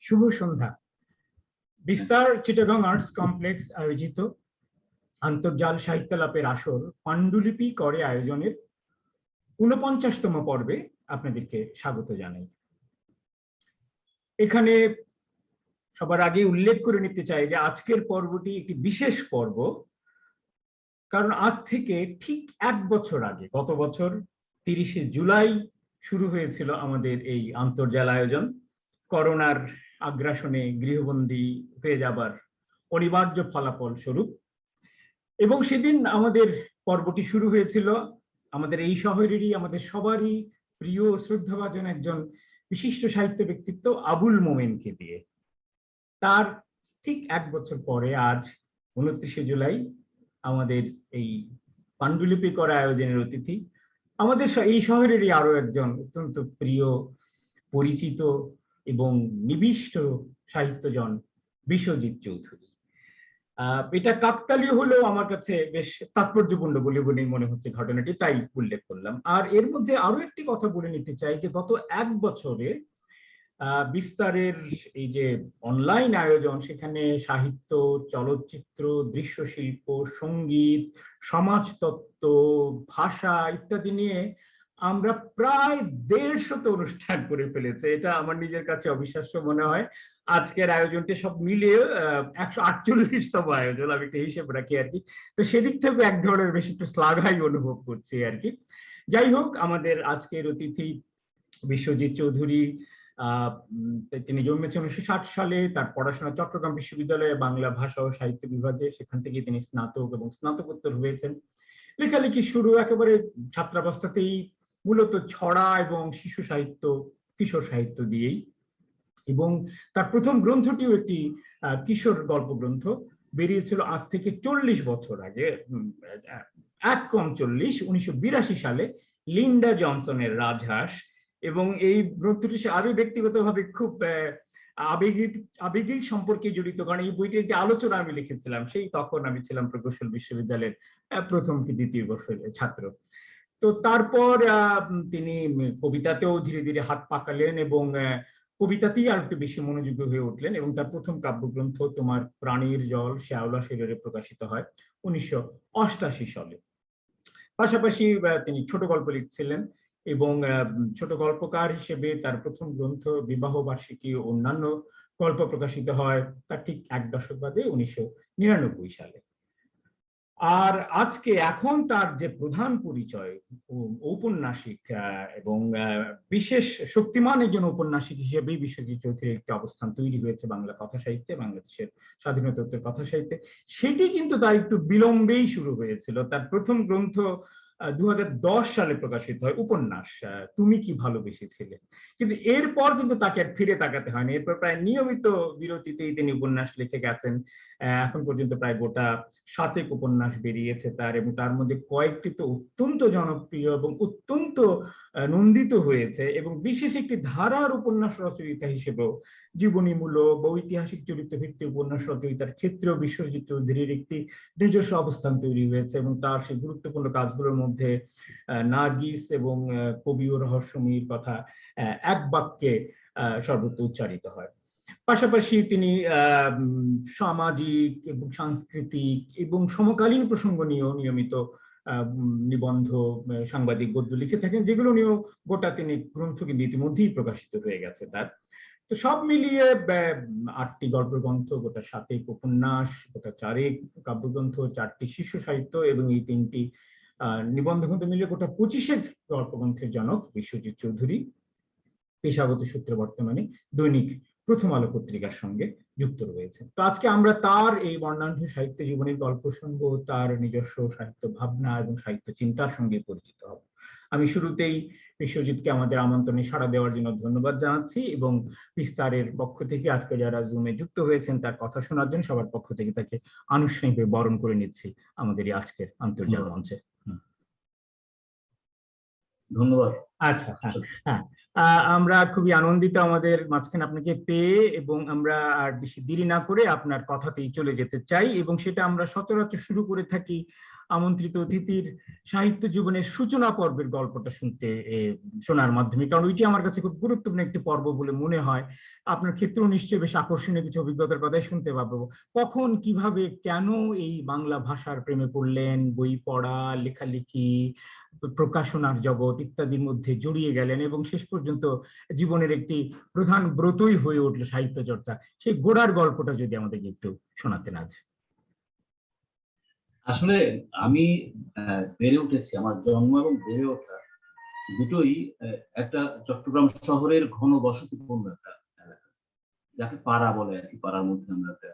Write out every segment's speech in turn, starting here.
শুভ সন্ধ্যা। বিস্তার Chittagong arts complex আয়োজিত আন্তর্জাল সাহিত্যালাপের আসর পাণ্ডুলিপি করে আয়োজনের ৪৯তম পর্বে আপনাদেরকে স্বাগত জানাই। এখানে সবার আগে উল্লেখ করে নিতে চাই যে আজকের পর্বটি একটি বিশেষ পর্ব, কারণ আজ থেকে ঠিক ১ বছর আগে, গত বছর ৩০শে জুলাই শুরু হয়েছিল আমাদের এই আন্তর্জাল আয়োজন। করোনার আগ্রাসনে গৃহবন্দী হয়ে যাবার অনিবার্য ফলাফল স্বরূপ, এবং সেদিন আমাদের পর্বটি শুরু হয়েছিল আমাদের এই শহরেরই, আমাদের সবারই প্রিয় শ্রদ্ধাভাজন একজন বিশিষ্ট সাহিত্য ব্যক্তিত্ব আবুল মোমেনকে দিয়ে। তার ঠিক ১ বছর পরে আজ ২৯শে জুলাই আমাদের এই পাণ্ডুলিপি করা আয়োজনের অতিথি আমাদের এই শহরেরই আরো একজন অত্যন্ত প্রিয়, পরিচিত এবং নিবিষ্ট সাহিত্যজন বিশ্বজিৎ চৌধুরী। এটা কাকতালীয় হলেও আমার কাছে বেশ তাৎপর্যপূর্ণ বলে মনে হচ্ছে ঘটনাটি, তাই উল্লেখ করলাম। আর এর মধ্যে আরো একটি কথা বলে নিতে চাই যে গত ১ বছরে বিস্তারের এই যে অনলাইন আয়োজন, সেখানে সাহিত্য, চলচ্চিত্র, দৃশ্যশিল্প, সঙ্গীত, সমাজতত্ত্ব, ভাষা ইত্যাদি নিয়ে আমরা প্রায় ১৫০ অনুষ্ঠান করে ফেলেছে। এটা আমার নিজের কাছে অবিশ্বাস্য মনে হয়। আজকের আয়োজনটি সব মিলিয়ে ১৪৮তম আয়োজন, আমি একটা হিসেব রাখি আর কি। তো সেদিক থেকে এক ধরনের বেশ একটু শ্লাঘাই অনুভব করছি আর কি। যাই হোক, আমাদের আজকের অতিথি বিশ্বজিৎ চৌধুরী। তিনি জন্মেছেন ১৯৬০ সালে। তার পড়াশোনা চট্টগ্রাম বিশ্ববিদ্যালয়ে বাংলা ভাষা ও সাহিত্য বিভাগে, সেখান থেকে তিনি স্নাতক এবং স্নাতকোত্তর হয়েছেন। লেখালেখি শুরু একেবারে ছাত্রাবস্থাতেই, মূলত ছড়া এবং শিশু সাহিত্য, কিশোর সাহিত্য দিয়েই। এবং তার প্রথম গ্রন্থটিও একটি কিশোর গল্প গ্রন্থ, বেরিয়েছিল আজ থেকে ৪০ বছর আগে, ১+৪০, ১৯৮২ সালে, লিন্ডা জনসনের রাজহাঁস। এবং এই গ্রন্থটি আমি ব্যক্তিগতভাবে খুব আবেগিক সম্পর্কে জড়িত, কারণ এই বইটির একটি আলোচনা আমি লিখেছিলাম, সেই তখন আমি ছিলাম প্রকৌশল বিশ্ববিদ্যালয়ের প্রথম কি দ্বিতীয় বর্ষের ছাত্র। তো তারপর তিনি কবিতাতেও ধীরে ধীরে হাত পাকালেন এবং কবিতাতেই আর একটু বেশি মনোযোগী হয়ে উঠলেন, এবং তার প্রথম কাব্যগ্রন্থ তোমার প্রাণীর জল শ্যাওলা শিররে প্রকাশিত হয় ১৯৮৮ সালে। পাশাপাশি তিনি ছোট গল্প লিখছিলেন, এবং ছোট গল্পকার হিসেবে তার প্রথম গ্রন্থ বিবাহ বার্ষিকী ও অন্যান্য গল্প প্রকাশিত হয় তার ঠিক ১ দশক বাদে ১৯৯৯ সালে। আর আজকে এখন তার যে প্রধান পরিচয়, ঔপন্যাসিক এবং বিশেষ শক্তিমান একজন ঔপন্যাসিক হিসেবে বিশ্বজিৎ চৌধুরীর একটি অবস্থান তৈরি হয়েছে বাংলা কথা সাহিত্যে, বাংলাদেশের স্বাধীনতোত্তর কথা সাহিত্যে। সেটি কিন্তু তার একটু বিলম্বেই শুরু হয়েছিল। তার প্রথম গ্রন্থ ২০১০ সালে প্রকাশিত হয়, উপন্যাস তুমি কি ভালোবেসেছিলে। কিন্তু এরপর কিন্তু তাকে আর ফিরে তাকাতে হয়নি। এরপর প্রায় নিয়মিত বিরতিতেই তিনি উপন্যাস লিখে গেছেন। এখন পর্যন্ত প্রায় গোটা ৭ উপন্যাস বেরিয়েছে তার, এবং তার মধ্যে কয়েকটি তো অত্যন্ত জনপ্রিয় এবং অত্যন্ত নন্দিত হয়েছে। এবং বিশেষ একটি ধারার উপন্যাস রচয়িতা হিসেবেও, জীবনীমূলক বা ঐতিহাসিক চরিত্র ভিত্তিক উপন্যাস রচয়িতার ক্ষেত্রেও বিশ্বজিৎ চৌধুরীর একটি নিজস্ব অবস্থান তৈরি হয়েছে। এবং তার সেই গুরুত্বপূর্ণ কাজগুলোর মধ্যে নার্গিস এবং কবি ও রহস্যময়ীর কথা এক বাক্যে সর্বত্র উচ্চারিত হয়। পাশাপাশি তিনি সামাজিক এবং সাংস্কৃতিক এবং সমকালীন প্রসঙ্গ নিয়েও নিয়মিত নিবন্ধ, সাংবাদিক গদ্য লিখে থাকেন, যেগুলো নিয়েও গোটা তিনি গ্রন্থ কিন্তু ইতিমধ্যেই প্রকাশিত হয়ে গেছে তার। তো সব মিলিয়ে ৮টি গল্পগ্রন্থ, গোটা ৭ উপন্যাস, গোটা ৪ কাব্যগ্রন্থ, ৪টি শিশু সাহিত্য এবং এই ৩টি নিবন্ধ গ্রন্থ মিলিয়ে গোটা ২৫ গল্পগ্রন্থের জনক বিশ্বজিৎ চৌধুরী পেশাগত সূত্রে বর্তমানে দৈনিক প্রথম আলো পত্রিকার সঙ্গে যুক্ত রয়েছে। তো আজকে আমরা তার এই বর্ণাঢ্য সাহিত্য জীবনের গল্প শুনবো, তার নিজস্ব সাহিত্য ভাবনা এবং সাহিত্য চিন্তার সঙ্গে পরিচিত হব। আমি শুরুতেই বিশ্বজিৎকে আমাদের আমন্ত্রণে সাড়া দেওয়ার জন্য ধন্যবাদ জানাচ্ছি, এবং বিস্তারের পক্ষ থেকে আজকে যারা জুমে যুক্ত হয়েছেন তার কথা শোনার জন্য সবার পক্ষ থেকে তাকে আনুষ্ঠানিকভাবে বরণ করে নিচ্ছি আমাদের এই আজকের আন্তর্জাল মঞ্চে। ধন্যবাদ। আচ্ছা, হ্যাঁ, আমরা খুবই আনন্দিত আমাদের মাঝখানে আপনাকে পেয়ে, এবং আমরা আর বেশি দেরি না করে আপনার কথাতেই চলে যেতে চাই। এবং সেটা আমরা সচরাচর শুরু করে থাকি আমন্ত্রিত অতিথির সাহিত্য জীবনের সূচনা পর্বের গল্পটা শোনার মাধ্যমে, কারণ ওইটি আমার কাছে খুব গুরুত্বপূর্ণ একটি পর্ব বলে মনে হয়। আপনার ক্ষেত্রেও নিশ্চয়ই বেশ আকর্ষণীয় কিছু অভিজ্ঞতার কথাই শুনতে পাবো। কখন, কিভাবে, কেন এই বাংলা ভাষার প্রেমে পড়লেন, বই পড়া, লেখালেখি, প্রকাশনার জগৎ ইত্যাদির মধ্যে জড়িয়ে গেলেন এবং শেষ পর্যন্ত জীবনের একটি প্রধান ব্রতই হয়ে উঠল সাহিত্য চর্চা, সেই গোড়ার গল্পটা যদি আমাদেরকে একটু শোনাতেন আজ। আসলে আমি বেড়ে উঠেছি, আমার জন্ম এবং বেড়ে ওঠা দুটোই একটা চট্টগ্রাম শহরের ঘন বসতিপূর্ণ একটা এলাকা, যাকে পাড়া বলে আর কি। পাড়ার মধ্যে আমরা একটা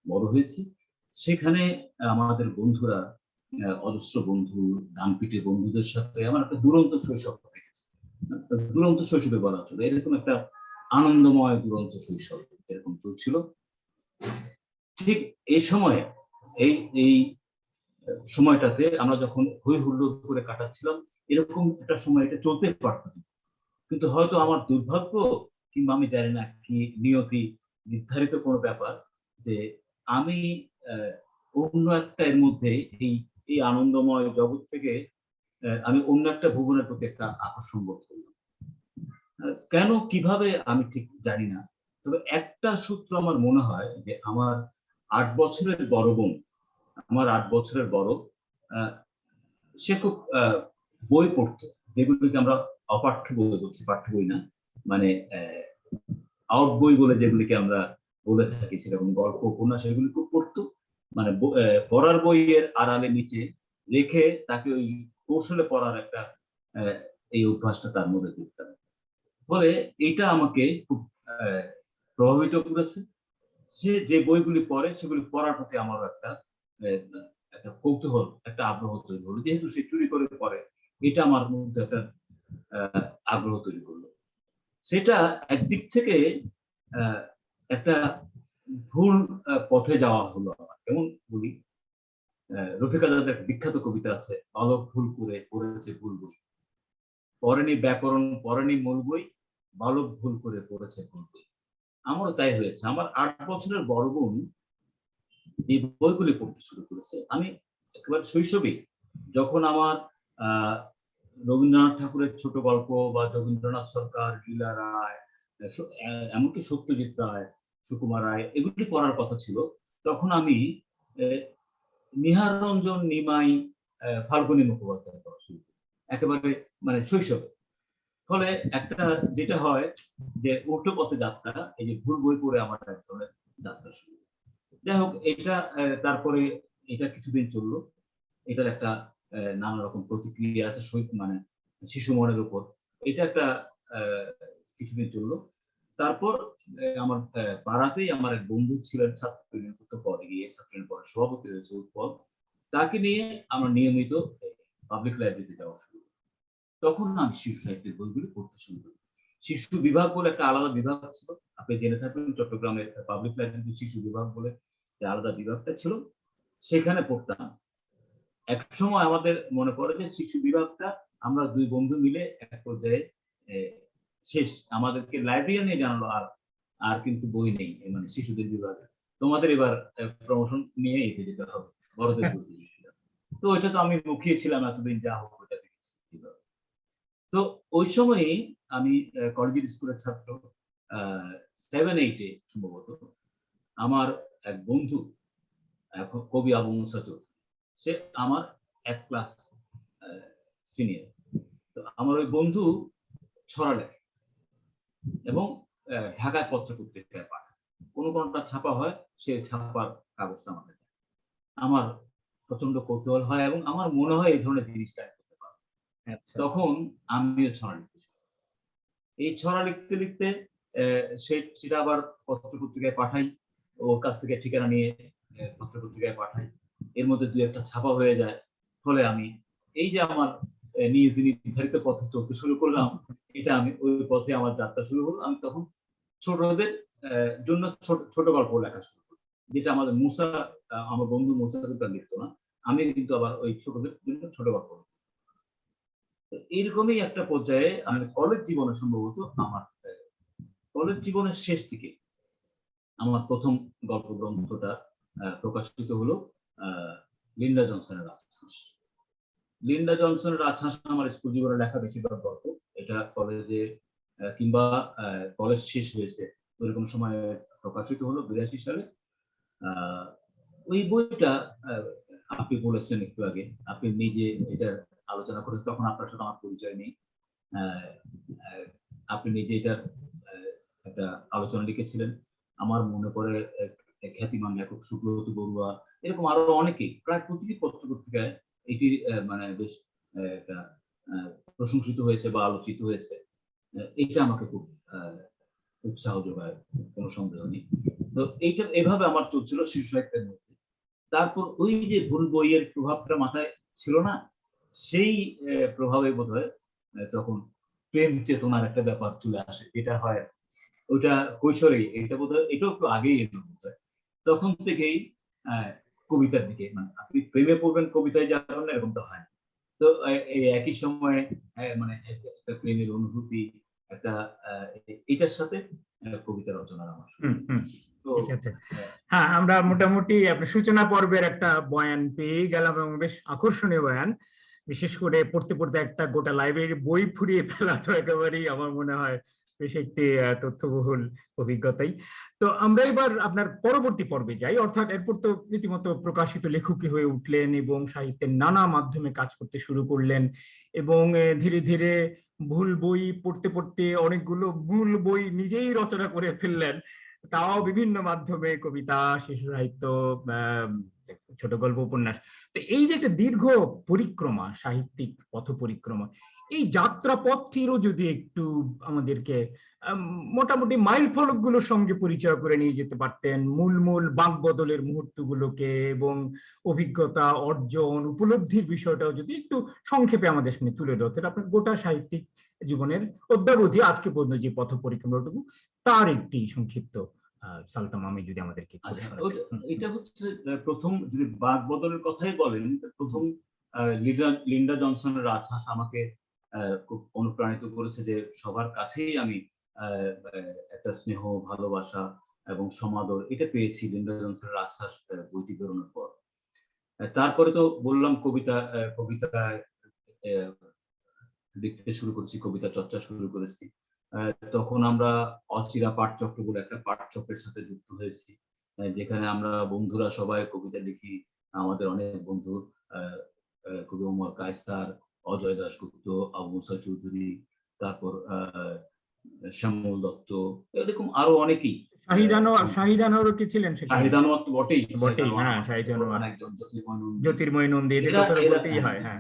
বড় হয়েছি। সেখানে আমাদের বন্ধুরা, অজস্র বন্ধু, ডানপিটে বন্ধুদের সাথে আমার একটা দুরন্ত শৈশব কেটেছে। দুরন্ত শৈশবে বলা চলে, এরকম একটা আনন্দময় দুরন্ত শৈশব এরকম চলছিল। ঠিক এই সময়ে এই এই সময়টাতে আমরা যখন হই হুল্লোড় করে কাটাচ্ছিলাম, এরকম একটা সময় এটা চলতে পারত, কিন্তু হয়তো আমার দুর্ভাগ্য কিংবা আমি জানি না কি নিয়তি নির্ধারিত কোনো ব্যাপার, যে আমি অন্য একটা এর মধ্যে এই এই আনন্দময় জগৎ থেকে আমি অন্য একটা ভুবনের প্রতি একটা আকর্ষণ বোধ করলাম। কেন কিভাবে আমি ঠিক জানি না, তবে একটা সূত্র আমার মনে হয় যে আমার ৮ বছরের বড় বোন, আমার ৮ বছরের বড়, সে খুব বই পড়তো, যেগুলোকে আমরা অপাঠ্য বই বলছি, পাঠ্য বই না, মানে আউট বই বলে যেগুলিকে আমরা বলে থাকি, সেরকম গল্প উপন্যাস এগুলি খুব পড়তো। মানে পড়ার বইয়ের আড়ালে নিচে রেখে তাকে ওই কৌশলে পড়ার একটা এই অভ্যাসটা তার মধ্যে দেখতাম। ফলে এটা আমাকে খুব প্রভাবিত করেছে। সে যে বইগুলি পড়ে সেগুলি পড়ার প্রতি আমার একটা একটা কৌতূহল, একটা আগ্রহ তৈরি হলো। যেহেতু সে চুরি করে পড়ে, এটা আমার মধ্যে একটা আগ্রহ তৈরি করলো। সেটা একদিক থেকে একটা ভুল পথে যাওয়া হলো আমার। কেমন বলি, রফিক আজাদের বিখ্যাত কবিতা আছে, বালক ভুল করে পড়েছে ভুল বই, পড়েনি ব্যাকরণ, পড়েনি মূল বই, বালক ভুল করে পড়েছে ভুল বই। আমারও তাই হয়েছে। আমার ৮ বছরের বড় বোন যে বইগুলি পড়তে শুরু করেছে, আমি একেবারে শৈশবেই, যখন আমার রবীন্দ্রনাথ ঠাকুরের ছোট গল্প বা যোগীন্দ্রনাথ সরকার, লীলা রায়, এমনকি সত্যজিৎ রায়, সুকুমার রায়, এগুলি পড়ার কথা ছিল, তখন আমি নিহার রঞ্জন, নিমাই, ফাল্গুনী মুখোপাধ্যায় পড়া শুরু করি, একেবারে মানে শৈশবে। ফলে একটা যেটা হয় যে উল্টো পথে যাত্রা, এই যে ভুল বই পড়ে আমার এক ধরনের যাত্রা শুরু। যাই হোক, এটা তারপরে এটা কিছুদিন চললো। এটার একটা নানা রকম প্রতিক্রিয়া আছে মানে শিশু মনের উপর। এটা একটা কিছুদিন চললো। তারপর আমার পাড়াতেই আমার এক বন্ধু ছিলেন, ছাত্র ইউনিয়ন পরে গিয়ে ছাত্র ইউনিয়ন পরে সভাপতি হয়েছে উৎপল। তাকে নিয়ে আমরা নিয়মিত পাবলিক লাইব্রেরিতে যাওয়া শুরু করি। তখন আমি শিশু সাহিত্যের বইগুলি পড়তে শুরু করি। শিশু বিভাগ বলে একটা আলাদা বিভাগ ছিল, আপনি জেনে থাকবেন, চট্টগ্রামের পাবলিক লাইব্রেরিতে শিশু বিভাগ বলে যে আলাদা বিভাগটা ছিল, সেখানে পড়তাম। এক সময় আমাদের মনে পড়ে যে শিশু বিভাগটা আমরা দুই বন্ধু মিলে এক পর্যায়ে শেষ, আমাদেরকে লাইব্রেরিয়ানে জানালো আর আর কিন্তু বই নেই, মানে শিশুদের বিভাগে, তোমাদের এবার প্রমোশন নিয়ে এগিয়ে যেতে হবে, বড়দের বই। তো ওইটা তো আমি মুখিয়েছিলাম এতদিন, যা হোক ওইটা দেখেছি। তো ওই সময়ই আমি কলেজের স্কুলের ছাত্র, 7-8 সম্ভবত, আমার এক বন্ধু, এখন কবি আবু মুসা চৌধুরী, সে আমার এক ক্লাস সিনিয়র। তো আমার ওই বন্ধু ছড়া লেখে এবং ঢাকায় পত্র পত্রিকায় পাঠায়, কোনটা ছাপা হয়, সে ছাপার কাগজটা আমাকে দেয়। আমার প্রচন্ড কৌতূহল হয় এবং আমার মনে হয় এই ধরনের জিনিসটা করতে পারবো। তখন আমিও ছড়া লিখতে শুরু। এই ছড়া লিখতে লিখতে সেটা আবার পত্র পত্রিকায় পাঠাই, ওর কাছ থেকে ঠিকানা নিয়ে পত্র পত্রিকায় পাঠাই, এর মধ্যে দুই একটা ছাপা হয়ে যায়। ফলে আমি এই যে আমার নির্ধারিত পথে চলতে শুরু করলাম, এটা আমি ওই পথে আমার যাত্রা শুরু হলো। আমি তখন ছোটদের জন্য ছোট গল্প লেখা শুরু করি, যেটা আমাদের মুসা, আমার বন্ধু মুসা কিন্তু লিখতো না, আমি কিন্তু আবার ওই ছোটদের জন্য ছোট গল্প। এইরকমই একটা পর্যায়ে আমি কলেজ জীবনে, সম্ভবত আমার কলেজ জীবনের শেষ দিকে আমার প্রথম গল্প গ্রন্থটা প্রকাশিত হলো লিন্ডা জনসনের রাজহাঁস। লিন্ডা জনসনের রাজহাঁস আমার স্কুল জীবনে লেখা বেশিরভাগ গল্প। এটা কলেজে কিংবা কলেজ শেষ হয়েছে ওইরকম সময়ে প্রকাশিত হলো 82 সালে। ওই বইটা আপনি বলেছেন একটু আগে, আপনি নিজে এটা আলোচনা করেন, তখন আপনার সাথে আমার পরিচয় নেই। আপনি নিজে এটার একটা আলোচনা লিখেছিলেন। আমার মনে পড়ে খ্যাতিমান লেখক সুব্রত বড়ুয়া, এরকম আরো অনেকেই, প্রায় প্রতিটি পত্রিকায় এটি মানে বেশ একটা প্রশংসিত হয়েছে বা আলোচিত হয়েছে। এটা আমাকে খুব উৎসাহ যোগায়, কোনো সন্দেহ নেই। তো এইটা এভাবে আমার চলছিল শিশু সাহিত্যের মধ্যে। তারপর ওই যে ভুল বইয়ের প্রভাবটা মাথায় ছিল না, সেই প্রভাবে বোধহয় তখন প্রেম চেতনার একটা ব্যাপার চলে আসে। এটা হয় ওইটা কৈশোরেই, এটা বোধহয় এটাও একটু আগেই এলো বোধহয়। তখন থেকেই কবিতার দিকে, মানে আপনি প্রেমে পড়বেন কবিতায় যাবেন না এরকম তো হয়। তো এই একই সময়ে মানে একটা প্রেমের অনুভূতি, একটা এটার সাথে কবিতা রচনার আমার শুরু। তো ঠিক আছে। হ্যাঁ, আমরা মোটামুটি আপনার সূচনা পর্বের একটা বয়ান পেয়ে গেলাম এবং বেশ আকর্ষণীয় বয়ান। বিশেষ করে পড়তে পড়তে একটা গোটা লাইব্রেরি বই ফুরিয়ে ফেলা তো একেবারেই আমার মনে হয় বেশ একটি তথ্যবহুল অভিজ্ঞতাই। তো আমরা এবার আপনার পরবর্তী পর্বে যাই, অর্থাৎ এরপর তো রীতিমতো প্রকাশিত লেখকই হয়ে উঠলেন এবং সাহিত্যের নানা মাধ্যমে কাজ করতে শুরু করলেন এবং ধীরে ধীরে ভুল বই পড়তে পড়তে অনেকগুলো ভুল বই নিজেই রচনা করে ফেললেন, তাও বিভিন্ন মাধ্যমে, কবিতা, শিশু সাহিত্য, ছোট গল্প, উপন্যাস। তো এই যে একটা দীর্ঘ পরিক্রমা, সাহিত্যিক পথ পরিক্রমা, এই যাত্রা পথটিরও যদি একটু আমাদেরকে মোটামুটি মাইল ফলক গুলোর সঙ্গে পরিচয় করে নিয়ে যেতে পারতেন, মূল মূল বাঁক বদলের মুহূর্তগুলোকে এবং অভিজ্ঞতা অর্জন উপলব্ধির বিষয়টাও যদি একটু সংক্ষেপে আমাদের সামনে তুলে ধরতেন, আপনার গোটা সাহিত্যিক জীবনের অদ্যাবধি আজকে পর্যন্ত যে পথ পরিক্রমাটুকু তার একটি সংক্ষিপ্ত সালতাম আমি যদি আমাদেরকে। আচ্ছা, এটা হচ্ছে প্রথম, যদি বাক বদলের কথাই বলেন, প্রথম লিন্ডা জনসনের রাজহাঁস আমাকে খুব অনুপ্রাণিত করেছে যে সবার কাছেই আমি একটা স্নেহ, ভালোবাসা এবং সমাদর এটা পেয়েছি লিন্ডা জনসনের রাজহাঁস বইটি বেরোনোর পর। তারপরে তো বললাম কবিতা লিখতে শুরু করছি, কবিতা চর্চা শুরু করেছি। তখন আমরা অচিরা পাঠচক্র বলে একটা পাঠচক্রের সাথে যুক্ত হয়েছি, যেখানে আমরা বন্ধুরা সবাই কবিতা লিখি। আমাদের অনেক বন্ধু কবি ওমর কায়সার, অজয় দাশগুপ্ত, আবু মুসা চৌধুরী, তারপর শ্যামল দত্ত, এরকম আরো অনেকেই। শাহিদ আনোয়ারও কি ছিলেন? শাহিদ আনোয়ার তো বটেই, হ্যাঁ, শাহিদ আনোয়ার, একজন জ্যোতির্ময় নন্দী, এদের কথা বলতেই হয়। হ্যাঁ,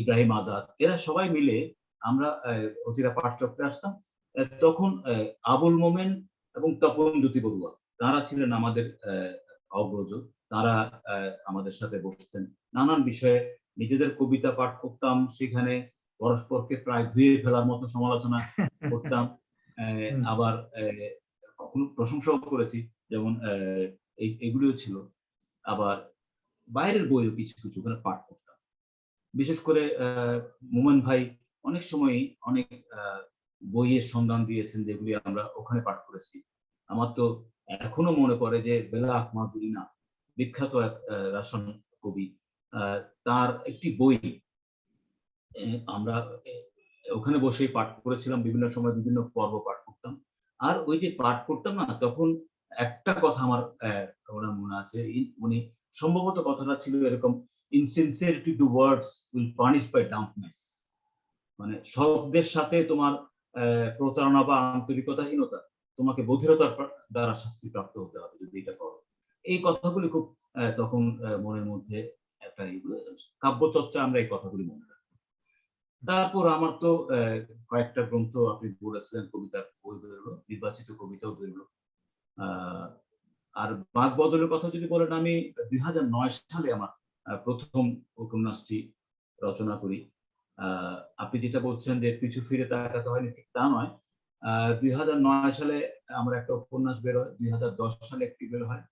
ইব্রাহিম আজাদ, এরা সবাই মিলে আমরা অচিরা পাঠচক্রে আসতাম। তখন আবুল মোমেন এবং তপন জ্যোতি বড়ুয়া, তারা ছিলেন আমাদের অগ্রজ। তারা আমাদের সাথে বসতেন, নানান বিষয়ে নিজেদের কবিতা পাঠ করতাম, সেখানে পরস্পরকে প্রায় ধুয়ে ফেলার মতো সমালোচনা করতাম। আবার কখনো প্রশংসাও করেছি, যেমন এগুলিও ছিল। আবার বাইরের বইও কিছু কিছু পাঠ করতাম। বিশেষ করে মোমেন ভাই অনেক সময়ই অনেক বইয়ের সন্ধান দিয়েছেন, যেগুলি আমরা ওখানে পাঠ করেছি। আমার তো এখনো মনে পড়ে যে বেলা আকমাদুলিনা, বিখ্যাত এক রাশন কবি, তার একটি বই আমরা ওখানে বসেই পাঠ করেছিলাম, বিভিন্ন সময় বিভিন্ন পর্ব পাঠ করতাম। আর ওই যে পাঠ করতাম না, তখন একটা কথা আমার মনে আছে, উনি সম্ভবত কথাটা ছিল এরকম, insincerity to words will punish by dampness, মানে শব্দের সাথে তোমার প্রতারণা বা আন্তরিকতাহীনতা তোমাকে বধিরতার দ্বারা শাস্তি প্রাপ্ত হতে হবে যদি এটা করো। এই কথাগুলি খুব তখন মনের মধ্যে একটা কাব্য চর্চা, আমরা এই কথাগুলি মনে রাখি। তারপর আমার তো কয়েকটা গ্রন্থ আপনি বলেছিলেন, কবিতার বই বেরোলো, নির্বাচিত কবিতাও বেরোলো। আর বাক বদলের কথা যদি বলেন, আমি 2009 সালে আমার প্রথম উপন্যাসটি রচনা করি। আপনি যেটা বলছেন যে পিছু ফিরে তাকাতে হয়নি, ঠিক তা নয়। 2009 সালে আমার একটা উপন্যাস বের হয়, 2010 সালে একটি বের হয়,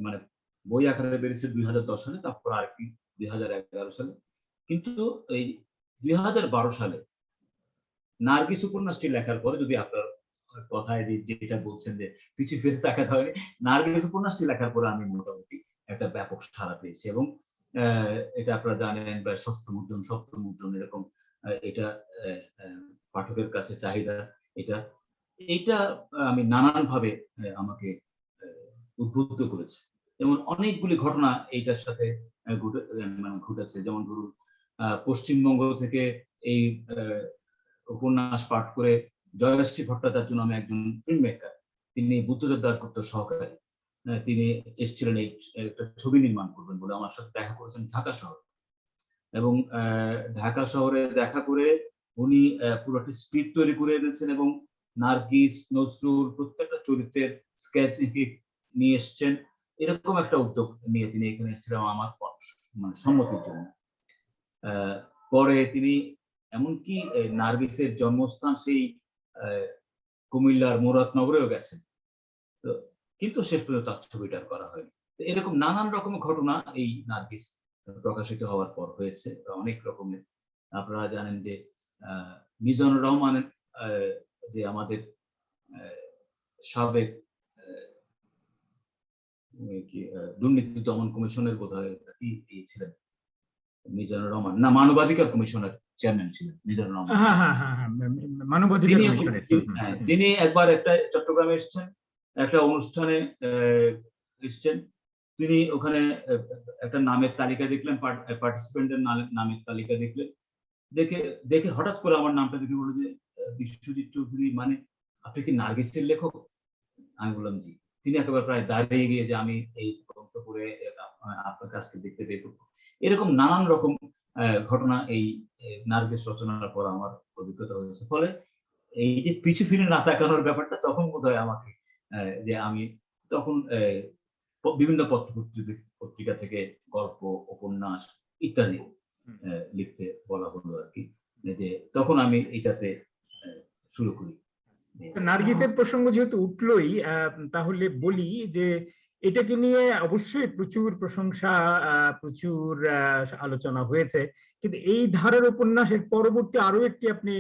মানে বই আকারে বেরিয়েছে 2010 সালে, তারপর আরেকটি 2011 সালে। কিন্তু এই 2012 সালে নার্গিস উপন্যাসটি লেখার পরে, যদি আপনার কথায় যেটা বলছেন যে পিছু ফিরে তাকাতে হয়নি, নার্গিস উপন্যাসটি লেখার পরে আমি মোটামুটি একটা ব্যাপক সাড়া পেয়েছে এবং এটা আপনারা জানেন বা ষষ্ঠ মুদ্রণ সপ্তম মুদ্রণ এরকম এটা পাঠকের কাছে চাহিদা এটা এইটা আমি নানানভাবে আমাকে উদ্বুদ্ধ করেছে। যেমন অনেকগুলি ঘটনা এইটার সাথে ঘটেছে। যেমন ধরুন পশ্চিমবঙ্গ থেকে এই উপন্যাস পাঠ করে জয়শ্রী ভট্টাচার্য নামে একজন ফিল্ম মেকার, তিনি বুদ্ধদেব দাশগুপ্তর সহকারী, তিনি এসেছিলেন এই একটা ছবি নির্মাণ করবেন বলে আমার সাথে দেখা করেছেন ঢাকা শহরে এবং ঢাকা শহরে দেখা করে উনি পুরো একটা স্ক্রিপ্ট তৈরি করে এনেছেন এবং নার্গিস, নজরুল প্রত্যেকটা চরিত্রের স্কেচ নিয়ে এসছেন। এরকম একটা উদ্যোগ নিয়ে তিনি এখানে এসেছিলেন আমার মানে সম্মতির জন্য। পরে তিনি এমনকি নার্গিসের জন্মস্থান সেই কুমিল্লার মুরাদনগরেও গেছেন, তো কিন্তু শেষ পর্যন্ত তার ছবিটা করা হয়নি। এরকম নানান রকমের ঘটনা এই নার্গিস প্রকাশিত হওয়ার পর হয়েছে অনেক রকমের। আপনারা জানেন যে মিজানুর রহমান যে আমাদের সাবেক দুর্নীতি দমন কমিশনের বোধহয় কি ছিলেন মিজানুর রহমান, না মানবাধিকার কমিশনের চেয়ারম্যান ছিলেন মিজানুর রহমান। মানবাধিকার কমিশনের তিনি একবার একটা চট্টগ্রামে এসেছেন, একটা অনুষ্ঠানে এসেছেন, তিনি ওখানে একটা নামের তালিকা দেখলেন, পার্টিসিপেন্টের নামের তালিকা দেখলেন, দেখে হঠাৎ করে আমার নামটা দেখে বলল যে বিশ্বজিৎ চৌধুরী, মানে আপনি কি নার্গিসের লেখক? আমি বললাম জি। তিনি একেবারে প্রায় দাঁড়িয়ে গিয়ে যে আমি এই গ্রন্থ পড়ে আপনার কাছকে দেখতে পেয়ে এরকম নানান রকম ঘটনা এই নার্গিস রচনার পর আমার অভিজ্ঞতা হয়েছে। ফলে এই যে পিছু ফিরে না তাকানোর ব্যাপারটা তখন বোধহয় আমাকে যে আমি তখন বিভিন্ন পত্রিকা থেকে গল্প, উপন্যাস ইত্যাদি লিখতে বলা হলো আর কি, যে তখন আমি এটাতে শুরু করি। নার্গিসের প্রসঙ্গ যেহেতু উঠলোই, তাহলে বলি যে এটাকে নিয়ে অবশ্যই প্রচুর প্রশংসা, প্রচুর আলোচনা হয়েছে, কিন্তু এই ধারার উপন্যাসের পরবর্তী আরো একটি আপনি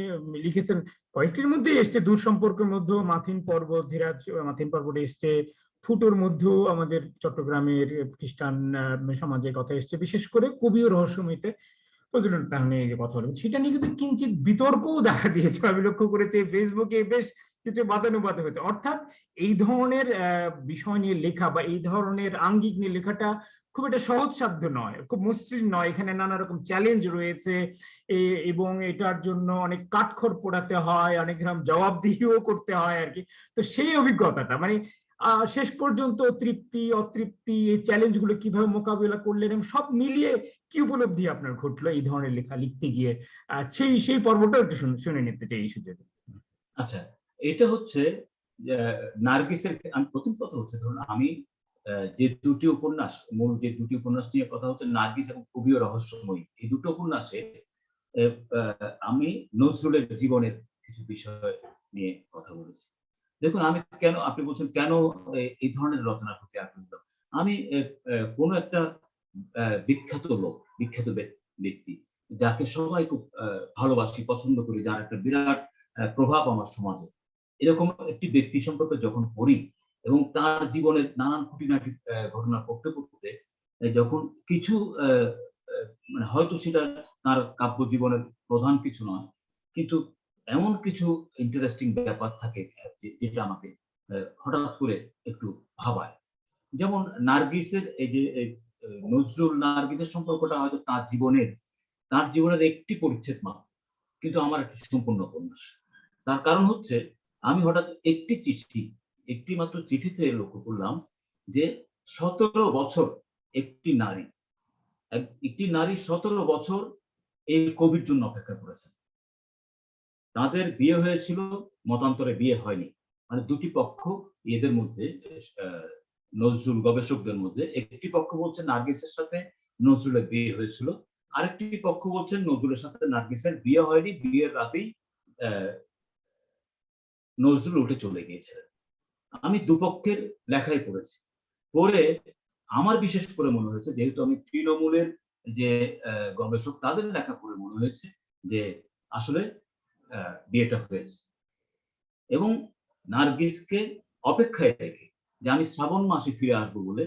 লিখেছেন, কয়েকটির মধ্যে এসছে দূর সম্পর্কের মধ্যে মাথিন পর্বত, ধীরাজ মাথিন পর্বত এসছে, ফুটোর মধ্যেও আমাদের চট্টগ্রামের খ্রিস্টান সমাজের কথা এসছে, বিশেষ করে কবি ও রহস্যময়ীতে ফজলুল নিয়ে কথা হলো, সেটা নিয়ে কিন্তু কিঞ্চিত বিতর্কও দেখা দিয়েছে। আমি লক্ষ্য করেছি ফেসবুকে বেশ কিছু বাদানুবাদ হয়েছে। অর্থাৎ এই ধরনের বিষয় নিয়ে লেখা বা এই ধরনের আঙ্গিক নিয়ে লেখাটা খুব একটা সহজসাধ্য নয়, খুব মসৃণ নয়, এখানে নানা রকম চ্যালেঞ্জ রয়েছে এবং এটার জন্য অনেক কাঠখড় পোড়াতে হয়, অনেক রকম জবাবদিহিও করতে হয় আর কি। তো সেই অভিজ্ঞতাটা মানে শেষ পর্যন্ত তৃপ্তি অতৃপ্তি এই চ্যালেঞ্জগুলো কিভাবে মোকাবিলা করলেন এবং সব মিলিয়ে কি উপলব্ধি আপনার ঘটলো এই ধরনের লেখা লিখতে গিয়ে, সেই পর্বটা একটু শুনে নিতে চাই এই সুযোগে। আচ্ছা, এটা হচ্ছে নার্গিসের প্রথম কথা হচ্ছে, ধরুন আমি যে দুটি উপন্যাস, মূল যে দুটি উপন্যাস নিয়ে কথা হচ্ছে নার্গিস এবং কবি ও রহস্যময়ী, এই দুটো উপন্যাসে আমি নজরুলের জীবনের কিছু বিষয় নিয়ে কথা বলেছি। দেখুন আমি কেন, আপনি বলছেন কেন এই ধরনের রচনার প্রতি আগ্রহী, আমি কোনো একটা বিখ্যাত লোক, বিখ্যাত ব্যক্তি যাকে সবাই খুব ভালোবাসি, পছন্দ করি, যার একটা বিরাট প্রভাব আমার সমাজে, এরকম একটি ব্যক্তি সম্পর্কে যখন পড়ি এবং তার জীবনের নানান খুঁটিনাটি ঘটনা পড়তে পড়তে যখন কিছু মানে হয়তো সেটা তার কাব্য জীবনের প্রধান কিছু নয়, কিন্তু এমন কিছু ইন্টারেস্টিং ব্যাপার থাকে যেটা আমাকে হঠাৎ করে একটু ভাবায়। যেমন নার্গিসের এই যে নজরুল নার্গিসের সম্পর্কটা হয়তো তার জীবনের একটি পরিচ্ছেদ মাত্র, কিন্তু আমার একটি সম্পূর্ণ উপন্যাস। তার কারণ হচ্ছে আমি হঠাৎ একটি মাত্র চিঠিতে লক্ষ্য করলাম যে 17 বছর একটি নারী 17 বছর এই কবির জন্য অপেক্ষা করেছেন। তাদের বিয়ে হয়েছিল, মতান্তরে বিয়ে হয়নি, মানে দুটি পক্ষ, এদের মধ্যে নজরুল গবেষকদের মধ্যে একটি পক্ষ বলছে নার্গিসের সাথে নজরুলের বিয়ে হয়েছিল, আরেকটি পক্ষ বলছেন নজরুলের সাথে নার্গিসের বিয়ে হয়নি, বিয়ের রাতেই নজরুল উঠে চলে গিয়েছিলেন। আমি দুপক্ষের লেখাই পড়েছি, পড়ে আমার বিশেষ করে মনে হয়েছে, যেহেতু আমি তৃণমূলের যে গবেষক তাদের লেখা পড়ে মনে হয়েছে যে আসলে বিয়েটা হয়েছে। এবং নার্গিসকে অপেক্ষায় রেখে যে আমি শ্রাবণ মাসে ফিরে আসবো বলে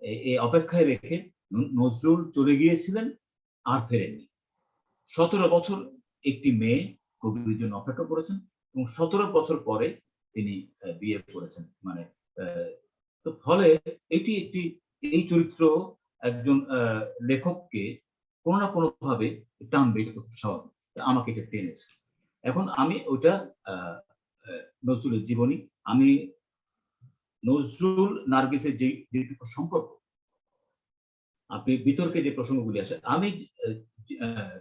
এই অপেক্ষায় রেখে নজরুল চলে গিয়েছিলেন, আর ফেরেননি। 17 বছর একটি মেয়ে কবির জন্য অপেক্ষা করেছেন এবং 17 বছর পরে তিনি বিয়ে করেছেন। মানে তো ফলে এটি একটি এই চরিত্র একজন লেখককে কোনো না কোনো ভাবে টানবে, এটা তো খুব স্বাভাবিক। আমাকে এটা টেনেছে। এখন আমি ওইটা নজরুলের জীবনী, আমি নজরুল নার্গিসের যেটুকু সম্পর্ক, আপনি বিতর্কে যে প্রসঙ্গগুলি আসে, আমি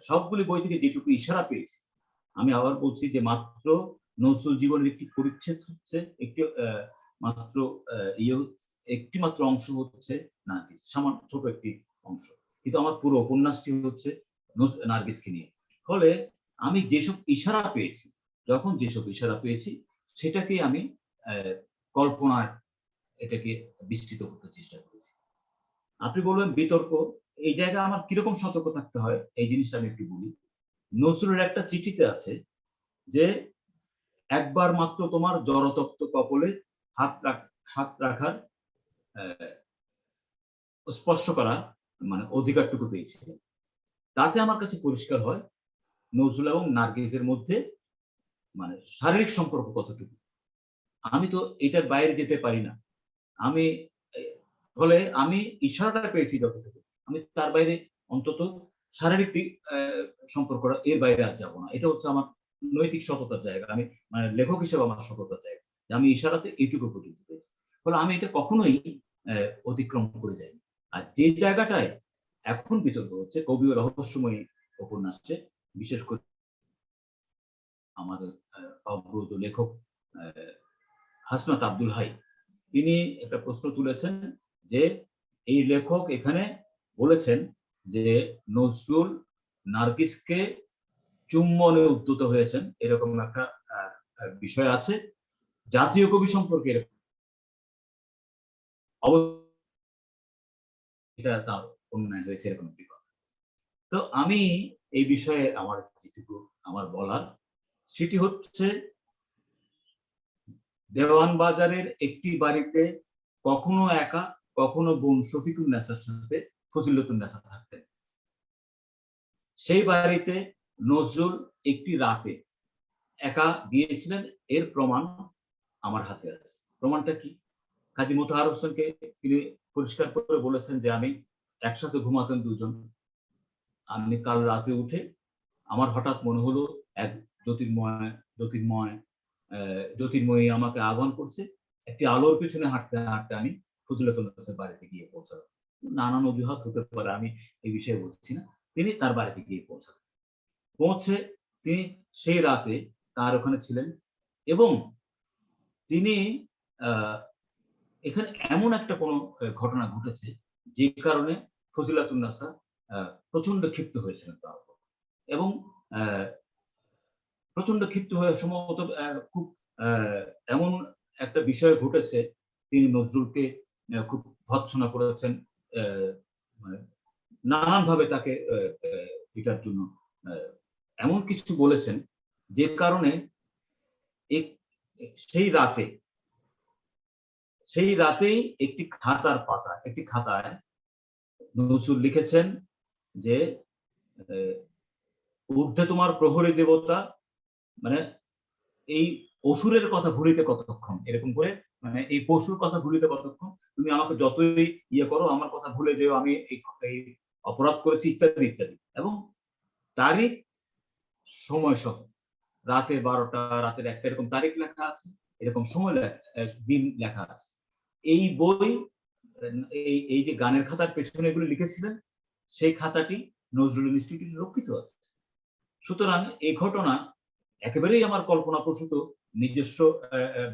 সবগুলি বই থেকে যেটুকু ইশারা পেয়েছি, আমি আবার বলছি যে মাত্র নজরুল জীবনের একটি পরিচ্ছেদ হচ্ছে, একটি মাত্র একটি মাত্র অংশ হচ্ছে নার্গিস, সামান্য ছোট একটি অংশ, কিন্তু আমার পুরো উপন্যাসটি হচ্ছে নার্গিসকে নিয়ে। ফলে আমি যেসব ইশারা পেয়েছি, যখন যেসব ইশারা পেয়েছি, সেটাকে আমি কল্পনার এটাকে বিস্তৃত করতে চেষ্টা করেছি। আপনি বলবেন বিতর্ক, এই জায়গায় আমার কিরকম সতর্ক থাকতে হয় এই জিনিসটা আমি একটু বলি। নজরুলের একটা চিঠিতে আছে যে, একবার মাত্র তোমার জড়তপ্ত কপলে হাত রাখার স্পর্শ করা মানে অধিকারটুকু পেয়েছিলেন। তাতে আমার কাছে পরিষ্কার হয় নজরুল এবং নার্গিসের মধ্যে মানে শারীরিক সম্পর্ক কতটুকু। আমি তো এটার বাইরে যেতে পারি না। আমি ফলে আমি ইশারাটা পেয়েছি যতটুকু, আমি তার বাইরে অন্তত শারীরিক সম্পর্কটা এর বাইরে আর যাব না। এটা হচ্ছে আমার নৈতিক সততার জায়গা। আমি মানে লেখক হিসেবে আমার সততার জায়গা। আমি ইশারাতে এইটুকু পর্যন্ত পেয়েছি। ফলে আমি এটা কখনোই অতিক্রম করে যাইনি। আর যে জায়গাটায় এখন বিতর্ক হচ্ছে কবি ও রহস্যময়ী উপন্যাসে, বিশেষ করে আমাদের অগ্রজ লেখক হাসনাত আব্দুল হাই, তিনি একটা প্রশ্ন তুলেছেন যে এই লেখক এখানে বলেছেন যে নজরুল নার্গিসকে চুম্বনে উদ্যত হয়েছেন, এরকম একটা বিষয় আছে জাতীয় কবি সম্পর্কে, এটা তার অন্যায় হয়েছে এরকম একটি কথা। তো আমি এই বিষয়ে আমার যেটুকু আমার বলার, সেটি হচ্ছে দেওয়ান বাজারের একটি বাড়িতে কখনো একা, কখনো বোন শফিকুন নেসার সাথে ফজিলতুন নেসা থাকতেন। সেই বাড়িতে নজরুল একটি রাতে একা গিয়েছিলেন, এর প্রমাণ আমার হাতে আছে। প্রমাণটা কি? কাজী মোতাহার হোসেনকে তিনি পরিষ্কার করে বলেছেন যে আমি একসাথে ঘুমাতেন দুজন। আমি কাল রাতে উঠে আমার হঠাৎ মনে হলো এক জ্যোতির্ময়ী আমাকে আহ্বান করছে। একটি আলোর পেছনে হাঁটতে হাঁটতে আমি ফজিলাতুল নেসার বাড়িতে গিয়ে পৌঁছালাম। নানান অজুহাত হতে পারে, আমি এই বিষয়ে বলছি না। তিনি তার বাড়িতে গিয়ে পৌঁছালেন। পৌঁছে তিনি সেই রাতে তার ওখানে ছিলেন এবং তিনি এখানে এমন একটা কোনো ঘটনা ঘটেছে যে কারণে ফজিলাতুন নেসা প্রচন্ড ক্ষিপ্ত হয়েছিলেন তার উপর এবং প্রচন্ড ক্ষিপ্ত হয়ে সম্ভবত খুব এমন একটা বিষয় ঘটেছে, তিনি নজরুলকে খুব ভর্ৎসনা করেছেন, মানে নানানভাবে তাকে এটার জন্য এমন কিছু বলেছেন যে কারণে সেই রাতেই একটি খাতায় নজরুল লিখেছেন যে ঊর্ধ্বে তোমার প্রহরী দেবতা, মানে এই অসুরের কথা ভুলিতে কতক্ষণ, এরকম করে মানে এই পশুর কথা ভুলিতে কতক্ষণ, তুমি আমাকে যতই ইয়ে করো আমার কথা ভুলে যেও, আমি এই অপরাধ করেছি ইত্যাদি ইত্যাদি। এবং তারিখ সময় সহ রাতের 12টা, রাতের 1টা এরকম তারিখ লেখা আছে, এরকম সময় দিন লেখা আছে। এই বই এই যে গানের খাতার পেছনে এগুলো লিখেছিলেন, সেই খাতাটি নজরুল ইনস্টিটিউটে রক্ষিত আছে। সুতরাং এই ঘটনা একেবারেই আমার কল্পনাপ্রসূত নিজস্ব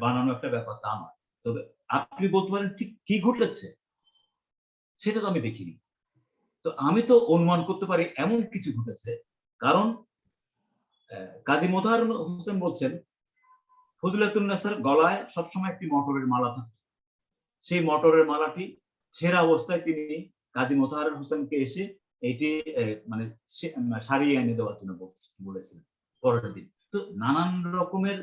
বানানো একটা ব্যাপার তা নয়। তবে আপনি বলতে পারেন ঠিক কি ঘটেছে সেটা তো আমি দেখিনি। তো আমি তো অনুমান করতে পারি এমন কিছু ঘটেছে, কারণ কাজী মোতাহার হোসেন বলছেন ফজিলাতুন নেসার গলায় সবসময় একটি মটরের মালা থাকত। সেই মটরের মালাটি ছেঁড়া অবস্থায় তিনি কাজী মোতাহার হোসেনকে এসে এটি মানে সারিয়ে এনে দেওয়ার জন্য বলেছিলেন পরের দিন। তো নানান রকমের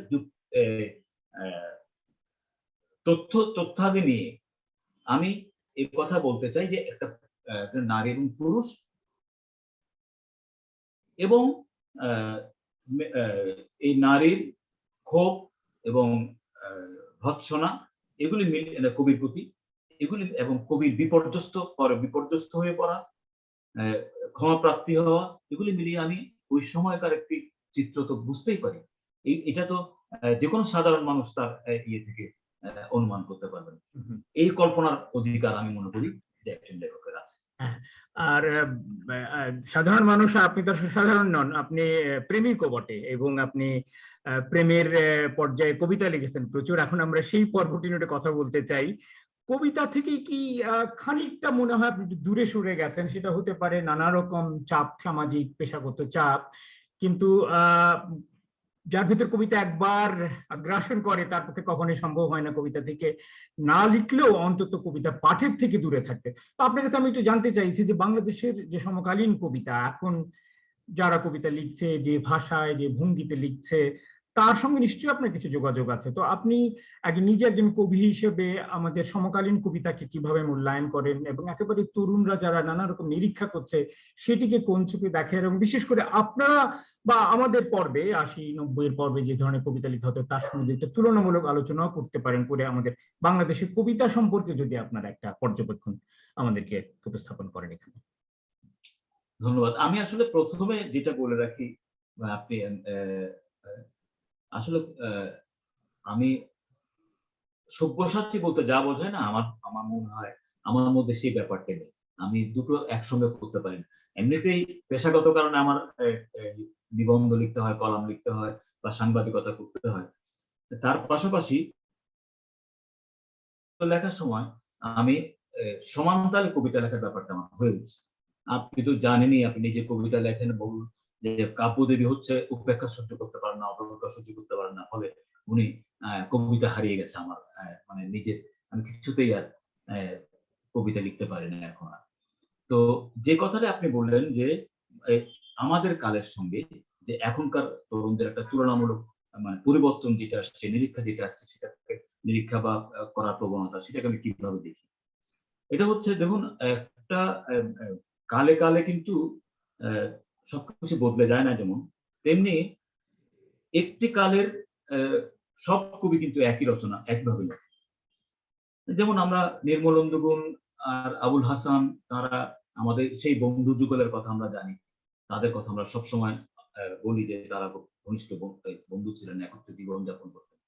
তথ্যাদি নিয়ে আমি এই কথা বলতে চাই যে একটা নারী এবং পুরুষ এবং এই নারীর ক্ষোভ এবং ভৎসনা এগুলি মিলে কবির প্রতি, এগুলি এবং কবির বিপর্যস্ত হয়ে পড়া, ক্ষমা প্রার্থী হওয়া, এগুলি মিলিয়ে আমি ওই সময়কার একটি চিত্র তো বুঝতেই পারি। এটা তো যে কোনো সাধারণ মানুষ তার ইয়ে থেকে অনুমান করতে পারবেন। এই কল্পনার অধিকার আমি মনে করি যে একজন লেখকের আছে। আর সাধারণ মানুষ, আপনি তো সাধারণ নন, আপনি প্রেমিকও বটে এবং আপনি প্রেমের পর্যায়ে কবিতা লিখেছেন প্রচুর। এখন আমরা সেই পর্বটি নিয়ে কথা বলতে চাই। কবিতা থেকে কি খানিকটা মনে হয় আপনি দূরে সরে গেছেন? সেটা হতে পারে নানা রকম চাপ, সামাজিক পেশাগত চাপ, কিন্তু যার ভিতর কবিতা একবার গ্রাসন করে তার পক্ষে কখনোই সম্ভব হয় না কবিতা থেকে না লিখলেও অন্তত কবিতা পাঠের থেকে দূরে থাকতে। তো আপনার কাছে আমি একটু জানতে চাইছি যে বাংলাদেশের যে সমকালীন কবিতা, এখন যারা কবিতা লিখছে, যে ভাষায় যে ভঙ্গিতে লিখছে, তার সঙ্গে নিশ্চয়ই আপনার কিছু যোগাযোগ আছে। তো আপনি নিজে একজন কবি হিসেবে আমাদের সমকালীন কবিতাকে কিভাবে মূল্যায়ন করেন এবং একেবারে তরুণরা যারা নানা রকম নিরীক্ষা করছে সেটিকে কোন চোখে দেখেন, এবং বিশেষ করে আপনারা বা আমাদের পর্বে 80-90 পর্বে যে ধরনের কবিতা লেখা হতো তার সঙ্গে একটা তুলনামূলক আলোচনাও করতে পারেন করে আমাদের বাংলাদেশের কবিতা সম্পর্কে যদি আপনার একটা পর্যবেক্ষণ আমাদেরকে উপস্থাপন করেন এখানে। ধন্যবাদ। আমি আসলে প্রথমে যেটা বলে রাখি, আপনি আসলে আমি সব্যসাচী বলতে যা বোঝায় না, আমার মনে হয় আমার মধ্যে সেই ব্যাপারটা নেই। আমি দুটো একসঙ্গে করতে পারি না। এমনিতেই পেশাগত কারণে আমার নিবন্ধ লিখতে হয়, কলাম লিখতে হয় বা সাংবাদিকতা করতে হয়। তার পাশাপাশি লেখার সময় আমি সমান তালে কবিতা লেখার ব্যাপারটা আমার হয়ে উঠছে। আপনি তো জানেনই, আপনি নিজে কবিতা লেখেন, বলুন যে কাব্যদেবী হচ্ছে উপেক্ষা সহ্য করতে পারেন না, অবজ্ঞা সহ্য করতে পারেন না, ফলে উনি কবিতা হারিয়ে গেছে আমার, মানে নিজের, আমি কিছুতেই আর কবিতা লিখতে পারি না এখন আর। তো যে কথাটা আপনি বললেন যে আমাদের কালের সঙ্গে যে এখনকার তরুণদের একটা তুলনামূলক মানে পরিবর্তন যেটা আসছে, নিরীক্ষা যেটা আসছে, সেটাকে নিরীক্ষা বা করার প্রবণতা, সেটাকে আমি কিভাবে দেখি? এটা হচ্ছে, দেখুন, একটা কালে কালে কিন্তু সবকিছু বদলে যায় না, যেমন তেমনি একটি কালের সব কবি কিন্তু একই রচনা একইভাবে লেখে। যেমন আমরা নির্মলেন্দু গুণ আর আবুল হাসান, তারা আমাদের সেই বন্ধু যুগলের কথা আমরা জানি, তাদের কথা আমরা সবসময় বলি যে তারা খুব ঘনিষ্ঠ বন্ধু ছিলেন, একত্রে জীবনযাপন করতেন।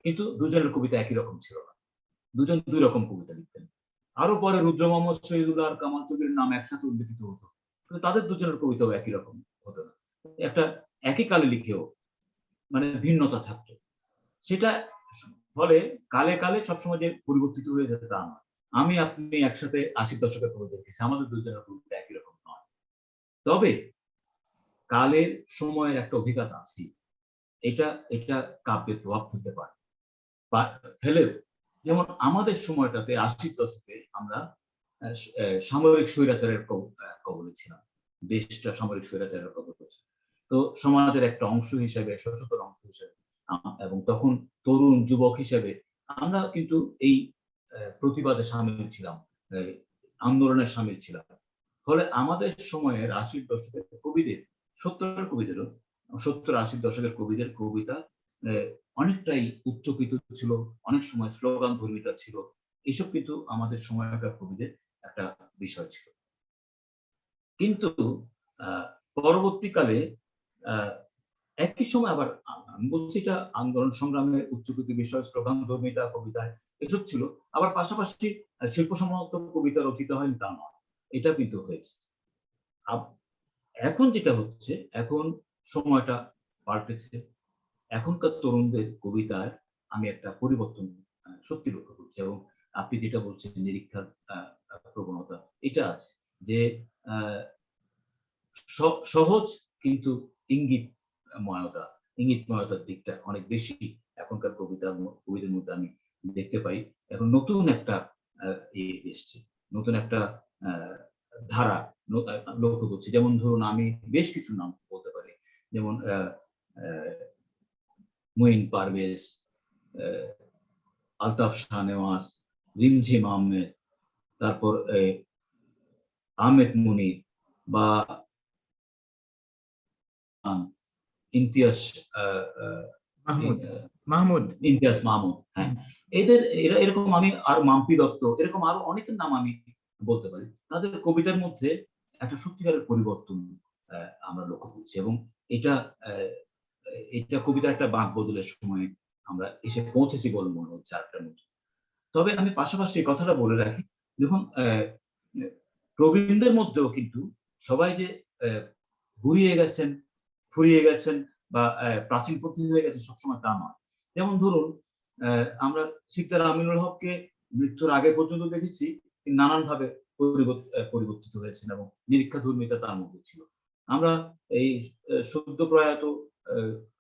কিন্তু দুজনের কবিতা একই রকম ছিল না, দুজন দুই রকম কবিতা লিখতেন। আরো পরে রুদ্র মোহাম্মদ শহীদুল্লাহ আর কামাল চৌধুরীর নাম একসাথে উল্লেখিত হতো, কিন্তু তাদের দুজনের কবিতাও একই রকম হতো না। একটা একই কালে লিখেও মানে ভিন্নতা থাকতো। সেটা ফলে কালে কালে সবসময় যে পরিবর্তিত হয়ে যেত তা না। আমি আপনি একসাথে 80 দশকের কবিতা লিখেছি, আমাদের দুজনের কবিতা একই রকম নয়। তবে কালের সময়ের একটা অভিজ্ঞতা আছে, এটা এটা কাব্যের প্রভাব ফেলতে পারে বা ফেলেও। যেমন আমাদের সময়টাতে 80 দশকে আমরা সামরিক স্বৈরাচারের কবলে ছিলাম, দেশটা সামরিক স্বৈরাচারের কবলে ছিল। তো সমাজের একটা অংশ হিসেবে, সচেতন অংশ হিসেবে এবং তখন তরুণ যুবক হিসেবে আমরা কিন্তু এই প্রতিবাদে সামিল ছিলাম, আন্দোলনে সামিল ছিলাম। ফলে আমাদের সময়ের 80 দশকের কবিদের, 70-80 দশকের কবিদের কবিতা অনেকটাই উচ্চকিত ছিল, অনেক সময় স্লোগান ধর্মিতা ছিল। এইসব কিন্তু আমাদের সময়কার কবিদের একটা বিষয় ছিল। কিন্তু পরবর্তীকালে একই সময় আবার আমি বলছি এটা আন্দোলন সংগ্রামের উচ্চকিত বিষয়, স্লোগান ধর্মিতা কবিতায় এসব ছিল, আবার পাশাপাশি শিল্পসম্মত কবিতা রচিত হয়নি তা নয়, এটা কিন্তু হয়েছে। এখন যেটা হচ্ছে, এখন সময়টা পাল্টেছে। এখনকার তরুণদের কবিতায় আমি একটা পরিবর্তন সত্যি লক্ষ্য করছি, এবং আপনি যেটা বলছেন নিরীক্ষার প্রবণতা, এটা আছে যে সহজ কিন্তু ইঙ্গিতময়তার দিকটা অনেক বেশি এখনকার কবিদের মধ্যে আমি দেখতে পাই। এখন নতুন একটা এসছে, নতুন একটা ধারা লক্ষ্য করছি। যেমন ধরুন, আমি বেশ কিছু নাম বলতে পারি, যেমন মুইন পারভেজ, আলতাফ শাহ নেওয়াজ, রিমঝিম আহমেদ, তারপর আহমেদ মুনির বা ইমতিয়াজ মাহমুদ মাহমুদ ইমতিয়াজ মাহমুদ, হ্যাঁ, এরা এরকম, আমি আর মাম্পি দত্ত, এরকম আরো অনেকের নাম আমি বলতে পারি। তাদের কবিতার মধ্যে একটা সত্যিকারের পরিবর্তন আমরা লক্ষ্য করছি, এবং এটা এটা কবিতার একটা বাঁক বদলের সময় আমরা এসে পৌঁছেছি বলে মনে হচ্ছে আরেকটার মধ্যে। তবে আমি পাশাপাশি এই কথাটা বলে রাখি, দেখুন প্রবীণদের মধ্যেও কিন্তু সবাই যে ঘুরিয়ে গেছেন, ফুরিয়ে গেছেন বা প্রাচীনপন্থী হয়ে গেছে সবসময় তা নয়। যেমন ধরুন আমরা সিকদার আমিনুল হককে মৃত্যুর আগে পর্যন্ত দেখেছি তিনি নানানভাবে পরিবর্তিত হয়েছেন এবং নিরীক্ষাধর্মিতা তার মধ্যে ছিল। আমরা এই সদ্য প্রয়াত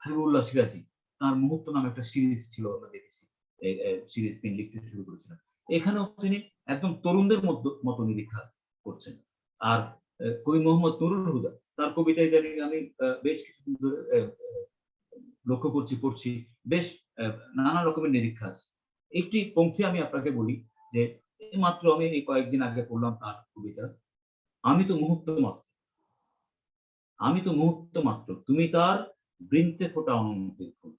হাবিবুল্লাহ সিরাজি, তার মুহূর্ত নামে একটা সিরিজ ছিল, আমরা দেখেছি, সিরিজ তিনি লিখতে শুরু করেছিলেন। এখানেও তিনি একদম তরুণদের মতো নিরীক্ষা করছেন। আর কবি মোহাম্মদ নুরুল হুদা, তার কবিতা ইদানিং আমি বেশ কিছুদিন ধরে লক্ষ্য করছি, পড়ছি, বেশ নানা রকমের নিরীক্ষা আছে। একটি পংক্তি আমি আপনাকে বলি যে মাত্র আমি এই কয়েকদিন আগে পড়লাম তার কবিতা, আমি তো মুহূর্ত মাত্র, আমি তো মুহূর্ত মাত্র, তুমি তার বৃন্তে ফোটা অনন্তের ফুল।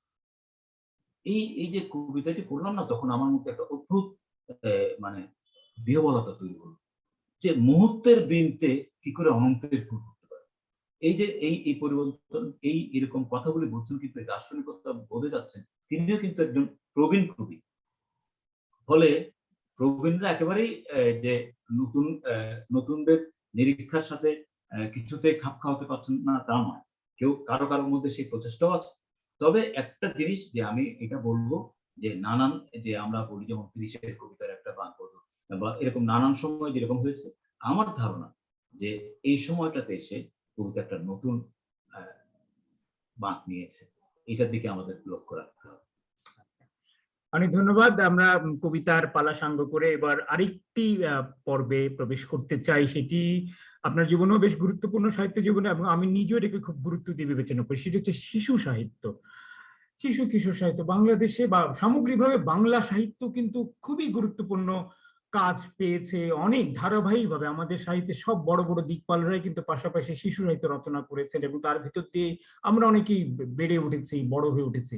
এই যে কবিতাটি পড়লাম না, তখন আমার মধ্যে একটা অদ্ভুত মানে বিহ্বলতা তৈরি হলো, যে মুহূর্তের বৃন্তে কি করে অনন্তের ফুল হতে পারে। এই যে এই পরিবর্তন, এরকম কথাগুলি বলছেন, কিন্তু এই দার্শনিকতা বোঝা যাচ্ছেন তিনিও কিন্তু একজন প্রবীণ কবি। ফলে প্রবীণরা একেবারেই যে নতুনদের নিরীক্ষার সাথে কিছুতেই খাপ খাওয়াতে পারছেন না তা নয়, কেউ কারো মধ্যে সেই প্রচেষ্টাও আছে। তবে একটা জিনিস যে আমি এটা বলবো, যে নানান, যে আমরা বলি যেমন ৩০-এর কবিতার একটা বাঁক বদল বা এরকম নানান সময় যেরকম হয়েছে, আমার ধারণা যে এই সময়টাতে এসে কবিতা একটা নতুন বাঁক নিয়েছে, এটার দিকে আমাদের লক্ষ্য রাখতে হবে। অনেক ধন্যবাদ। আমরা কবিতার পালা সাঙ্গ করে এবার আরেকটি পর্বে প্রবেশ করতে চাই। সেটি আপনার জীবনেও বেশ গুরুত্বপূর্ণ, সাহিত্য জীবনে, এবং আমি নিজেও এটাকে খুব গুরুত্ব দিয়ে বিবেচনা করি। সেটি হচ্ছে শিশু সাহিত্য, শিশু কিশোর সাহিত্য। বাংলাদেশে বা সামগ্রিকভাবে বাংলা সাহিত্য কিন্তু খুবই গুরুত্বপূর্ণ কাজ পেয়েছে অনেক ধারাবাহিকভাবে। আমাদের সাহিত্যের সব বড় বড় দিকপালরাই কিন্তু পাশাপাশি শিশু সাহিত্য রচনা করেছেন, এবং তার ভিতর দিয়ে আমরা অনেকেই বেড়ে উঠেছি, বড় হয়ে উঠেছি।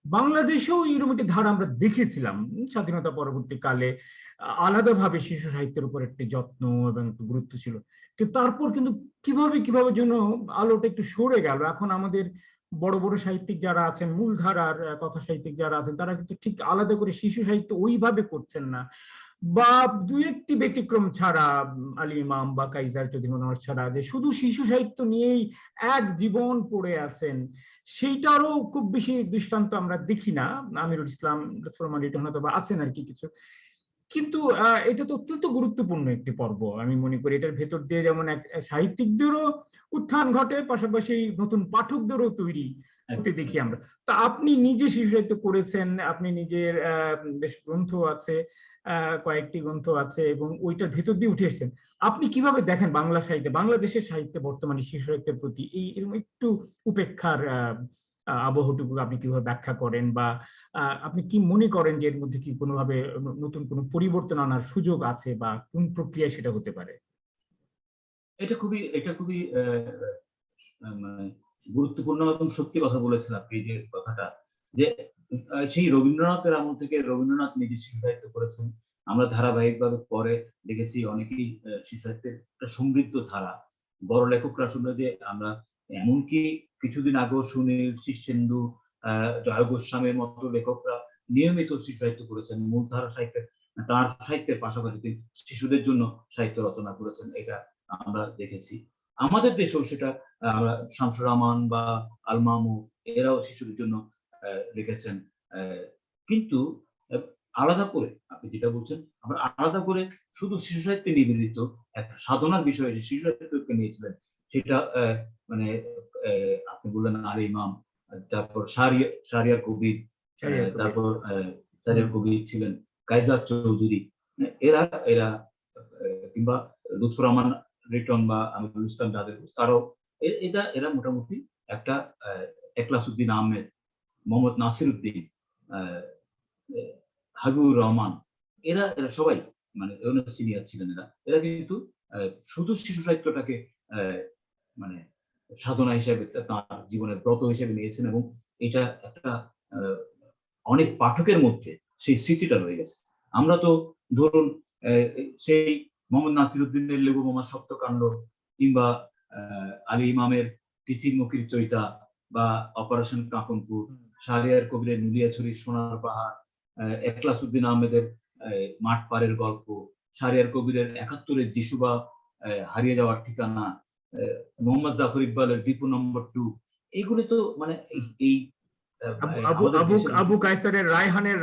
বাংলাদেশেও এরকম একটি ধারা আমরা দেখেছিলাম স্বাধীনতা পরবর্তীকালে, আলাদাভাবে শিশু সাহিত্যের উপর একটি যত্ন এবং একটু গুরুত্ব ছিল। কিন্তু তারপর কিন্তু কিভাবে কিভাবে যেন আলোটা একটু সরে গেল। এখন আমাদের বড় বড় সাহিত্যিক যারা আছেন, মূলধারার কথা সাহিত্যিক যারা আছেন, তারা কিন্তু ঠিক আলাদা করে শিশু সাহিত্য ওইভাবে করছেন না, বা দু একটি ব্যতিক্রম ছাড়া, আলী ইমাম বা কাইজার চৌধুরী মনোয়ার ছাড়া, যে শুধু শিশু সাহিত্য নিয়েই এক জীবন পড়ে আছেন, সেইটারও খুব বেশি দৃষ্টান্ত আমরা দেখি না। আমিরুল ইসলাম, লুৎফর রহমান রিটন হয়তো বা আছেন আর কি কিছু। কিন্তু এটা তো অত্যন্ত গুরুত্বপূর্ণ একটি পর্ব আমি মনে করি। এটার ভেতর দিয়ে যেমন এক সাহিত্যিকদেরও উত্থান ঘটে, পাশাপাশি নতুন পাঠকদেরও তৈরি হতে দেখি আমরা। তা আপনি নিজে শিশু সাহিত্য করেছেন, আপনি নিজের বেশ গ্রন্থ আছে, কয়েকটি গ্রন্থ আছে, এবং ওইটার ভেতর দিয়ে উঠে এসেছেন। আপনি কিভাবে দেখেন বাংলা সাহিত্যে, বাংলাদেশের সাহিত্যে বর্তমানে শিশু সাহিত্যের প্রতি এই এরকম একটু উপেক্ষার আবহটুকু আপনি কিভাবে ব্যাখ্যা করেন, বা আপনি কি মনে করেন যে এর মধ্যে কি কোনোভাবে নতুন কোনো পরিবর্তন আনার সুযোগ আছে, বা কোন প্রক্রিয়ায় সেটা হতে পারে? এটা খুবই মানে গুরুত্বপূর্ণ এবং সত্যি কথা বলেছেন আপনি, যে কথাটা, যে সেই রবীন্দ্রনাথের আমল থেকে রবীন্দ্রনাথ নিজে শিশু সাহিত্য করেছেন। আমরা ধারাবাহিকভাবে পরে দেখেছি অনেকেই শিশু সাহিত্যের একটা সমৃদ্ধ ধারা, বড় লেখকরা শুনে, যে আমরা এমনকি কিছুদিন আগেও সুনীল, শীর্ষেন্দু, জয় গোস্বামীর মতো লেখকরা নিয়মিত শিশু সাহিত্য করেছেন। মূলধারা সাহিত্যের, তার সাহিত্যের পাশাপাশি তিনি শিশুদের জন্য সাহিত্য রচনা করেছেন, এটা আমরা দেখেছি। আমাদের দেশেও সেটা আমরা শামসুর রহমান বা আল মামুন, এরাও শিশুদের জন্য লিখেছেন। কিন্তু আলাদা করে আপনি যেটা বলছেন, আমরা আলাদা করে শুধু শিশু সাহিত্যে নিবেদিত একটা সাধনার বিষয়ে যে শিশু সাহিত্যকে নিয়েছিলেন, সেটা মানে আপনি বললেন আলী ইমাম, তারপর শাহরিয়ার কবির, তারপর শাহরিয়ার কবির ছিলেন কাইজার চৌধুরী, এরা এরা কিংবা লুৎফর রহমান রিটন বা আমিরুল ইসলাম, যাদের তারাও এরা মোটামুটি একটা একলাসউদ্দিন আহমেদ, মোহাম্মদ নাসির উদ্দিন, হাবিবুর রহমান, এরা সবাই মানে সিনিয়র ছিলেন এরা কিন্তু শুধু শিশু সাহিত্যটাকে মানে সাধনা হিসেবে তার জীবনের ব্রত হিসেবে নিয়েছেন, এবং এটা একটা অনেক পাঠকের মধ্যে সেই স্মৃতিটা রয়ে গেছে। আমরা তো ধরুন সেই মোহাম্মদ নাসিরুদ্দিনের লেবু মামার সপ্তকাণ্ড, কিংবা আলী ইমামের তিথির মুখির চৈতা, বা অপারেশন কাকনপুর, শাহরিয়ার কবিরের নুলিয়াছড়ির সোনার পাহাড়, একলাস উদ্দিন আহমেদের মাঠ পাড়ের গল্প, শাহরিয়ার কবিরের ৭১-এর যিশুবা হারিয়ে যাওয়ার ঠিকানা, মোহাম্মদ জাফর ইকবালের ডিপো নম্বর 2, এগুলি তো মানে এই আবু কায়সারের রায়হানের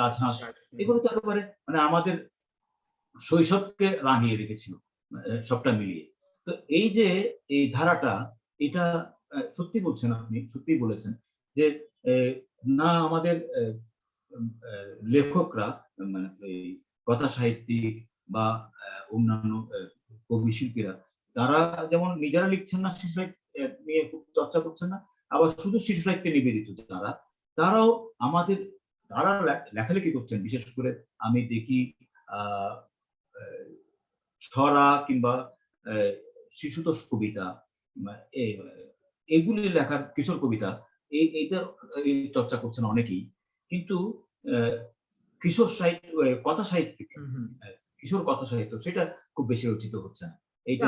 রাজহাঁস, এগুলো তো একেবারে মানে আমাদের শৈশবকে রাঙিয়ে রেখেছিল সবটা মিলিয়ে। তো এই যে এই ধারাটা, এটা সত্যি বলছেন, আপনি সত্যিই বলেছেন যে না আমাদের লেখকরা, মানে এই কথা সাহিত্যিক বা অন্যান্য কবি শিল্পীরা, তারা যেমন নিজেরা লিখছেন না, শিশু সাহিত্য নিয়ে খুব চর্চা করছেন না, আবার শুধু শিশু সাহিত্যে নিবেদিত তারাও আমাদের তারা লেখালেখি করছেন। বিশেষ করে আমি দেখি ছড়া কিংবা শিশুতোষ কবিতা, এগুলি লেখার কিশোর কবিতা, এইটা চর্চা করছেন অনেকেই, কিন্তু কিশোর সাহিত্য, কথা সাহিত্য, কিশোর কথা সাহিত্য সেটা খুব বেশি রচিত হচ্ছে না।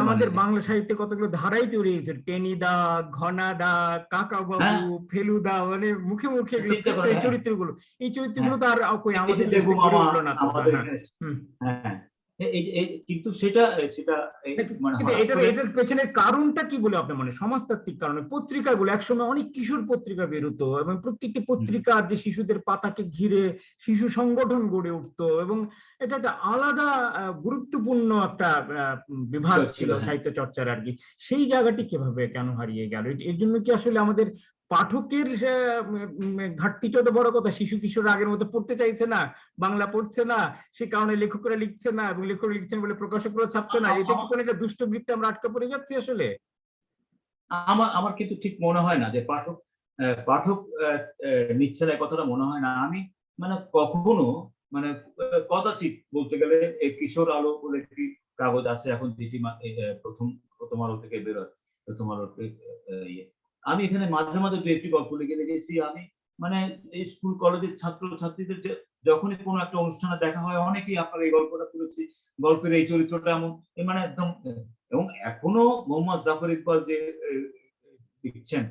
আমাদের বাংলা সাহিত্যে কতগুলো ধারাই তৈরি হয়েছে, টেনিদা, ঘনাদা, কাকা বাবু, ফেলুদা, মানে মুখে মুখে চরিত্রগুলো, এই চরিত্রগুলো তো আর আমাদের দেশে গড়ে উঠলো না। কিন্তু সেটা এটার পেছনের কারণটা কি বলে আপনার মনে? সমাজতাত্ত্বিক কারণে? পত্রিকাগুলো একসময় অনেক কিশোর পত্রিকা বেরোতো, এবং প্রত্যেকটি পত্রিকার যে শিশুদের পাতাকে ঘিরে শিশু সংগঠন গড়ে উঠতো, এবং এটা একটা আলাদা গুরুত্বপূর্ণ একটা বিভাগ ছিল সাহিত্য চর্চার আর কি। সেই জায়গাটি কিভাবে কেন হারিয়ে গেল? এর জন্য কি আসলে আমাদের পাঠকের ঘাটতিটা তো বড় কথা? শিশু কিশোর আগের মতো পড়তে চাইছে না, বাংলা পড়ছে না, সে কারণে লেখকরা লিখছে না, এবং লেখক লিখছেন বলে প্রকাশকরা ছাপছে না। এটা কি কোনো একটা দুষ্টবৃত্তে আমরা আটকা পড়ে যাচ্ছি আসলে? আমার কিন্তু ঠিক মনে হয় না যে পাঠক নিচ্ছে না, কথাটা মনে হয় না। আমি মানে কখনো, মানে কদাচিৎ বলতে গেলে, কিশোর আলো বলে একটি কাগজ আছে এখন, যেটি প্রথম আলো থেকে বেরোয়, প্রথম আলোতে আমি এখানে মাঝে মাঝে দু একটি গল্প লিখে রেখেছি। আমি মানে এই স্কুল কলেজের ছাত্র ছাত্রীদের যখনই কোনো একটা অনুষ্ঠানে দেখা হয়, অনেকেই আপনার এই গল্পটা পড়েছি, গল্পের এই চরিত্রটা এমন, মানে একদম। এবং এখনো মোহাম্মদ জাফর ইকবাল যে লিখছেন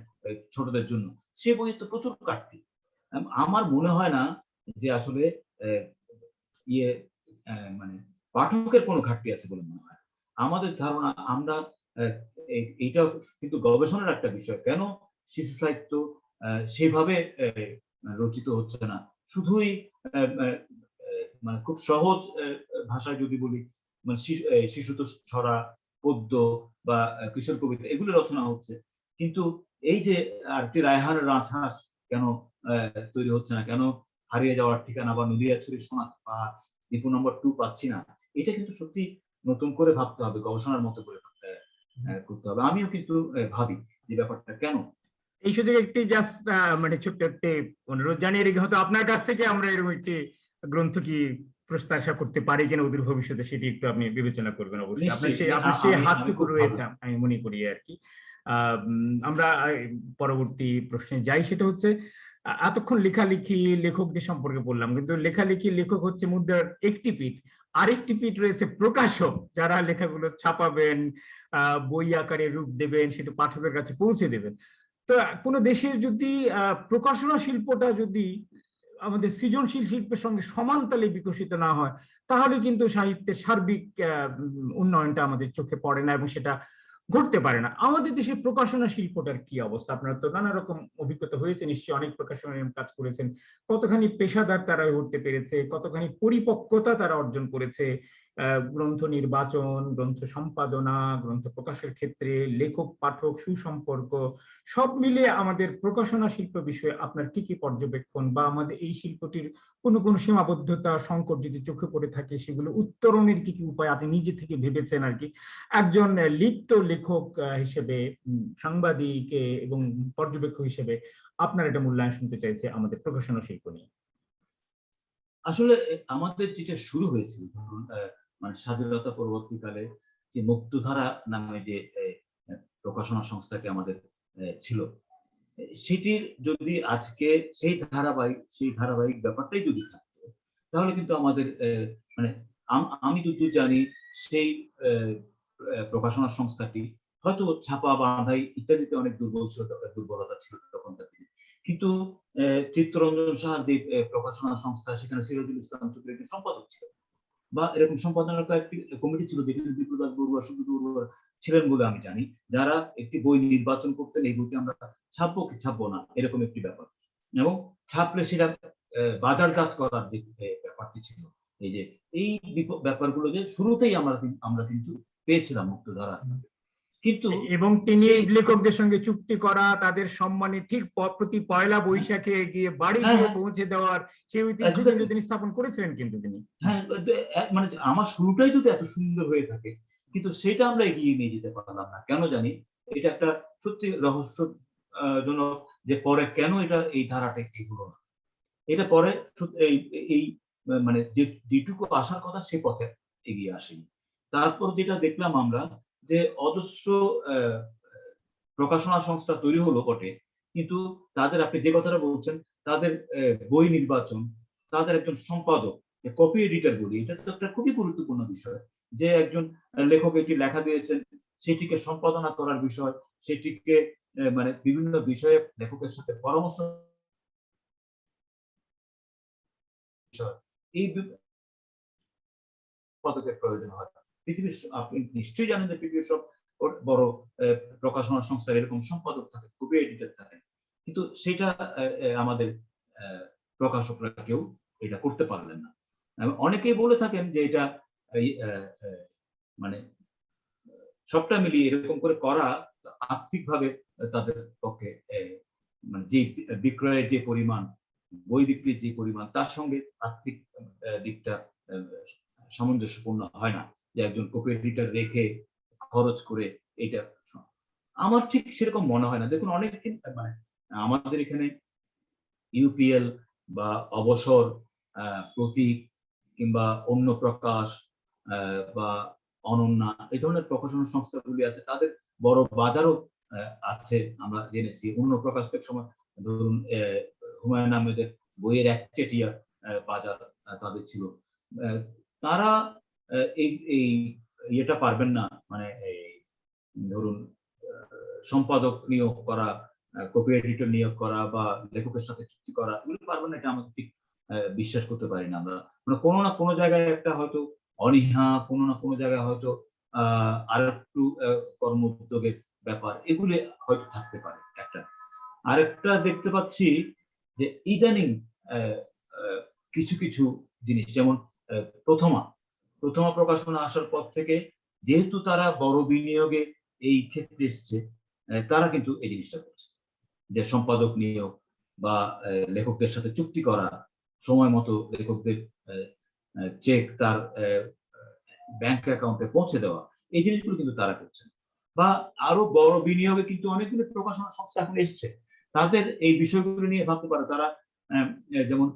ছোটদের জন্য, সে বই তো প্রচুর কাটতি। আমার মনে হয় না যে আসলে মানে পাঠকের কোনো ঘাটতি আছে বলে মনে হয়। আমাদের ধারণা, আমরা এইটা কিন্তু গবেষণার একটা বিষয়, কেন শিশু সাহিত্য সেইভাবে রচিত হচ্ছে না। শুধুই মানে খুব সহজ ভাষায় যদি বলি, মানে শিশুতোষ ছড়া, পদ্য বা কিশোর কবিতা, এগুলো রচনা হচ্ছে, কিন্তু এই যে আরেকটি রায়হানের রাজহাঁস কেন তৈরি হচ্ছে না, কেন হারিয়ে যাওয়ার ঠিকানা বা নুলিয়াছড়ির সোনার পাহাড় ডিপো নম্বর 2 পাচ্ছি না, এটা কিন্তু সত্যি নতুন করে ভাবতে হবে, গবেষণার মতো করে করতে হবে। আমিও কিন্তু ভাবি যে ব্যাপারটা কেন। এই সুযোগে একটি জাস্ট মানে ছোট্ট একটি অনুরোধ জানিয়ে রেখে, হয়তো আপনার কাছ থেকে আমরা এরকম একটি গ্রন্থ কি প্রত্যাশা করতে পারি কিনা অদূর ভবিষ্যতে, সেটি একটু আপনি বিবেচনা করবেন অবশ্যই। আপনার সেই হাতটুকু রয়েছে আমি মনে করি আর কি। আমরা পরবর্তী প্রশ্নে যাই, সেটা হচ্ছে, এতক্ষণ লেখালেখি লেখকদের সম্পর্কে বললাম, কিন্তু লেখালেখি লেখক হচ্ছে মুদ্রার একটি পিঠ, আরেকটি পিঠ রয়েছে প্রকাশক, যারা লেখাগুলো ছাপাবেন, বই আকারে রূপ দেবেন, সেটা পাঠকের কাছে পৌঁছে দেবেন। তো কোন দেশের যদি প্রকাশনা শিল্পটা যদি আমাদের সৃজনশীল শিল্পের সঙ্গে সমান তালে বিকশিত না হয়, তাহলে কিন্তু সাহিত্যের সার্বিক উন্নয়নটা আমাদের চোখে পড়ে না, এবং সেটা ঘটতে পারে না। আমাদের দেশের প্রকাশনা শিল্পটার কি অবস্থা? আপনারা তো নানা রকম অভিজ্ঞতা হয়েছে নিশ্চয়ই, অনেক প্রকাশনের কাজ করেছেন। কতখানি পেশাদার তারা হতে পেরেছে, কতখানি পরিপক্কতা তারা অর্জন করেছে গ্রন্থ নির্বাচন, গ্রন্থ সম্পাদনা, গ্রন্থ প্রকাশের ক্ষেত্রে লেখক পাঠক সুসম্পর্ক, সব মিলিয়ে আমাদের প্রকাশনা শিল্প বিষয়ে আপনার কি কি পর্যবেক্ষণ, বা আমাদের এই শিল্পটির কোন কোন সীমাবদ্ধতা সংকট যদি চোখে পড়ে থাকে, সেগুলো উত্তরণের কি কি উপায় আপনি নিজে থেকে ভেবেছেন আর কি, একজন লিপ্ত লেখক হিসেবে, সাংবাদিক এবং পর্যবেক্ষক হিসেবে আপনার এটা মূল্যায়ন শুনতে চাইছে আমাদের প্রকাশনা শিল্প নিয়ে। আসলে আমাদের যেটা শুরু হয়েছিল ধরুন মানে স্বাধীনতা পরবর্তীকালে যে মুক্তধারা নামে যে প্রকাশনা সংস্থাটি আমাদের ছিল, সেটির যদি আজকে সেই ধারাবাহিক ব্যাপারটাই যদি থাকতো, তাহলে কিন্তু আমাদের মানে আমি যতদূর জানি সেই প্রকাশনা সংস্থাটি হয়তো ছাপা বাঁধাই ইত্যাদিতে অনেক দুর্বলতা ছিল তখনকার দিনে। কিন্তু চিত্তরঞ্জন সাহার যে প্রকাশনা সংস্থা, সেখানে সিরাজুল ইসলাম চৌধুরী একজন সম্পাদক ছিল, বা এরকম সম্পাদনার কয়েকটি কমিটি ছিল যেখানে বিপ্রদাস বড়ুয়া, সুব্রত বড়ুয়া ছিলেন বলে আমি জানি, যারা একটি বই নির্বাচন করতেন, এই বইটি আমরা ছাপবো কি ছাপবো না, এরকম একটি ব্যাপার। এবং ছাপলে সেটা বাজারজাত করার যে ব্যাপারটি ছিল, এই যে এই ব্যাপারগুলো যে শুরুতেই আমরা কিন্তু পেয়েছিলাম মুক্তধারা। কিন্তু এবং তিনি লেখকদের সঙ্গে চুক্তি করা, তাদের সম্মানে ঠিক প্রতি পয়লা বৈশাখে গিয়ে বাড়ি গিয়ে পৌঁছে দেওয়ার সেই ঐতিহ্য তিনি স্থাপন করেছিলেন কিন্তু তিনি। হ্যাঁ, মানে আমার শুরুটাই যদি এত সুন্দর হয়ে থাকে, কিন্তু সেটা আমরা এগিয়ে নিয়ে যেতে পারলাম না কেন জানি। এটা একটা সত্যি রহস্যজনক যে পরে কেন এটা এই ধারাটা এগোলো না। এটা পরে এই মানে যেটুকু আসার কথা সে পথে এগিয়ে আসেনি। তারপর যেটা দেখলাম আমরা যে অজস্র প্রকাশনা সংস্থা তৈরি হলো বটে, কিন্তু তাদের, আপনি যে কথাটা বলছেন, তাদের বই নির্বাচন, তাদের একজন সম্পাদক, কপি এডিটর বলি, এটা তো একটা খুবই গুরুত্বপূর্ণ বিষয়। যে একজন লেখক একটি লেখা দিয়েছেন, সেটিকে সম্পাদনা করার বিষয়, সেটিকে মানে বিভিন্ন বিষয়ে লেখকের সাথে পরামর্শ বিষয়, এই পদকের প্রয়োজন হয়। পৃথিবীর, আপনি নিশ্চয়ই জানেন যে পৃথিবীর সব বড় প্রকাশনা সংস্থার এরকম সম্পাদক থাকে, কপি এডিটর থাকে, কিন্তু সেটা আমাদের প্রকাশকরা কেউ এটা করতে পারলেন না। অনেকেই বলে থাকেন যে এটা মানে সবটা মিলিয়ে এরকম করে করা আর্থিকভাবে তাদের পক্ষে মানে যে বিক্রয়ের যে পরিমাণ, বই বিক্রির যে পরিমাণ, তার সঙ্গে আর্থিক দিকটা সামঞ্জস্যপূর্ণ হয় না, যে একজন কপি এডিটর রেখে খরচ করে এটা। আমার ঠিক সেরকম মনে হয় না। দেখুন, অনেক মানে আমাদের এখানে ইউপিএল বা অবসর, প্রতীক, কিংবা অন্য প্রকাশ বা অনন্যা, এই ধরনের প্রকাশনা সংস্থাগুলি আছে, তাদের বড় বাজারও আছে আমরা জেনেছি। অন্য প্রকাশের সময় ধরুন হুমায়ুন আহমেদের বইয়ের একচেটিয়া বাজার তাদের ছিল। তারা এই ইয়েটা পারবেন না, মানে এই ধরুন সম্পাদক নিয়োগ করা, কপি এডিটর নিয়োগ করা বা লেখকের সাথে চুক্তি করা, এগুলো পারবেন না, এটা আমাদের ঠিক বিশ্বাস করতে পারি না আমরা। মানে কোনো না কোনো জায়গায় একটা হয়তো অনীহা, কোনো না কোনো জায়গায় হয়তো আর একটু কর্ম উদ্যোগের ব্যাপার, এগুলি হয়তো থাকতে পারে একটা। আরেকটা দেখতে পাচ্ছি যে ইদানিং কিছু কিছু জিনিস, যেমন প্রথমা প্রকাশনা আসার পর থেকে, যেহেতু তারা বড় বিনিয়োগে এই ক্ষেত্রে এসছে, তারা কিন্তু এই জিনিসটা করছে, যে সম্পাদক নিয়োগ বা লেখকদের সাথে চুক্তি করা, সময় মতো লেখকদের চেক তার ব্যাংক অ্যাকাউন্টে পৌঁছে দেওয়া, এই জিনিসগুলো কিন্তু তারা করছে। বা আরো বড় বিনিয়োগে কিন্তু অনেকগুলো প্রকাশনা সংস্থা এখন এসছে, তাদের এই বিষয়গুলো নিয়ে ভাবতে পারে তারা। যেমন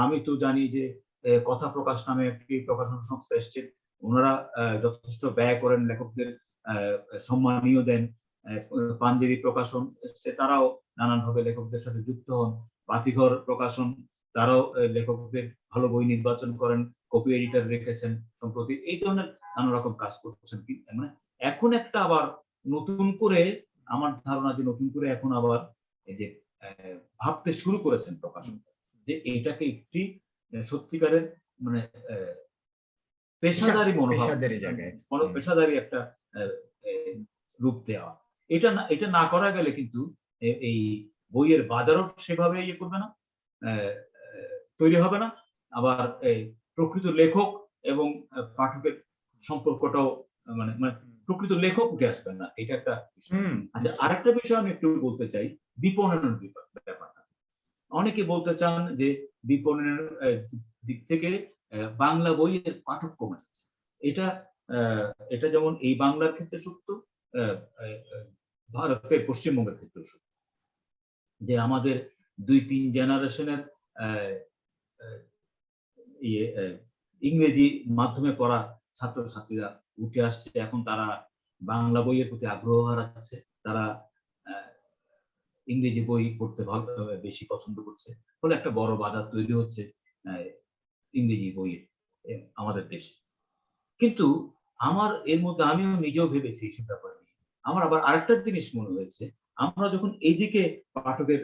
আমি তো জানি যে কথা প্রকাশ নামে একটি প্রকাশনা সংস্থা এসছে, ওনারা যথেষ্ট ব্যয় করেন, লেখকদের সম্মানীয় দেন। পাঞ্জেরি প্রকাশন এসছে, তারাও নানানভাবে লেখকদের সাথে যুক্ত হন। বাতিঘর প্রকাশন, তারাও লেখকদের ভালো বই নির্বাচন করেন, কপি এডিটর রেখেছেন সম্প্রতি, এই ধরনের নানা রকম কাজ করছেন। মানে এখন একটা আবার নতুন করে, আমার ধারণা যে নতুন করে এখন আবার এই যে ভাবতে শুরু করেছেন প্রকাশন, যে এটাকে একটি সত্যিকারের মানে পেশাদারি মনোভাব, পেশাদারি একটা রূপ দেওয়া। এটা না করা গেলে কিন্তু এই বইয়ের বাজারও সেভাবে ইয়ে করবে না, তৈরি হবে না। আবার এই প্রকৃত লেখক এবং পাঠকের সম্পর্কটাও মানে মানে প্রকৃত লেখক উঠে আসবেন না, এটা একটা বিষয়। আচ্ছা, আরেকটা বিষয় আমি একটু বলতে চাই, বিপণনের ব্যাপারটা। অনেকে বলতে চান যে বিপণনের দিক থেকে বাংলা বইয়ের পাঠক কমে যাচ্ছে। এটা যেমন এই বাংলার ক্ষেত্রে সত্য, ভারতের পশ্চিমবঙ্গের ক্ষেত্রেও সত্য, যে আমাদের ২-৩ জেনারেশনের ইয়ে ইংরেজি মাধ্যমে পড়া ছাত্রছাত্রীরা উঠে আসছে, এখন তারা বাংলা বইয়ের প্রতি আগ্রহ হারাচ্ছে, তারা ইংরেজি বই পড়তে বেশি পছন্দ করছে, ফলে একটা বড় বাজার তৈরি হচ্ছে ইংরেজি বইয়ের আমাদের দেশে। কিন্তু আমার এর মধ্যে আমিও নিজেও ভেবেছি এইসব ব্যাপার নিয়ে। আমার আবার আরেকটা জিনিস মনে হয়েছে, আমরা যখন এইদিকে পাঠকের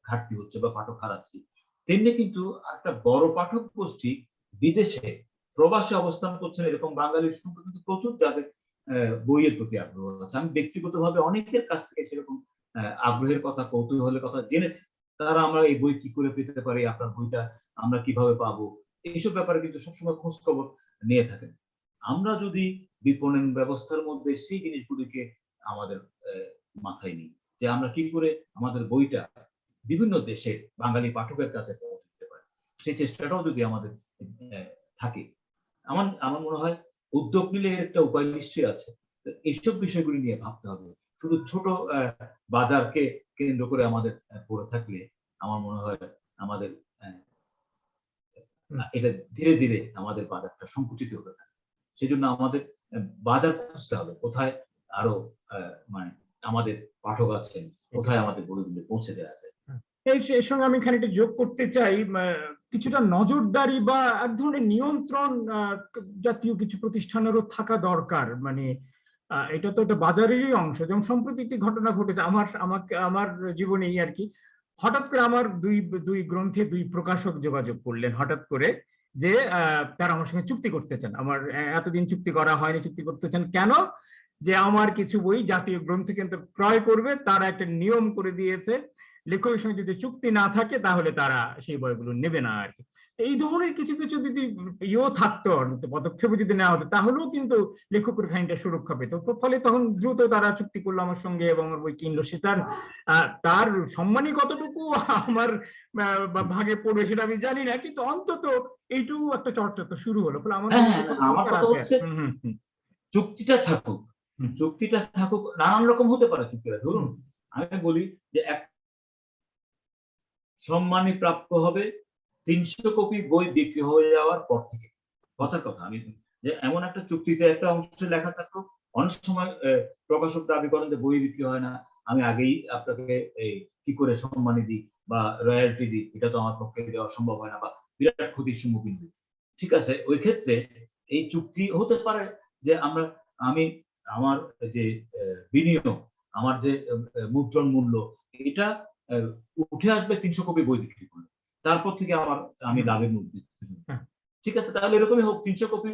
ঘাটতি হচ্ছে বা পাঠক হারাচ্ছি, তেমনি কিন্তু একটা বড় পাঠক গোষ্ঠী বিদেশে প্রবাসে অবস্থান করছেন, এরকম বাঙালির সংখ্যা কিন্তু প্রচুর, যাদের বইয়ের প্রতি আগ্রহ আছে। আমি ব্যক্তিগতভাবে অনেকের কাছ থেকে সেরকম আগ্রহের কথা, কৌতূহলের কথা জেনেছি। তারা আমরা এই বই কি করে পেতে পারি, আপনার বইটা আমরা কিভাবে পাবো, এইসব ব্যাপারে কিন্তু সবসময় খোঁজ খবর নিয়ে থাকেন। আমরা যদি বিপণন ব্যবস্থার মধ্যে সেই জিনিসগুলিকে আমাদের মাথায় নিই, যে আমরা কি করে আমাদের বইটা বিভিন্ন দেশের বাঙালি পাঠকের কাছে পৌঁছে দিতে পারি, সেই চেষ্টাটাও যদি আমাদের থাকে, আমার আমার মনে হয় উদ্যোগ নিলে একটা উপায় নিশ্চয়ই আছে। এইসব বিষয়গুলি নিয়ে ভাবতে হবে। শুধু ছোট বাজারকে কেন্দ্র করে আমাদের পড়ে থাকলে আমার মনে হয় আমাদের এটা ধীরে ধীরে আমাদের বাজারটা সংকুচিত হতে থাকে। সেজন্য আমাদের বাজার খুঁজতে হবে, কোথায় আরো মানে আমাদের পাঠক আছেন, কোথায় আমাদের বইগুলো পৌঁছে দেওয়া যায়। এর সঙ্গে আমি খানিকটা যোগ করতে চাই, কিছুটা নজরদারি বা এক ধরনের নিয়ন্ত্রণ জাতীয় কিছু প্রতিষ্ঠানেরও থাকা দরকার। মানে এটা তো একটা বাজারেরই অংশ। যেমন সম্প্রতি একটি ঘটনা ঘটেছে আমার জীবনেই আর কি। হঠাৎ করে আমার দুই গ্রন্থে দুই প্রকাশক যোগাযোগ করলেন হঠাৎ করে, যে তারা আমার সঙ্গে চুক্তি করতে চান। আমার এতদিন চুক্তি করা হয়নি, চুক্তি করতে চান কেন? যে আমার কিছু বই জাতীয় গ্রন্থকেন্দ্র ক্রয় করবে, তারা একটা নিয়ম করে দিয়েছে, লেখকের সঙ্গে যদি চুক্তি না থাকে তাহলে তারা সেই বইগুলো নেবে না আর কি। এই ধরনের কিছু কিছু যদি থাকতো, পদক্ষেপ যদি নেওয়া হতো, তাহলেও কিন্তু লেখকের খানিকটা সুরক্ষা পেত। ফলে তখন দ্রুত তারা চুক্তি করলো আমার সঙ্গে এবং আমার বই কিনলো। সেটার তার সম্মানই কতটুকু আমার ভাগে পড়বে সেটা আমি জানি না, কিন্তু অন্তত এইটুকু একটা চর্চা তো শুরু হলো। ফলে আমার কথা হচ্ছে চুক্তিটা থাকুক, চুক্তিটা থাকুক, নানান রকম হতে পারে চুক্তিটা। ধরুন আমি বলি যে এক সম্মানী প্রাপ্য হবে 300 কপি বই বিক্রি হয়ে যাওয়ার পর থেকে। কথার কথা, আমি যে এমন একটা চুক্তিতে একটা অংশে লেখা থাকলো, অনেক সময় প্রকাশক দাবি করেন যে বই বিক্রি হয় না, আমি আগেই আপনাকে কি করে সম্মানী দিই বা রয়্যালটি দিই, এটা তো আমার পক্ষে দেওয়া সম্ভব হয় না বা বিরাট ক্ষতির সম্মুখীন হই। ঠিক আছে, ওই ক্ষেত্রে এই চুক্তি হতে পারে যে আমি আমার যে বিনিয়োগ, আমার যে মুদ্রণ মূল্য, এটা উঠে আসবে 300 কপি বই বিক্রি করলে, তারপর থেকে আমি লাভের মধ্যে। ঠিক আছে, তাহলে এরকমই হোক, 300 কপি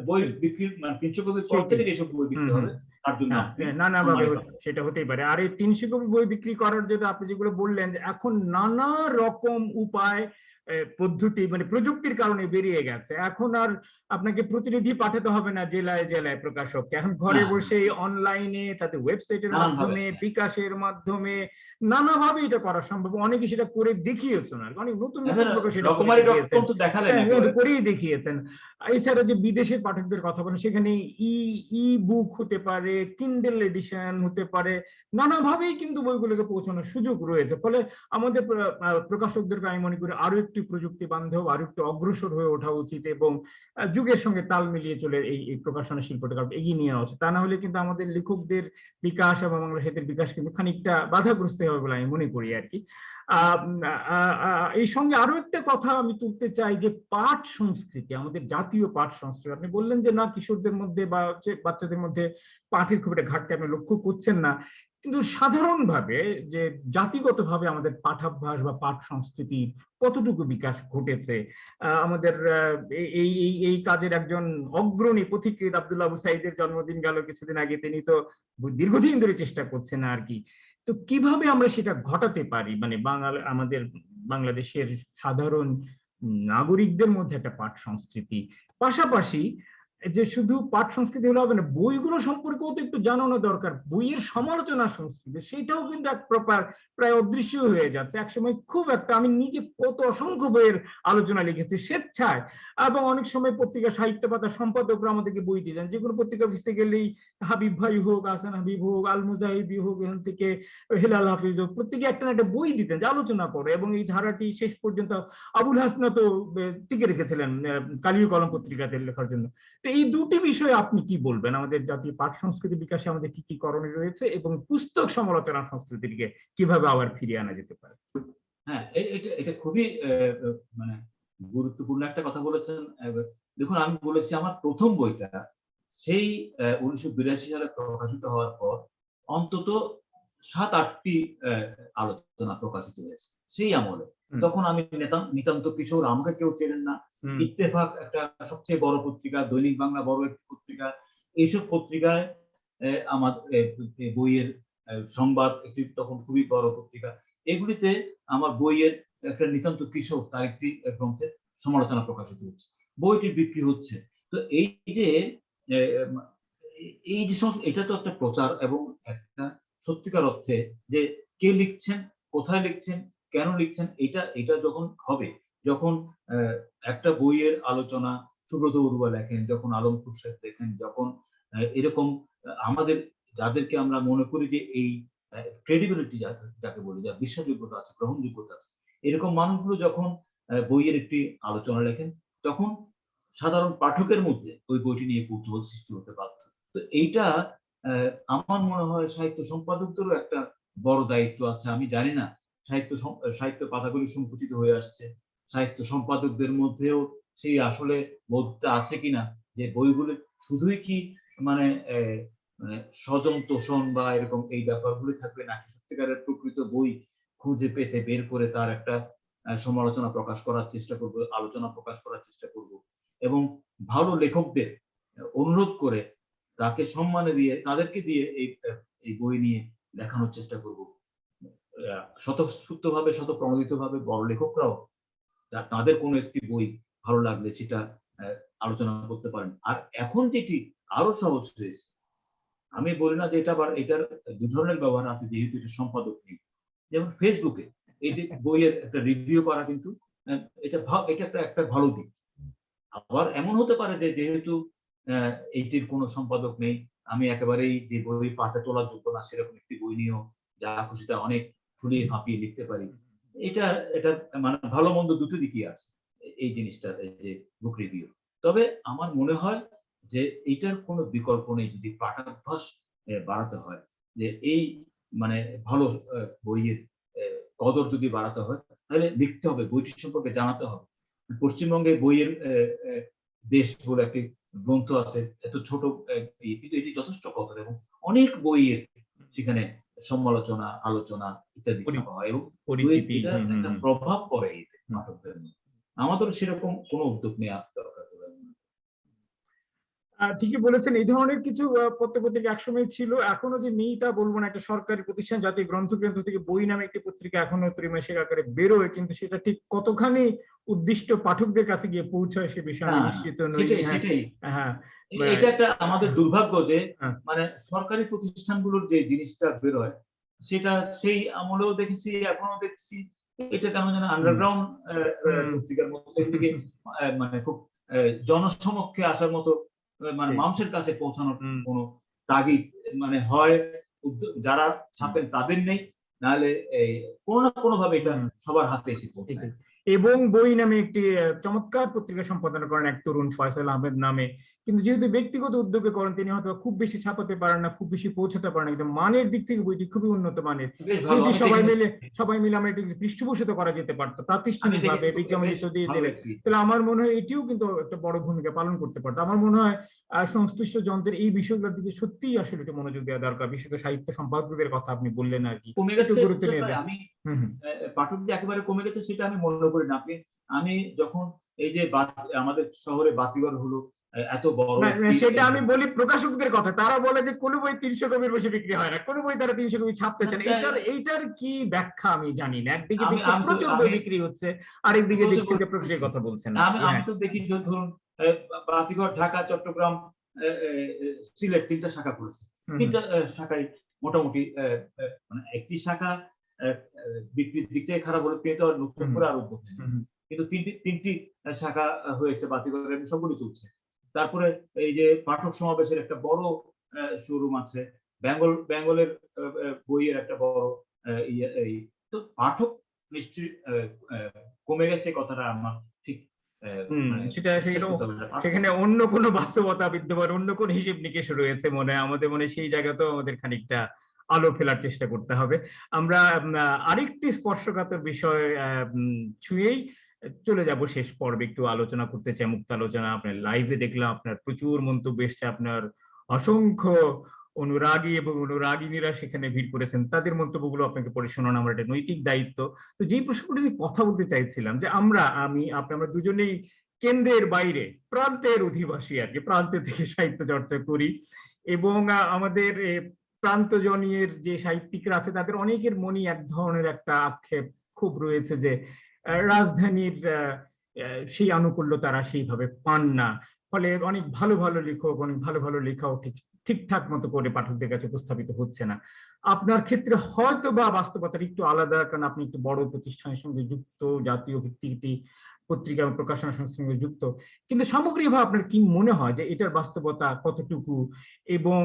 বই বিক্রি, মানে 300 কপি পর থেকে যেসব বই বিক্রি হবে তার জন্য নানা ভাবে সেটা হতেই পারে। আর এই 300 কপি বই বিক্রি করার জন্য আপনি যেগুলো বললেন, যে এখন নানা রকম উপায় পদ্ধতি মানে প্রযুক্তির কারণে বেরিয়ে গেছে। এখন আর আপনাকে প্রতিনিধি পাঠাতে হবে না জেলায় জেলায় প্রকাশককে, এখন ঘরে বসে অনলাইনে, তাতে ওয়েবসাইটের মাধ্যমে, বিকাশের মাধ্যমে নানাভাবে এটা করা সম্ভব। অনেকে সেটা করে দেখিয়েছেন, আর অনেক নতুন করেই দেখিয়েছেন। এছাড়া যে বিদেশের পাঠকদের কথা বলেন, সেখানে ই বুক হতে পারে, কিন্ডেল এডিশন হতে পারে, নানাভাবেই কিন্তু বইগুলোকে পৌঁছানোর সুযোগ রয়েছে। ফলে আমাদের প্রকাশকদেরকে আমি মনে করি আরো একটু প্রযুক্তি বান্ধব, আরো একটু অগ্রসর হয়ে ওঠা উচিত এবং যুগের সঙ্গে তাল মিলিয়ে চলে এই প্রকাশনা শিল্পটাকে এগিয়ে নিয়ে আসে। তা না হলে কিন্তু আমাদের লেখকদের বিকাশ এবং বাংলা সাহিত্যের বিকাশ কিন্তু খানিকটা বাধাগ্রস্ত হবে বলে আমি মনে করি আর কি। এই সঙ্গে আরো একটা কথা আমি তুলতে চাই, যে পাঠ সংস্কৃতি, আমাদের জাতীয় পাঠ সংস্কৃতি। আপনি বললেন যে না, কিশোরদের মধ্যে বা বাচ্চাদের মধ্যে পাঠের খুব একটা ঘাটতি আপনি লক্ষ্য করছেন না, কিন্তু সাধারণভাবে যে জাতিগতভাবে আমাদের পাঠাভ্যাস বা পাঠ সংস্কৃতি কতটুকু বিকাশ ঘটেছে। আমাদের এই কাজের একজন অগ্রণী পথিকৃৎ আব্দুল্লাহ আবু সাঈদের জন্মদিন গেল কিছুদিন আগে, তিনি তো দীর্ঘদিন ধরে চেষ্টা করছেন আর কি। তো কিভাবে আমরা সেটা ঘটাতে পারি, মানে আমাদের বাংলাদেশের সাধারণ নাগরিকদের মধ্যে একটা পাঠ সংস্কৃতি, পাশাপাশি যে শুধু পাঠ সংস্কৃতি হলে হবে না, বইগুলো সম্পর্কেও তো একটু জানানো দরকার। বইয়ের সমালোচনা সংস্কৃতি সেটাও কিন্তু এক প্রকার প্রায় অদৃশ্য হয়ে যাচ্ছে। একসময় খুব একটা, আমি নিজে কত অসংখ্য বইয়ের আলোচনা লিখেছি স্বেচ্ছায়, এবং অনেক সময় পত্রিকা সাহিত্য পাতা সম্পাদকরা আমাদেরকে বই দিয়ে দেন। যে কোনো পত্রিকা অফিসে গেলেই হাবিব ভাই হোক, আহসান হাবিব হোক, আল মুজাহিদি হোক, এখান থেকে হেলাল হাফিজ হোক, প্রত্যেকে একটা না একটা বই দিতেন যে আলোচনা করে, এবং এই ধারাটি শেষ পর্যন্ত আবুল হাসনা তো টিকে রেখেছিলেন কালীয় কলম পত্রিকাতে লেখার জন্য। তো এই দুটি বিষয়ে আপনি কি বলবেন, আমাদের জাতীয় পাঠ সংস্কৃতি বিকাশে আমাদের কি কি করণীয় রয়েছে, এবং পুস্তক সমালোচনা সংস্কৃতিকে কিভাবে আবার ফিরিয়ে আনা যেতে পারে? হ্যাঁ, এটা এটা খুবই মানে গুরুত্বপূর্ণ একটা কথা বলেছেন। দেখুন, আমি বলেছি আমার প্রথম বইটা সেই 1982 সালে প্রকাশিত হওয়ার পর অন্তত ৭-৮টি আলোচনা প্রকাশিত হয়েছে সেই আমলে। তখন আমি নিতান্ত কিশোর, আমাকে কেউ চেনেন না। ইত্তেফাক একটা সবচেয়ে বড় পত্রিকা, দৈনিক বাংলা বড় একটি পত্রিকা। এইসব পত্রিকায় আমার বইয়ের সংবাদ একটি তখন খুবই বড় পত্রিকা। এগুলিতে আমার বইয়ের একটা নিতান্ত কিশোর তার একটি গ্রন্থের সমালোচনা প্রকাশিত হচ্ছে। বইটির বিক্রি হচ্ছে। তো এই যে এই যে এটা তো একটা প্রচার এবং একটা সত্যিকার অর্থে যে কে লিখছেন, কোথায় লিখছেন, কেন লিখছেন, এটা যখন হবে, যখন একটা বইয়ের আলোচনা সুব্রত বড়ুয়া লেখেন, যখন আলম খুরশেদ লেখেন, যখন এরকম আমাদের যাদেরকে আমরা মনে করি যে এই ক্রেডিবিলিটি যাকে বলি, যার বিশ্বাসযোগ্যতা আছে, গ্রহণযোগ্যতা আছে, এরকম মানুষগুলো যখন বইয়ের একটি আলোচনা লেখেন, তখন সাধারণ পাঠকের মধ্যে ওই বইটি নিয়ে কৌতূহল সৃষ্টি হতে বাধ্য। তো এইটা আমার মনে হয় সাহিত্য সম্পাদকদেরও একটা বড় দায়িত্ব আছে। আমি জানি না সাহিত্য পাতাগুলি সংকুচিত হয়ে আসছে, সাহিত্য সম্পাদকদের মধ্যেও সেই আসলে বোধটা আছে কিনা যে বইগুলো শুধুই কি মানে মানে স্বজন তোষণ বা এরকম এই ব্যাপারগুলি থাকবে, নাকি সত্যিকারের প্রকৃত বই খুঁজে পেতে বের করে তার একটা সমালোচনা প্রকাশ করার চেষ্টা করব, আলোচনা প্রকাশ করার চেষ্টা করব, এবং ভালো লেখকদের অনুরোধ করে তাকে সম্মানে দিয়ে তাদেরকে দিয়ে এই বই নিয়ে লেখানোর চেষ্টা করব। স্বতঃস্ফূর্তভাবে, স্বতঃপ্রণোদিতভাবে বড় লেখকরাও তাদের কোনো একটি বই ভালো লাগলে সেটা আলোচনা করতে পারেন। আর এখন যেটি আরো সহজ হয়েছে, আমি বলি না যে এটার দু ধরনের ব্যবহার আছে, যেহেতু এটা সম্পাদক নেই। যেমন ফেসবুকে এই যে বইয়ের একটা রিভিউ করা, কিন্তু এটা একটা ভালো দিক। আবার এমন হতে পারে যে যেহেতু এইটির কোনো সম্পাদক নেই, আমি একেবারেই যে বই পাতে তোলার যোগ্য না সেরকম একটি বই নিয়েও যা খুশি তা অনেক ফুলিয়ে ফাঁপিয়ে লিখতে পারি। এটা এটা মানে ভালো মন্দ দুটো দিকই আছে এই জিনিসটার, এই যে বুক রিভিউ। তবে আমার মনে হয় যে এইটার কোনো বিকল্প নেই যদি পাঠাভ্যাস বাড়াতে হয়, যে এই মানে ভালো বইয়ের কদর যদি বাড়াতে হয়, তাহলে লিখতে হবে, বইটির সম্পর্কে জানাতে হবে। পশ্চিমবঙ্গে বইয়ের দেশ বলে একটি গ্রন্থ আছে, এত ছোট কিন্তু এটি যথেষ্ট কদর, এবং অনেক বইয়ের সেখানে সমালোচনা, আলোচনা ইত্যাদি ছাপা হয়, এবং এটা একটা প্রভাব পড়ে এতে পাঠকদের মধ্যে। আমাদেরও সেরকম কোনো উদ্যোগ নেওয়া দরকার। ঠিকই বলেছেন, এই ধরনের কিছু পত্রপত্রিকা একসময় ছিল, এখনো যে নেই তা বলবো না। একটা সরকারি প্রতিষ্ঠান জাতীয় গ্রন্থকেন্দ্র থেকে বই নামে একটি পত্রিকা এখনো ত্রিমাসিক আকারে বেরোয়, কিন্তু সেটা ঠিক কতখানি উদ্দিষ্ট পাঠকদের কাছে গিয়ে পৌঁছায় সে বিষয়ে আমি নিশ্চিত নই। সেটাই হ্যাঁ, এটা একটা আমাদের দুর্ভাগ্য যে মানে সরকারি প্রতিষ্ঠানগুলোর যে জিনিসটা বেরোয় সেটা সেই আমলেও দেখেছি, এখনো দেখছি, এটা কেমন যেন আন্ডারগ্রাউন্ড পত্রিকার মতো, এদিকে মানে খুব জনসমক্ষে আসার মতো, মানে মানুষের কাছে পৌঁছানোর কোনো তাগিদ মানে হয় যারা ছাপেন তাদের নেই, নাহলে কোনো না কোনো ভাবে এটা সবার হাতে এসে পৌঁছায়। এবং বই নামে একটি চমৎকার পত্রিকা সম্পাদনা করেন এক তরুণ ফয়সাল আহমেদ নামে, কিন্তু যেহেতু ব্যক্তিগত উদ্যোগে করেন তিনি হয়তো খুব বেশি ছাপাতে পারেন না, খুব বেশি পৌঁছাতে পারেন না, কিন্তু মানের দিক থেকে বইটি খুবই উন্নত মানের। যদি সবাই মিলে আমরা এটি পৃষ্ঠপোষিত করা যেতে পারতো প্রাতিষ্ঠানিক ভাবে, বিজ্ঞাপন দিয়ে দিলে, তাহলে আমার মনে হয় এটিও কিন্তু একটা বড় ভূমিকা পালন করতে পারতো। আমার মনে হয় সংশ্লিষ্ট যন্ত্রের এই বিষয়গুলোর দিকে সত্যিই আসলে একটু মনোযোগ দেওয়া দরকার, বিশেষ করে সাহিত্য সম্পাদকদের কথা আপনি বললেন আর কি, কমে গেছে। আমি পাঠক যে একেবারে কমে গেছে সেটা আমি মনে করি না। আমি যখন এই যে আমাদের শহরে বাতিঘর হলো এত বড়, সেটা আমি বলি প্রকাশকদের কথা, তারা বলে যে কোনো বই 300 কপির বেশি বিক্রি হয় না, কোনো বই তারা 300 কপি ছাপতে চান। এইটার কি ব্যাখ্যা আমি জানি না। একদিকে দেখছি প্রচুর বই বিক্রি হচ্ছে, আরেকদিকে দেখছি যে প্রকাশের কথা বলছেন। আমি তো দেখি ধরুন বাতিঘর, ঢাকা, চট্টগ্রাম, সিলেট 3টা শাখা করেছে। 3টা শাখায় মোটামুটি মানে একটি শাখা বিক্রির দিক থেকে খারাপ হলে তিনি তো আর নতুন করে আর উদ্যোগ নেন, কিন্তু তিনটি শাখা হয়েছে বাতিঘরের এবং সবগুলি চলছে। তারপরে এই যে পাঠক সমাবেশের একটা বড় শোরুম আছে, বেঙ্গলের বইয়ের একটা বড় এই তো পাঠক নিশ্চয়ই কমে গেছে, কথাটা আমার ঠিক সেখানে অন্য কোনো বাস্তবতা বিদ্যমান, অন্য কোন হিসেব নিকেশ রয়েছে মনে হয়। আমাদের মনে সেই জায়গাতেও আমাদের খানিকটা আলো ফেলার চেষ্টা করতে হবে। আমরা আরেকটি স্পর্শকাতর বিষয় ছুঁয়েই চলে যাব শেষ পর্বে, একটু আলোচনা করতে চাই, মুক্ত আলোচনা। আপনার লাইভে দেখলাম আপনার প্রচুর মন্তব্য এসছে, আপনার অসংখ্য অনুরাগী এবং অনুরাগিনীরা সেখানে ভিড় করেছেন, তাদের মন্তব্যগুলো আপনাকে পড়ে শোনানো আমার একটা নৈতিক দায়িত্ব। তো যেই প্রসঙ্গটি নিয়ে কথা বলতে চাইছিলাম, যে আমরা দুজনেই কেন্দ্রের বাইরে প্রান্তের অধিবাসী আর কি, প্রান্তে থেকে সাহিত্য চর্চা করি, এবং আমাদের প্রান্তজনীর যে সাহিত্যিকরা আছে তাদের অনেকের মনে এক ধরনের একটা আক্ষেপ খুব রয়েছে যে রাজধানীর সেই আনুকূল্য তারা সেইভাবে পান না, ফলে অনেক ভালো ভালো লেখক, অনেক ভালো ভালো লেখাও ঠিকঠাক মতো করে পাঠকদের কাছে উপস্থাপিত হচ্ছে না। আপনার ক্ষেত্রে হয়তো বা বাস্তবতার একটু আলাদা, কারণ আপনি একটু বড় প্রতিষ্ঠানের সঙ্গে যুক্ত, জাতীয় ভিত্তিক পত্রিকা এবং প্রকাশনা সংস্থার সঙ্গে যুক্ত, কিন্তু সামগ্রিকভাবে আপনার কি মনে হয় যে এটার বাস্তবতা কতটুকু? এবং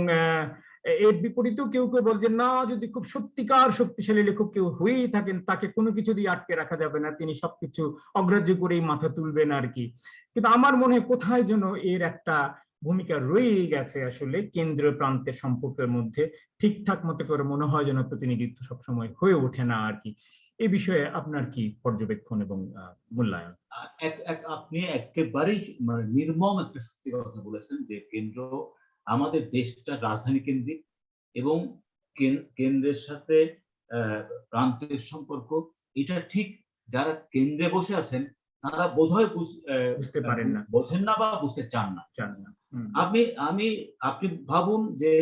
এর বিপরীতেও কেউ কেউ বলছেন না, যদি খুব সত্যিকার শক্তিশালী লেখক কেউ হয়েই থাকেন তাকে কোনো কিছু দিয়ে আটকে রাখা যাবে না, তিনি সবকিছু অগ্রাহ্য করেই মাথা তুলবেন আর কি। কিন্তু আমার মনে হয় কোথায় যেন এর একটা ভূমিকা রয়েই গেছে আসলে কেন্দ্র প্রান্তের সম্পর্কের মধ্যে, ঠিকঠাক মতো করে মনে হয় যেন প্রতিনিধিত্ব সবসময় হয়ে ওঠে না আর কি। এই বিষয়ে আপনার কি পর্যবেক্ষণ এবং মূল্যায়ন? আপনি একেবারেই মানে নির্মম একটা সত্যি কথা বলেছেন যে কেন্দ্র, আমাদের দেশটা রাজধানী কেন্দ্রিক এবং কেন্দ্রের সাথে প্রান্তের সম্পর্ক, এটা ঠিক যারা কেন্দ্রে বসে আছেন তারা বোধহয় বুঝতে পারেন না, বোঝেন না বা বুঝতে চান না। আপনি ভাবুন যে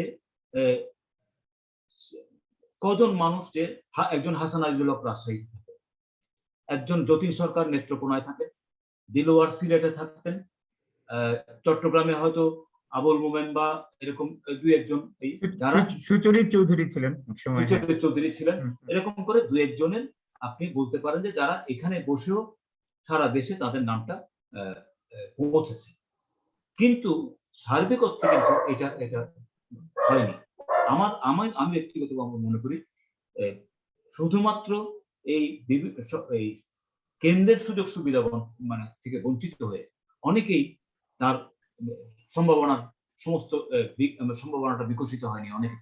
কজন মানুষ, যে একজন হাসান আজিজুল হক রাজশাহী থাকেন, একজন যতীন সরকার নেত্রকোনায় থাকেন, দিলওয়ার সিলেটে থাকতেন, চট্টগ্রামে হয়তো আবুল মোমেন বা এরকম দুই একজন, যারা সুচরিত চৌধুরী ছিলেন, সুচরিত চৌধুরী ছিলেন, এরকম করে দুই একজনের আপনি বলতে পারেন যে যারা এখানে বসেও সারা দেশে তাদের নামটা পৌঁছেছে। কিন্তু সার্বিক অর্থে কিন্তু এটা হয়নি। আমি ব্যক্তিগতভাবে মনে করি শুধুমাত্র এই কেন্দ্রের সুযোগ সুবিধা মানে থেকে বঞ্চিত হয়ে অনেকেই তার সম্ভাবনাটা বিকশিত হয়নি অনেক।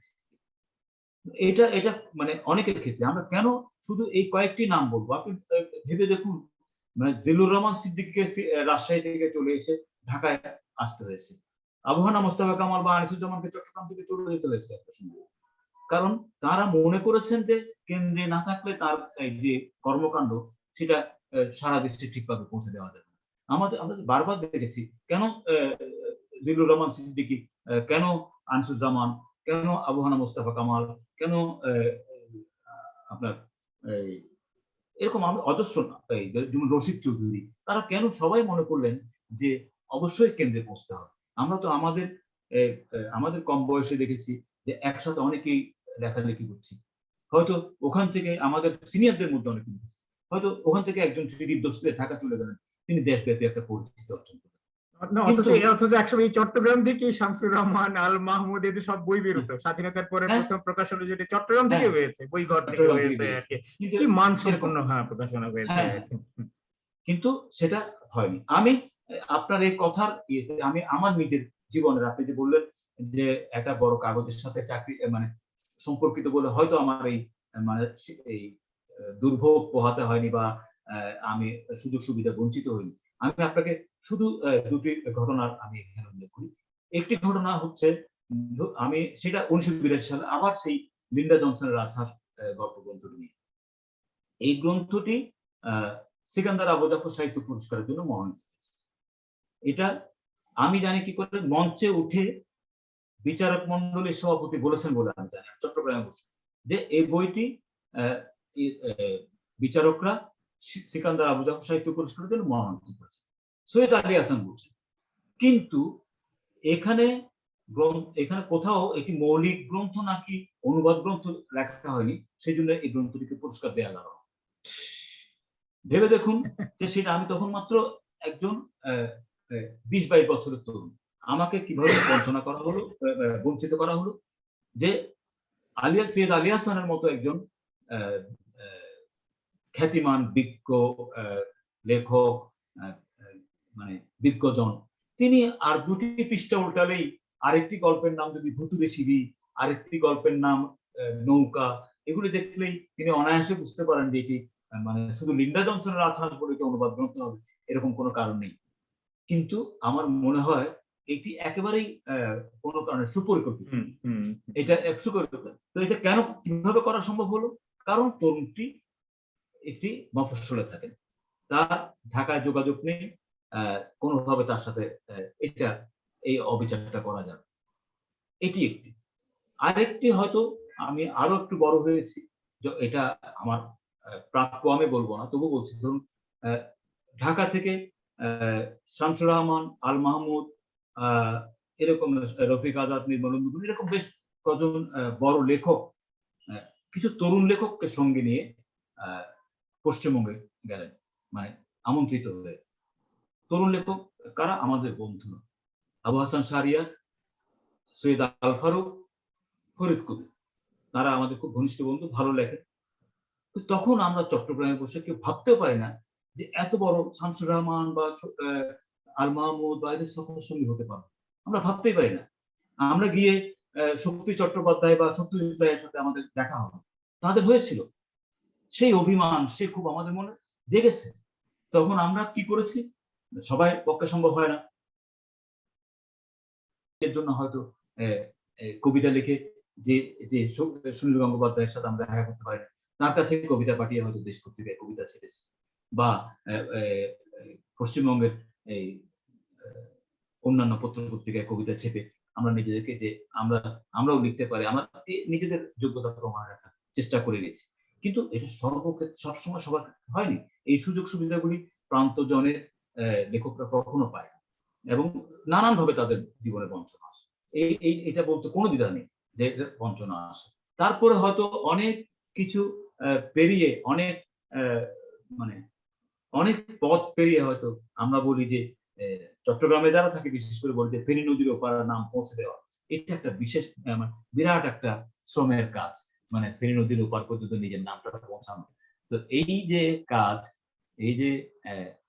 এটা মানে অনেকের ক্ষেত্রে আমরা কেন শুধু এই কয়েকটি নাম বলবো, আপনি ভেবে দেখুন, মানে জিল্লুর রহমান সিদ্দিকীকে রাজশাহী থেকে চলে এসে ঢাকায় আসতে হয়েছে, আবহানা মোস্তফা কামাল বা আনিসুজ্জামানকে চট্টগ্রাম থেকে চলে যেতে হয়েছে একটা সময়, কারণ তারা মনে করেছেন যে কেন্দ্রে না থাকলে তার যে কর্মকাণ্ড সেটা সারা দেশে ঠিকভাবে পৌঁছে দেওয়া যাবে। আমরা বারবার দেখেছি কেন জিল্লুর রহমান সিদ্দিকী, কেন আনিসুজ্জামান, কেন আবহানা মোস্তফা কামাল, কেন আপনার এরকম অজস্র যেমন রশিদ চৌধুরী, তারা কেন সবাই মনে করলেন যে অবশ্যই কেন্দ্রে পৌঁছতে হবে। আমরা তো আমাদের কম বয়সে দেখেছি যে একসাথে অনেকেই লেখালেখি করছি, হয়তো ওখান থেকে আমাদের সিনিয়রদের মধ্যে অনেকে দেখেছি, হয়তো ওখান থেকে একজন ঢাকা চলে গেলেন, তিনি দেশব্যাপী একটা পরিচিতি অর্জন করলেন। অথচ একসময় চট্টগ্রাম থেকে শামসুর রহমান, আল মাহমুদ, এদের সব বই বেরোতো স্বাধীনতার পরে প্রথম প্রকাশনা যেটা চট্টগ্রাম থেকে হয়েছে, বই ঘর থেকে হয়েছে আর কি, মানসম্পন্ন প্রকাশনা হয়েছে, কিন্তু সেটা হয়নি। আমি আপনার এই কথার আমি আমার নিজের জীবনের, আপনি যে বললেন যে একটা বড় কাগজের সাথে চাকরি মানে সম্পর্কিত বলে হয়তো আমার এই দুর্ভোগ পোহাতে হয়নি বা আমি সুযোগ সুবিধা বঞ্চিত হইনি। আমি আপনাকে শুধু দুটি ঘটনার আমি এখানে উল্লেখ করি। একটি ঘটনা হচ্ছে, আমি সেটা 1982 সালে আবার সেই লিন্ডা জনসনের রাজহাঁস গল্প গ্রন্থটি নিয়ে। এই গ্রন্থটি সিকান্দার আবু জাফর সাহিত্য পুরস্কারের জন্য মনোনীত হয়েছে। এটা আমি জানি কি করে, মঞ্চে উঠে বিচারক মন্ডলীর সভাপতি বলেছেন বলে আমি জানি, চট্টগ্রামে বসে, যে এই বইটি বিচারকরা সিকান্দার আবু জাফর সাহিত্য পুরস্কারের জন্য মনোনীত করেছে। সৈয়দ আলী হাসান বলছেন কিন্তু এখানে এখানে কোথাও একটি মৌলিক গ্রন্থ নাকি অনুবাদ গ্রন্থ লেখা হয়নি, সেই জন্য এই গ্রন্থটিকে পুরস্কার দেওয়া গেল। ভেবে দেখুন যে সেটা আমি তখন মাত্র একজন 20-22 বছরের তরুণ। আমাকে কিভাবে বঞ্চনা করা হলো, বঞ্চিত করা হলো যে সৈয়দ আলী হাসানের মতো একজন খ্যাতিমান বিজ্ঞ লেখক, মানে বিজ্ঞজন, তিনি আর 2টি পৃষ্ঠা উল্টালেই আরেকটি গল্পের নাম যদি ভুতুড়ে শিবি, আরেকটি গল্পের নাম নৌকা, এগুলি দেখলেই তিনি অনায়াসে বুঝতে পারেন যে এটি মানে শুধু লিন্ডা জনসনের রাজহাঁস বলে এটি অনুবাদ গ্রন্থ হবে, এরকম কোনো কারণ নেই। কিন্তু আমার মনে হয় এটি একেবারেই কোনো কারণে সুপরিকল্পিত। এটা সুপরিকল্পিত। তো এটা কেন কিভাবে করা সম্ভব হলো? কারণ তরুণটি একটি মফস্বলে থাকেন, তার ঢাকায় যোগাযোগ নেই, কোনোভাবে তার সাথে এই অবিচারটা করা যাবে, এটি একটি। আরেকটি হয়তো আমি আরো একটু বড় হয়েছি, এটা আমার প্রাপ্য আমি বলবো না, তবু বলছি। ধরুন ঢাকা থেকে শামসুর রহমান, আল মাহমুদ, এরকম রফিক আজাদ, নির্মল, এরকম বেশ কজন বড় লেখক কিছু তরুণ লেখককে সঙ্গে নিয়ে পশ্চিমবঙ্গে গেলেন, মানে আমন্ত্রিত হয়ে। তরুণ লেখক কারা? আমাদের বন্ধু আবু হাসান শাহরিয়ার, সৈয়দ আল ফারুক, ফরিদ কবির, তারা আমাদের খুব ঘনিষ্ঠ বন্ধু, ভালো লেখে। তখন আমরা চট্টগ্রামে বসে কেউ ভাবতেও পারি না যে এত বড় শামসুর রহমান বা আল মাহমুদ বা এদের সফর সঙ্গী হতে পারে, আমরা ভাবতেই পারি না। আমরা গিয়ে শক্তি চট্টোপাধ্যায় বা সত্যজিৎ রায়ের সাথে আমাদের দেখা হবে, তাদের হয়েছিল। সেই অভিমান সে খুব আমাদের মনে জেগেছে। তখন আমরা কি করেছি? সবাই পক্ষে সম্ভব হয় না, এর জন্য হয়তো কবিতা লিখে যে যে সুনীল গঙ্গোপাধ্যায়ের সাথে আমরা দেখা করতে পারি না, তার কাছে কবিতা পাঠিয়ে হয়তো দেশ পত্রিকায় কবিতা ছেড়েছি, বা পশ্চিমবঙ্গের এই অন্যান্য পত্র পত্রিকায় কবিতা ছেপে আমরা নিজেদেরকে যে আমরাও লিখতে পারি, আমরা নিজেদের যোগ্যতা প্রমাণ রাখার চেষ্টা করে গেছি। কিন্তু এটা সবসময় সবার হয়নি। এই সুযোগ সুবিধাগুলি প্রান্তজনের লেখকরা কখনো পায় না, এবং নানান ভাবে তাদের জীবনে বঞ্চনা আসে। এটা বলতে কোনো দ্বিধা নেই যে বঞ্চনা আসে। তারপরে হয়তো অনেক কিছু পেরিয়ে, মানে অনেক পথ পেরিয়ে হয়তো আমরা বলি যে চট্টগ্রামে যারা থাকে বিশেষ করে বলি যে ফেনী নদীর ওপার নাম পৌঁছে দেওয়া, এটা একটা বিশেষ বিরাট একটা শ্রমের কাজ, মানে ফেনী নদীর ওপার পর্যন্ত নিজের নামটা পৌঁছানো। তো এই যে কাজ, এই যে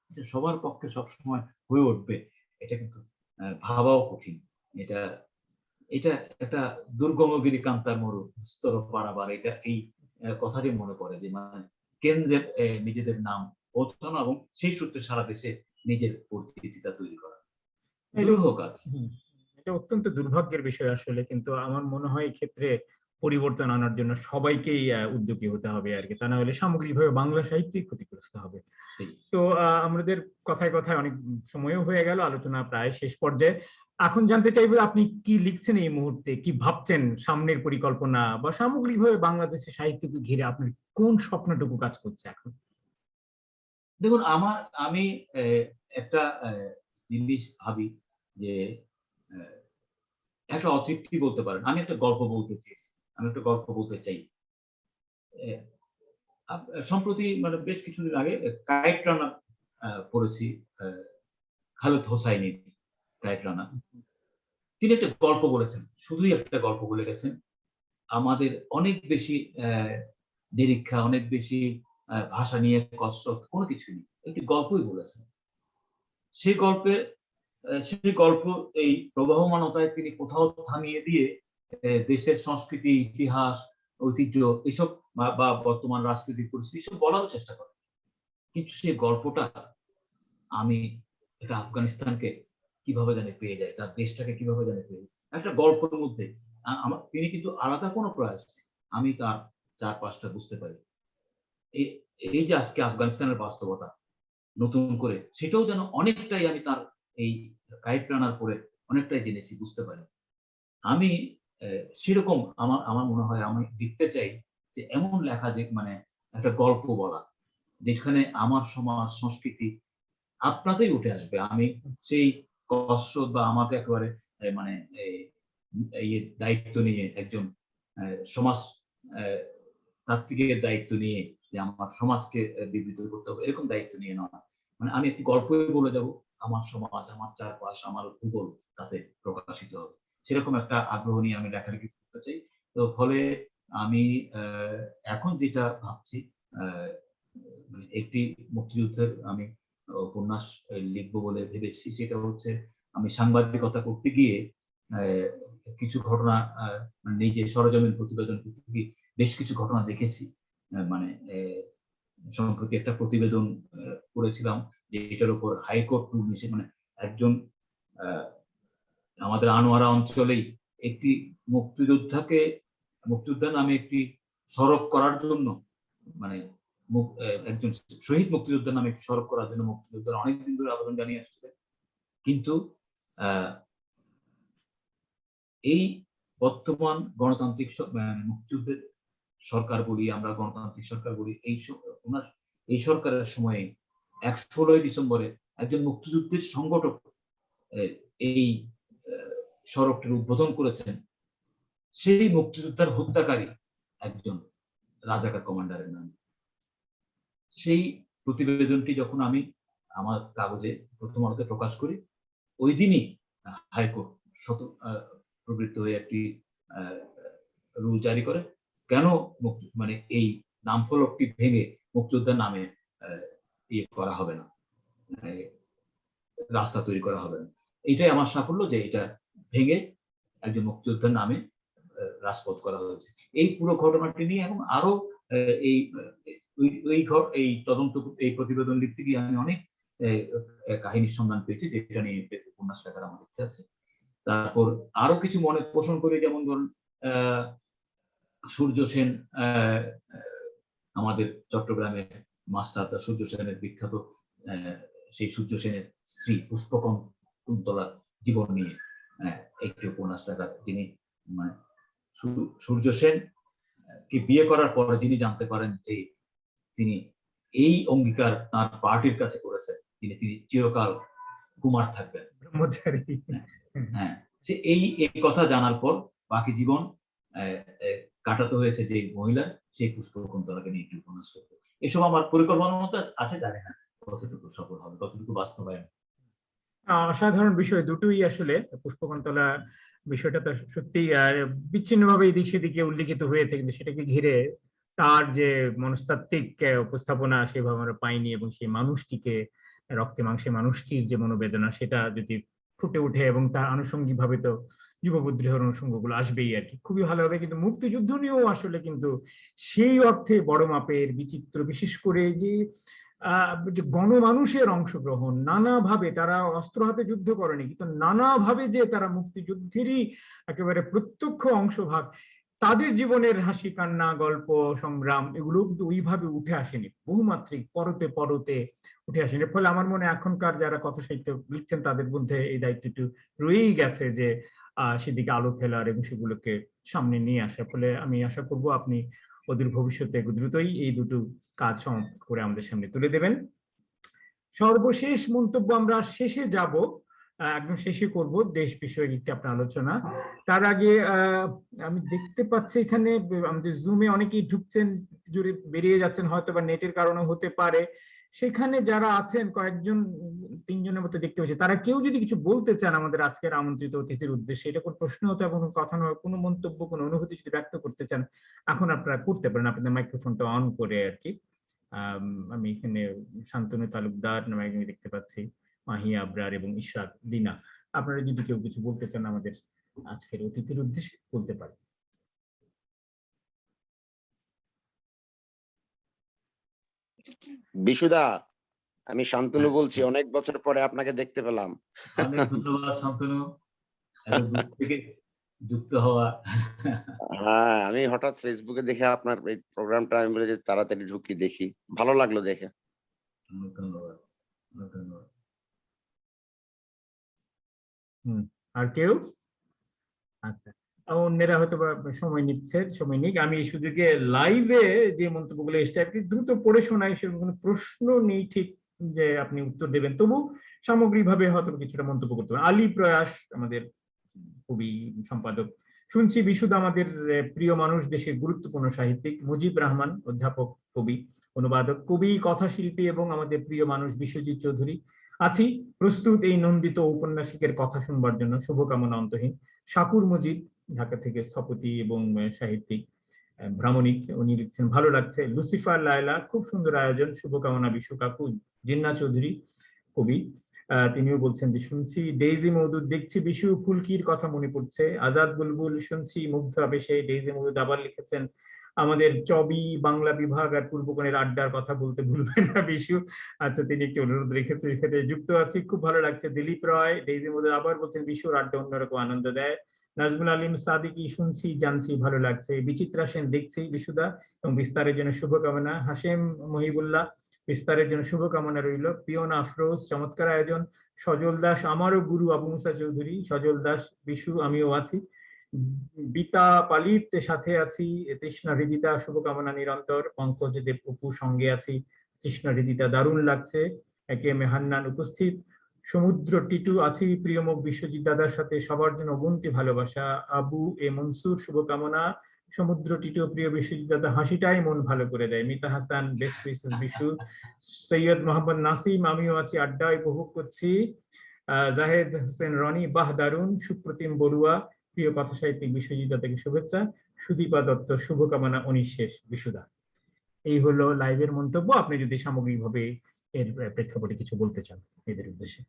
এটা সবার পক্ষে সবসময় হয়ে উঠবে, এটা কিন্তু ভাবাও কঠিন। এটা এটা একটা দুর্গমগিরি কান্তার মরু স্তর পারাবার, এটা এই কথাটি মনে পড়ে যে মানে কেন্দ্রে নিজেদের নাম পৌঁছানো এবং সেই সূত্রে সারা দেশে নিজের পরিচিতিটা তৈরি করা। দুরূহ কাজ। এটা অত্যন্ত দুর্ভাগ্যের বিষয় আসলে, কিন্তু আমার মনে হয় এই ক্ষেত্রে পরিবর্তন আনার জন্য সবাইকেই উদ্যোগী হতে হবে আর কি, তা না হলে সামগ্রিকভাবে বাংলা সাহিত্যই ক্ষতিগ্রস্ত হবে। তো আমাদের কথায় কথায় অনেক সময়ও হয়ে গেল, আলোচনা প্রায় শেষ পর্যায়ে। এখন জানতে চাইবো আপনি কি লিখছেন এই মুহূর্তে, কি ভাবছেন, সামনের পরিকল্পনা বা সামগ্রিকভাবে বাংলাদেশের সাহিত্যকে ঘিরে আপনার কোন স্বপ্নটুকু কাজ করছে এখন? দেখুন, আমি একটা জিনিস ভাবি যে একটা অতৃপ্তি বলতে পারেন। আমি একটা গল্প বলতে চেয়েছি, আমি একটা গল্প বলতে চাই। সম্প্রতি মানে বেশ কিছুদিন আগে কায়েত রানা পড়েছি, খালেদ হোসাইনির কায়েত রানা। তিনি একটা গল্প বলেছেন, শুধুই একটা গল্প বলে গেছেন। আমাদের অনেক বেশি নিরীক্ষা, অনেক বেশি ভাষা নিয়ে কসরত কোনো কিছু নেই, একটি গল্পই বলেছেন। সেই গল্প এই প্রবাহমানতায় তিনি কোথাও থামিয়ে দিয়ে দেশের সংস্কৃতি, ইতিহাস, ঐতিহ্য এসব বা বর্তমান রাজনৈতিক পরিস্থিতি এসব বলার চেষ্টা করেন। কিন্তু সেই গল্পটা আমি এটা আফগানিস্তানকে কিভাবে জানি পেয়ে যায়, তার দেশটাকে কিভাবে জানি পেয়ে যায় একটা গল্পের মধ্যে। তিনি কিন্তু আলাদা কোনো প্রয়াস নেই, আমি তার চারপাশটা বুঝতে পারি। এই যে আজকে আফগানিস্তানের বাস্তবতা নতুন করে, সেটাও যেন অনেকটাই আমি তার এই কায়েত রানার পরে অনেকটাই জেনেছি, বুঝতে পারি। আমি সেরকম আমার মনে হয় আমি লিখতে চাই যে এমন লেখা যে মানে একটা গল্প বলা, যেখানে আমার সমাজ সংস্কৃতি আপনাতেই উঠে আসবে। আমি সেই কসরত বা আমাকে একেবারে মানে এই দায়িত্ব নিয়ে একজন সমাজ তাত্ত্বিকের দায়িত্ব নিয়ে যে আমার সমাজকে বিবৃত করতে হবে এরকম দায়িত্ব নিয়ে নয়, মানে আমি একটি গল্পই বলে যাব, আমার সমাজ, আমার চারপাশ, আমার ভূগোল তাতে প্রকাশিত হবে, সেরকম একটা আগ্রহ নিয়ে আমি লেখালেখি করতে চাই। তো ফলে আমি এখন যেটা ভাবছি মানে একটি মুক্তিযুদ্ধের আমি উপন্যাস লিখবো বলে ভেবেছি, সেটা হচ্ছে আমি সাংবাদিকতা করতে গিয়ে কিছু ঘটনা নিজে সরজমিন প্রতিবেদন করতে গিয়ে বেশ কিছু ঘটনা দেখেছি। মানে সম্প্রতি একটা প্রতিবেদন করেছিলাম যে এটার উপর হাইকোর্ট রুল নিষেধ, মানে একজন আমাদের আনোয়ারা অঞ্চলেই একটি মুক্তিযোদ্ধা নামে একটি সড়ক করার জন্য, মানে একজন শহীদ মুক্তিযোদ্ধার নামে একটি সড়ক করার জন্য মুক্তিযোদ্ধারা অনেকদিন ধরে আবেদন জানিয়ে আসছিলেন, কিন্তু এই বর্তমান গণতান্ত্রিক মুক্তিযুদ্ধের সরকার বলি, আমরা গণতান্ত্রিক সরকার বলি, এই সরকারের সময়ে 16 ডিসেম্বরে একজন মুক্তিযুদ্ধের সংগঠক এই সড়কটির উদ্বোধন করেছেন, সেই মুক্তিযোদ্ধার হত্যাকারী একজন রাজাকার কমান্ডারের নাম। সেই প্রতিবেদনটি যখন আমি আমার কাগজে প্রথম আলোতে প্রকাশ করি, ওই দিনই হাইকোর্ট প্রবৃত্ত হয়ে একটি রুল জারি করে, কেন মানে এই নামফলকটি ভেঙে মুক্তিযোদ্ধার নামে ইয়ে করা হবে না, রাস্তা তৈরি করা হবে না। এইটাই আমার সাফল্য যে এটা ভেঙে একজন মুক্তিযোদ্ধার নামে রাজপথ করা হয়েছে। এই পুরো ঘটনাটি নিয়ে এবং আরো এই তদন্ত, এই প্রতিবেদন লিখতে গিয়ে আমি অনেক কাহিনীর সন্ধান পেয়েছি, যেটা নিয়ে উপন্যাস লেখার আমার ইচ্ছা আছে। তারপর আরো কিছু মনে পোষণ করি, যেমন ধরুন সূর্য সেন, আমাদের চট্টগ্রামের মাস্টার সূর্য সেনের বিখ্যাত সেই সূর্য সেনের স্ত্রী পুষ্পকুন্তলার জীবন নিয়ে একটি উপন্যাস লেখা, যিনি মানে সূর্য সেন কে বিয়ে করার পরে যিনি জানতে পারেন যে তিনি এই অঙ্গীকার তার পার্টির কাছে করেছেন, তিনি চিরকাল কুমার থাকবেন, হ্যাঁ, সে এই কথা জানার পর বাকি জীবন কাটাতে হয়েছে যে মহিলা, সেই পুষ্পকুন্তলাকে নিয়ে একটি উপন্যাস করতে। এসব আমার পরিকল্পনার মধ্যে আছে, জানি না কতটুকু সফল হবে, কতটুকু বাস্তবায়ন। অসাধারণ বিষয় দুটোই আসলে। পুষ্পকুন্তলা বিষয়টা তো সত্যি বিচ্ছিন্নভাবে এদিক সেদিকে উল্লেখিত হয়েছে, কিন্তু সেটাকে ঘিরে তার যে মনস্তাত্ত্বিক উপস্থাপনা সেভাবে আমরা পাইনি, এবং সেই মানুষটিকে, রক্তে মাংসে মানুষটির যে মনোবেদনা সেটা যদি ফুটে ওঠে, এবং তার আনুষঙ্গিক ভাবে তো যুববিদ্রোহের অনুষঙ্গগুলো আসবেই আর কি, খুবই ভালো হবে। কিন্তু মুক্তিযুদ্ধ নিয়েও আসলে কিন্তু সেই অর্থে বড় মাপের বিচিত্র, বিশেষ করে যে গণমানুষের অংশগ্রহণ নানাভাবে, তারা অস্ত্র হাতে যুদ্ধ করেনি, কিন্তু নানাভাবে যে তারা মুক্তিযুদ্ধেরই একেবারে প্রত্যক্ষ অংশভাগ, তাদের জীবনের হাসি কান্না, গল্প, সংগ্রাম, এগুলো কিন্তু ওইভাবে উঠে আসেনি, বহুমাত্রিক পরতে পরতে উঠে আসেনি। ফলে আমার মনে এখনকার যারা কথা সাহিত্য লিখছেন তাদের মধ্যে এই দায়িত্বটি রয়েই গেছে যে সেদিকে আলো ফেলার এবং সেগুলোকে সামনে নিয়ে আসা। ফলে আমি আশা করব আপনি অদূর ভবিষ্যতে দ্রুতই এই দুটো কাজ সমাপ্ত করে আমাদের সামনে তুলে দেবেন। সর্বশেষ মন্তব্য আমরা শেষে যাব, একদম শেষে করব দেশ বিষয়ক একটি আপনার আলোচনা। তার আগে আমি দেখতে পাচ্ছি এখানে আমাদের জুমে অনেকেই ঢুকছেন, জুড়ে বেরিয়ে যাচ্ছেন, হয়তো বা নেটের কারণে হতে পারে। সেখানে যারা আছেন কয়েকজন, 3 জনের মতো দেখতে পাচ্ছি, তারা কেউ যদি কিছু বলতে চান আমাদের আজকের আমন্ত্রিত অতিথির উদ্দেশ্যে, এটা কোনো প্রশ্ন হতে এবং কথা নয়, কোনো মন্তব্য, কোনো অনুভূতি যদি ব্যক্ত করতে চান, এখন আপনারা করতে পারেন আপনাদের মাইক্রোফোনটা অন করে আর কি। আমি এখানে শান্তনু তালুকদার নামে একজন দেখতে পাচ্ছি, মাহিয়া আবরার এবং ইশরাক দিনা। আপনারা যদি কেউ কিছু বলতে চান আমাদের আজকের অতিথির উদ্দেশ্যে বলতে পারেন। বিশুদা, আমি শান্তনু বলছি, অনেক বছর পরে আপনাকে দেখতে পেলাম। অনেক ধন্যবাদ শান্তনু, এত দূর থেকে যুক্ত হওয়া। হ্যাঁ, আমি হঠাৎ ফেসবুকে দেখে আপনার এই প্রোগ্রামটা, আমি বলে যে তাড়াতাড়ি ঢুকি দেখি, ভালো লাগলো দেখে। ধন্যবাদ, ধন্যবাদ। আর কেউ? আচ্ছা, অন্যেরা হয়তো সময় নিচ্ছে, সময় নিক। আমি এই সুযোগে লাইভে যে মন্তব্যগুলো এসছে আর কি দ্রুত পড়ে শোনাই, সেরকম কোনো প্রশ্ন নেই ঠিক যে আপনি উত্তর দেবেন, তবু সামগ্রিকভাবে হয়তো কিছুটা মন্তব্য করতে পারেন। আলী প্রয়াস আমাদের কবি সম্পাদক। শুনছি বিশুদ্ধ আমাদের প্রিয় মানুষ, দেশের গুরুত্বপূর্ণ সাহিত্যিক। মুজিব রহমান অধ্যাপক, কবি, অনুবাদক, কবি, কথাশিল্পী এবং আমাদের প্রিয় মানুষ বিশ্বজিৎ চৌধুরী। আছি প্রস্তুত এই নন্দিত ঔপন্যাসিকের কথা শুনবার জন্য, শুভকামনা অন্তহীন। শাকুর মুজিব ঢাকা থেকে স্থপতি এবং সাহিত্যিক, ভ্রামণিক, উনি লিখছেন ভালো লাগছে। লুসিফার লায়লা, খুব সুন্দর আয়োজন, শুভকামনা বিশু কাকু। জিন্না চৌধুরী কবি, তিনিও বলছেন যে শুনছি। ডেইজি মওদুদ, দেখছি বিশু ফুলকির কথা মনে পড়ছে। আজাদ বুলবুল, শুনছি মুগ্ধ আবেশে। ডেইজি মওদুদ আবার লিখেছেন আমাদের চবি বাংলা বিভাগ আর পূর্বকোণের আড্ডার কথা বলতে ভুলবেন না বিশু। আচ্ছা, তিনি একটি অনুরোধ রেখেছেন, এখানে যুক্ত আছি, খুব ভালো লাগছে। দিলীপ রয়, ডেইজি মওদুদ আবার বলছেন বিশুর আড্ডা অন্যরকম আনন্দ দেয়। নাজমুল আলিম সাদিকি, শুনছি জানছি ভালো লাগছে। বিচিত্রা সেন, দেখছি বিশুদা এবং বিস্তারের জন্য শুভকামনা। হাশেম মহিবুল্লাহ, বিস্তারের জন্য শুভকামনা রইল। পিওনা আফরোজ, চমৎকার আয়োজন। সজল দাস, আমারও গুরু আবু মুসা চৌধুরী। সজল দাস, বিশু আমিও আছি। বিতা পালিত, সাথে আছি। তৃষ্ণা হৃদিতা, শুভকামনা নিরন্তর। পঙ্কজ দেব অপু, সঙ্গে আছি। তৃষ্ণা হৃদিতা, দারুণ লাগছে। একে এম এ হান্নান উপস্থিত। সমুদ্র টিটু, আছি প্রিয়মুখ বিশ্বজিৎ দাদার সাথে, সবার জন্য অগুন্তি ভালোবাসা। আবু এ মনসুর, শুভকামনা। সমুদ্র টিটু, প্রিয় বিশ্বজিৎ দাদা, হাসিটাই মন ভালো করে দেয়। Mita Hasan, best wishes Bishu. সৈয়দ মোহাম্মদ নাসিম, আমিও আছি, আড্ডায় উপভোগ করছি। জাহেদ হোসেন রনি, বাহ দারুন। সুপ্রতিম বড়ুয়া, প্রিয় কথা সাহিত্যিক বিশ্বজিৎ দাদাকে শুভেচ্ছা। সুদীপা দত্ত, শুভকামনা অনিঃশেষ বিশুদা। এই হলো লাইভের মন্তব্য। আপনি যদি সামগ্রিকভাবে এর প্রেক্ষাপটে কিছু বলতে চান এদের উদ্দেশ্যে।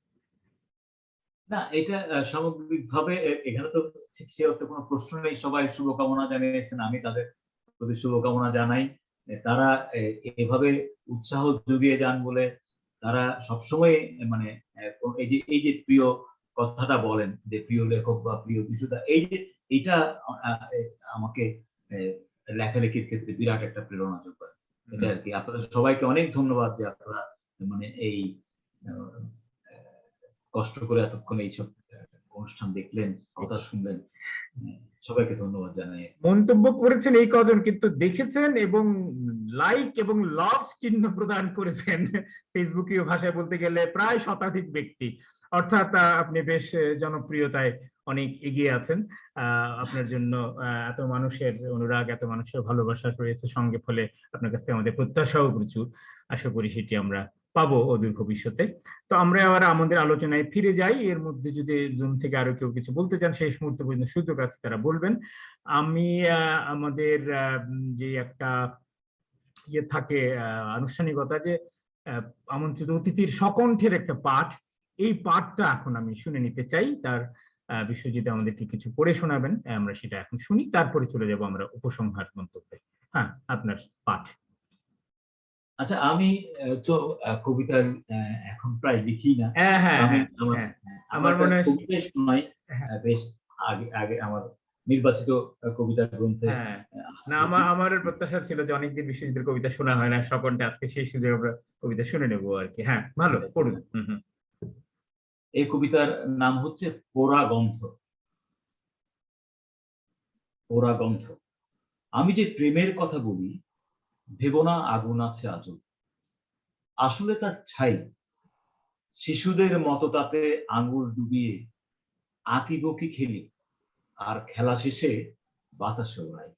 না, এটা সামগ্রিকভাবে এখানে তো ঠিক সে অর্থে কোনো প্রশ্ন নেই। সবাই শুভকামনা জানিয়েছেন, আমি তাদের প্রতি শুভকামনা জানাই। তারা এভাবে উৎসাহ জুগিয়ে যান বলে তারা সবসময় মানে এই যে প্রিয় কথাটা বলেন, যে প্রিয় লেখক বা প্রিয় বিশুদা, এইটা আমাকে লেখালেখির ক্ষেত্রে বিরাট একটা প্রেরণা যোগায়। এটা আর কি। আপনাদের সবাইকে অনেক ধন্যবাদ যে আপনারা মানে এই কষ্ট করে এতক্ষণ এইসব অনুষ্ঠান দেখলেন, কথা শুনলেন। সবাইকে ধন্যবাদ জানাই। মন্তব্য করেছেন এই কজন, কিন্তু দেখেছেন এবং লাইক এবং লাভ চিহ্ন প্রদান করেছেন ফেসবুকীয় ভাষায় বলতে গেলে প্রায় শতাধিক ব্যক্তি। অর্থাৎ আপনি বেশ জনপ্রিয়তায় অনেক এগিয়ে আছেন। আপনার জন্য এত মানুষের অনুরাগ, এত মানুষের ভালোবাসা রয়েছে সঙ্গে, ফলে আপনার কাছ থেকে আমাদের প্রত্যাশাও প্রচুর। আশা করি সেটি আমরা পাবো অদূর ভবিষ্যতে। তো আমরা আবার আমাদের আলোচনায় ফিরে যাই। এর মধ্যে যদি জুম থেকে আরো কেউ কিছু বলতে চান, শেষ মুহূর্তে পর্যন্ত সুযোগ আছে, তারা বলবেন। আমি আমাদের যে একটা ইয়ে থাকে আনুষ্ঠানিকতা, যে আমন্ত্রিত অতিথির সকণ্ঠের একটা পাঠ, এই পাঠটা এখন আমি শুনে নিতে চাই। তার বিশ্বজিৎ আমাদেরকে কিছু পড়ে শোনাবেন, আমরা সেটা এখন শুনি, তারপরে চলে যাব আমরা উপসংহার মন্তব্যে। হ্যাঁ, আপনার পাঠ। আচ্ছা, আমি তো কবিতা এখন প্রায় লিখি না। হ্যাঁ হ্যাঁ আমি হ্যাঁ, আমার মনে হয়। কবিতা শোনাই বেশ আগে আগে আমার নির্বাচিত কবিতা গ্রন্থে। হ্যাঁ, না, আমার প্রত্যাশা ছিল যে অনেকদিন বিশ্বজিতের কবিতা শোনা হয় না, সকলটা আজকে সেই সুযোগে আমরা কবিতা শুনে নেবো আর কি। হ্যাঁ, ভালো, পড়ুন। এই কবিতার নাম হচ্ছে পোড়া গন্ধ। পোড়া গন্ধ। আমি যে প্রেমের কথা বলি, ভেবো না আগুন আছে আজও। আসলে তার ছাই। শিশুদের মতো তাতে আঙুল ডুবিয়ে আঁকিবুকি খেলি, আর খেলা শেষে বাতাসে ওড়াই।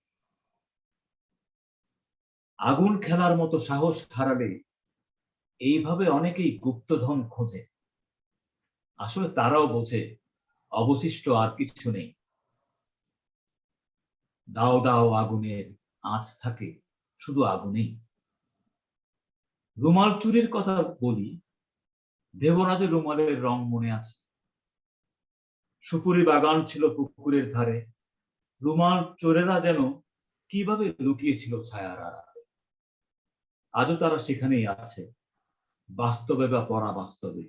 আগুন খেলার মতো সাহস হারালে এইভাবে অনেকেই গুপ্তধন খোঁজে। আসলে তারাও বোঝে অবশিষ্ট আর কিছু নেই। দাও দাও আগুনের আঁচ থাকে শুধু আগুনেই। রুমাল চুরির কথা বলি, ভেবো না যে রুমালের রং মনে আছে। সুপুরি বাগান ছিল পুকুরের ধারে, রুমাল চোরেরা যেন কিভাবে লুকিয়েছিল ছায়ার আড়ালে। আজও তারা সেখানেই আছে, বাস্তবে বা পরা বাস্তবে।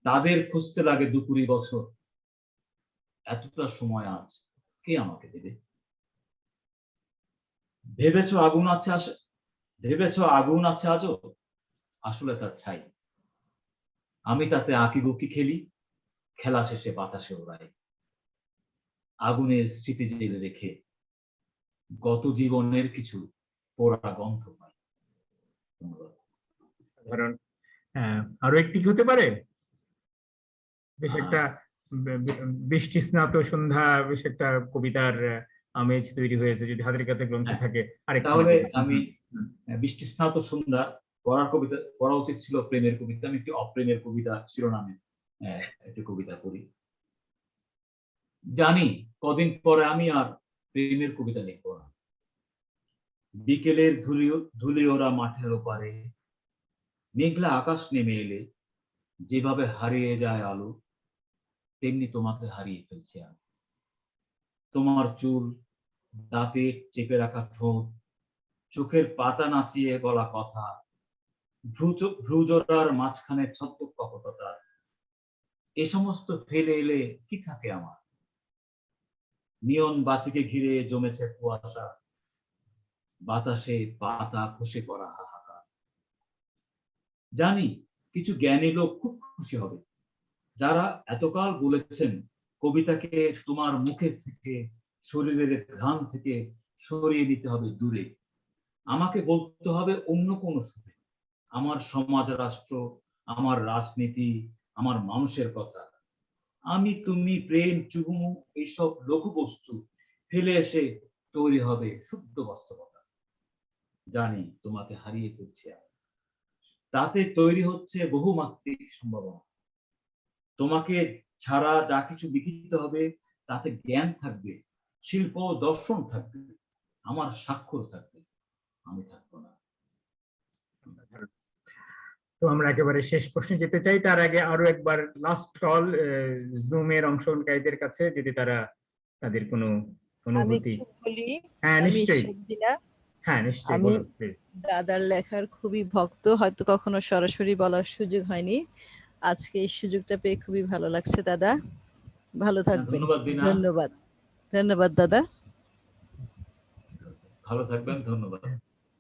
তাদের খুঁজতে লাগে দুপুরি বছর, এতটা সময় আজ কে আমাকে দেবে? ভেবেছ আগুন আছে ভেবেছ আগুন আছে আজও, আসলে তার ছাই। আমি তাতে আঁকিবুকি খেলি, খেলা শেষে বাতাসে ওড়াই। আগুনের স্মৃতি জেলে রেখে গত জীবনের কিছু পোড়া গন্ধ পাই। ধন্যবাদ। আরো একটি কি হতে পারে? বেশ একটা বৃষ্টি স্নাত সন্ধ্যা, বেশ একটা কবিতার আমেজ তৈরি হয়েছে যদি হাতের কাছে গ্রন্থ হ্যাঁ, থাকে। আরেকটা তাহলে যদি- আমি বৃষ্টি স্নাত সন্ধ্যা কবিতা পড়া উচিত ছিল প্রেমের কবিতা। আমি একটি অপ্রেমের কবিতা শিরোনামে একটি কবিতা পড়ি। জানি কদিন পরে আমি আর প্রেমের কবিতা লিখব না। বিকেলের ধুলি ওরা মাঠের ওপারে, মেঘলা আকাশ নেমে এলে যেভাবে হারিয়ে যায় আলো, তেমনি তোমাকে হারিয়ে ফেলছি আমি। তোমার চুল, দাঁতে চেপে রাখা ঠোঁট, চোখের পাতা নাচিয়ে বলা কথা, ভ্রুজোড়ার মাঝখানে ছদ্ম কপটতা, এ সমস্ত ফেলে এলে কি থাকে আমার? নিয়ন বাতিকে ঘিরে জমেছে কুয়াশা, বাতাসে পাতা খসে পড়া হাহাকার। জানি কিছু জ্ঞানী লোক খুব খুশি হবে, যারা এতকাল বলেছেন কবিতাকে তোমার মুখের থেকে, শরীরের ঘ্রাণ থেকে সরিয়ে দিতে হবে দূরে। আমাকে বলতে হবে অন্য কোন সুরে, আমার সমাজ রাষ্ট্র, আমার রাজনীতি, আমার মানুষের কথা। আমি তুমি প্রেম চুমু এইসব লঘু বস্তু ফেলে এসে তৈরি হবে শুদ্ধ বাস্তবতা। জানি তোমাকে হারিয়ে ফেলছি আমি, তাতে তৈরি হচ্ছে বহুমাত্রিক সম্ভাবনা। তোমাকে ছাড়া যা কিছু লিখিত হবে তাতে জ্ঞান থাকবে, শিল্প দর্শন থাকবে, আমার স্বাক্ষর থাকবে, আমি থাকবো না। তো আমরা একেবারে শেষ প্রশ্নে যেতে চাই, তার আগে আরো একবার লাস্ট কল জুমের অংশগ্রহণকারীদের কাছে, যদি তারা তাদের কোনো আমি অনুভূতি। একটু বলি। হ্যাঁ আমি নিশ্চয়ই, সাবদিনা। হ্যাঁ নিশ্চয়ই আমি বলুন প্লিজ। দাদার লেখার খুবই ভক্ত, হয়তো কখনো সরাসরি বলার সুযোগ হয়নি, আজকে এই সুযোগটা পেয়ে খুবই ভালো লাগছে। দাদা ভালো থাকবেন। ধন্যবাদ দিনা, ধন্যবাদ। ধন্যবাদ দাদা, ভালো থাকবেন, ধন্যবাদ।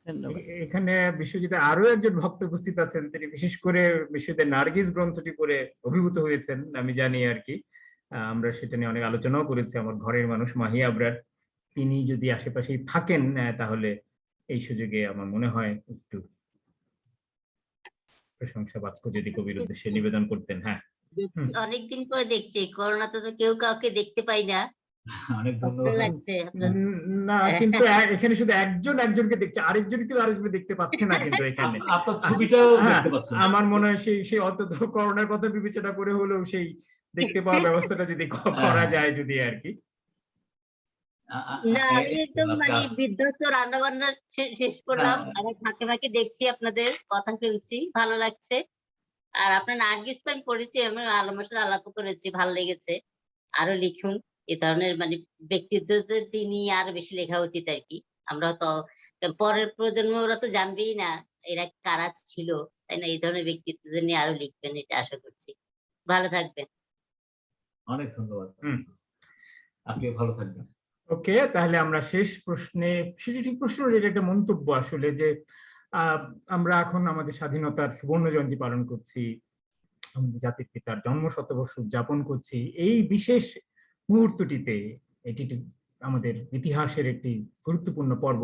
ধন্যবাদ। এখানে বিশ্বজিতে আরো একজন ভক্ত উপস্থিত আছেন, তিনি বিশেষ করে বিশ্বজিতের নার্গিস গ্রন্থটি পড়ে অভিভূত হয়েছেন, আমি জানি আর কি। আমরা সেটা নিয়ে অনেক আলোচনাও করেছি। আমার ঘরের মানুষ মাহি আবরার, তিনি যদি আশেপাশেই থাকেন তাহলে এই সুযোগে আমার মনে হয় একটু প্রশংসা বাক্য যদি কবির উদ্দেশ্যে নিবেদন করতেন। হ্যাঁ, অনেকদিন পরে দেখছি, করোনাতে তো কেউ কাউকে দেখতে পাই না। অনেক ভালো ধন্যবাদ। লাগছে আপনার। না কিন্তু এখানে শুধু একজন একজনকে দেখছে, আরেকজন কিন্তু আরেকজনকে দেখতে পাচ্ছে না কিন্তু এখানে। আপনার ছবিটাও দেখতে পাচ্ছেন। আমার মনে হয় সেই অন্তত করোনার কথা বিবেচনা করে হলেও সেই দেখতে পাওয়ার ব্যবস্থাটা যদি করা যায় যদি আর কি। না, আমি একদম মানে বিধ্বস্ত, রান্না বান্না শেষ করলাম, আবার ফাঁকে ফাঁকে দেখছি, আপনাদের কথা শুনছি, ভালো লাগছে। আর আপনার নার্গিস তো আমি পড়েছি, আমি আলমের সাথে আলাপ করেছি, ভালো লেগেছে। আরো লিখুন এ ধরনের, মানে ব্যক্তিত্বদের নিয়ে আরো বেশি লেখা উচিত আর কি। আমরা তো পরের প্রজন্ম, ওরা তো জানবেই না এরা কারা ছিল, তাই না? এই ধরনের ব্যক্তিত্বদের নিয়ে আরো লিখবেন, এটা আশা করছি। ভালো থাকবেন। অনেক ধন্যবাদ, আপনিও ভালো থাকবেন। ওকে, তাহলে আমরা শেষ প্রশ্নে, সেটি ঠিক প্রশ্ন, যেটা একটা মন্তব্য আসলে, যে আমরা এখন আমাদের স্বাধীনতার সুবর্ণ জয়ন্তী পালন করছি, আমাদের জাতির পিতার জন্ম শতবর্ষ উদযাপন করছি। এই বিশেষ মুহূর্তটিতে এটি আমাদের ইতিহাসের একটি গুরুত্বপূর্ণ পর্ব।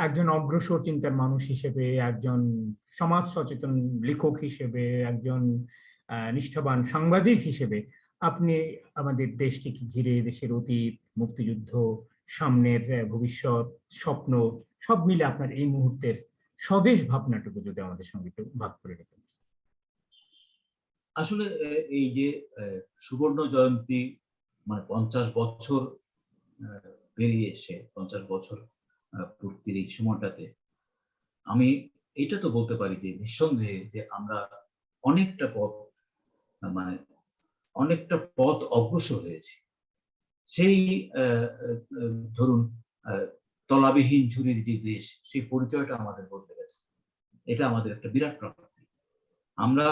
একজন অগ্রসর চিন্তার মানুষ হিসেবে, একজন সমাজ সচেতন লেখক হিসেবে, একজন নিষ্ঠাবান সাংবাদিক হিসেবে আপনি আমাদের দেশটিকে ঘিরে, দেশের অতীত, মুক্তিযুদ্ধ, সামনের ভবিষ্যৎ, স্বপ্ন সব মিলে আপনার এই মুহূর্তের স্বদেশ ভাবনাটুকু যদি আমাদের সঙ্গে একটু ভাগ করে নিতেন। আসলে এই যে সুবর্ণ জয়ন্তী, মানে 50 বছর পেরিয়ে এসে 50 বছর পূর্তির এই সময়টাতে আমি এটা তো বলতে পারি যে নিঃসন্দেহে যে আমরা অনেকটা পথ অগ্রসর হয়েছি। সেই ধরুন তলাবিহীন ঝুড়ির যে দেশ, সেই পরিচয়টা আমাদের বদলে গেছে। এটা আমাদের একটা বিরাট প্রাপ্তি। আমরা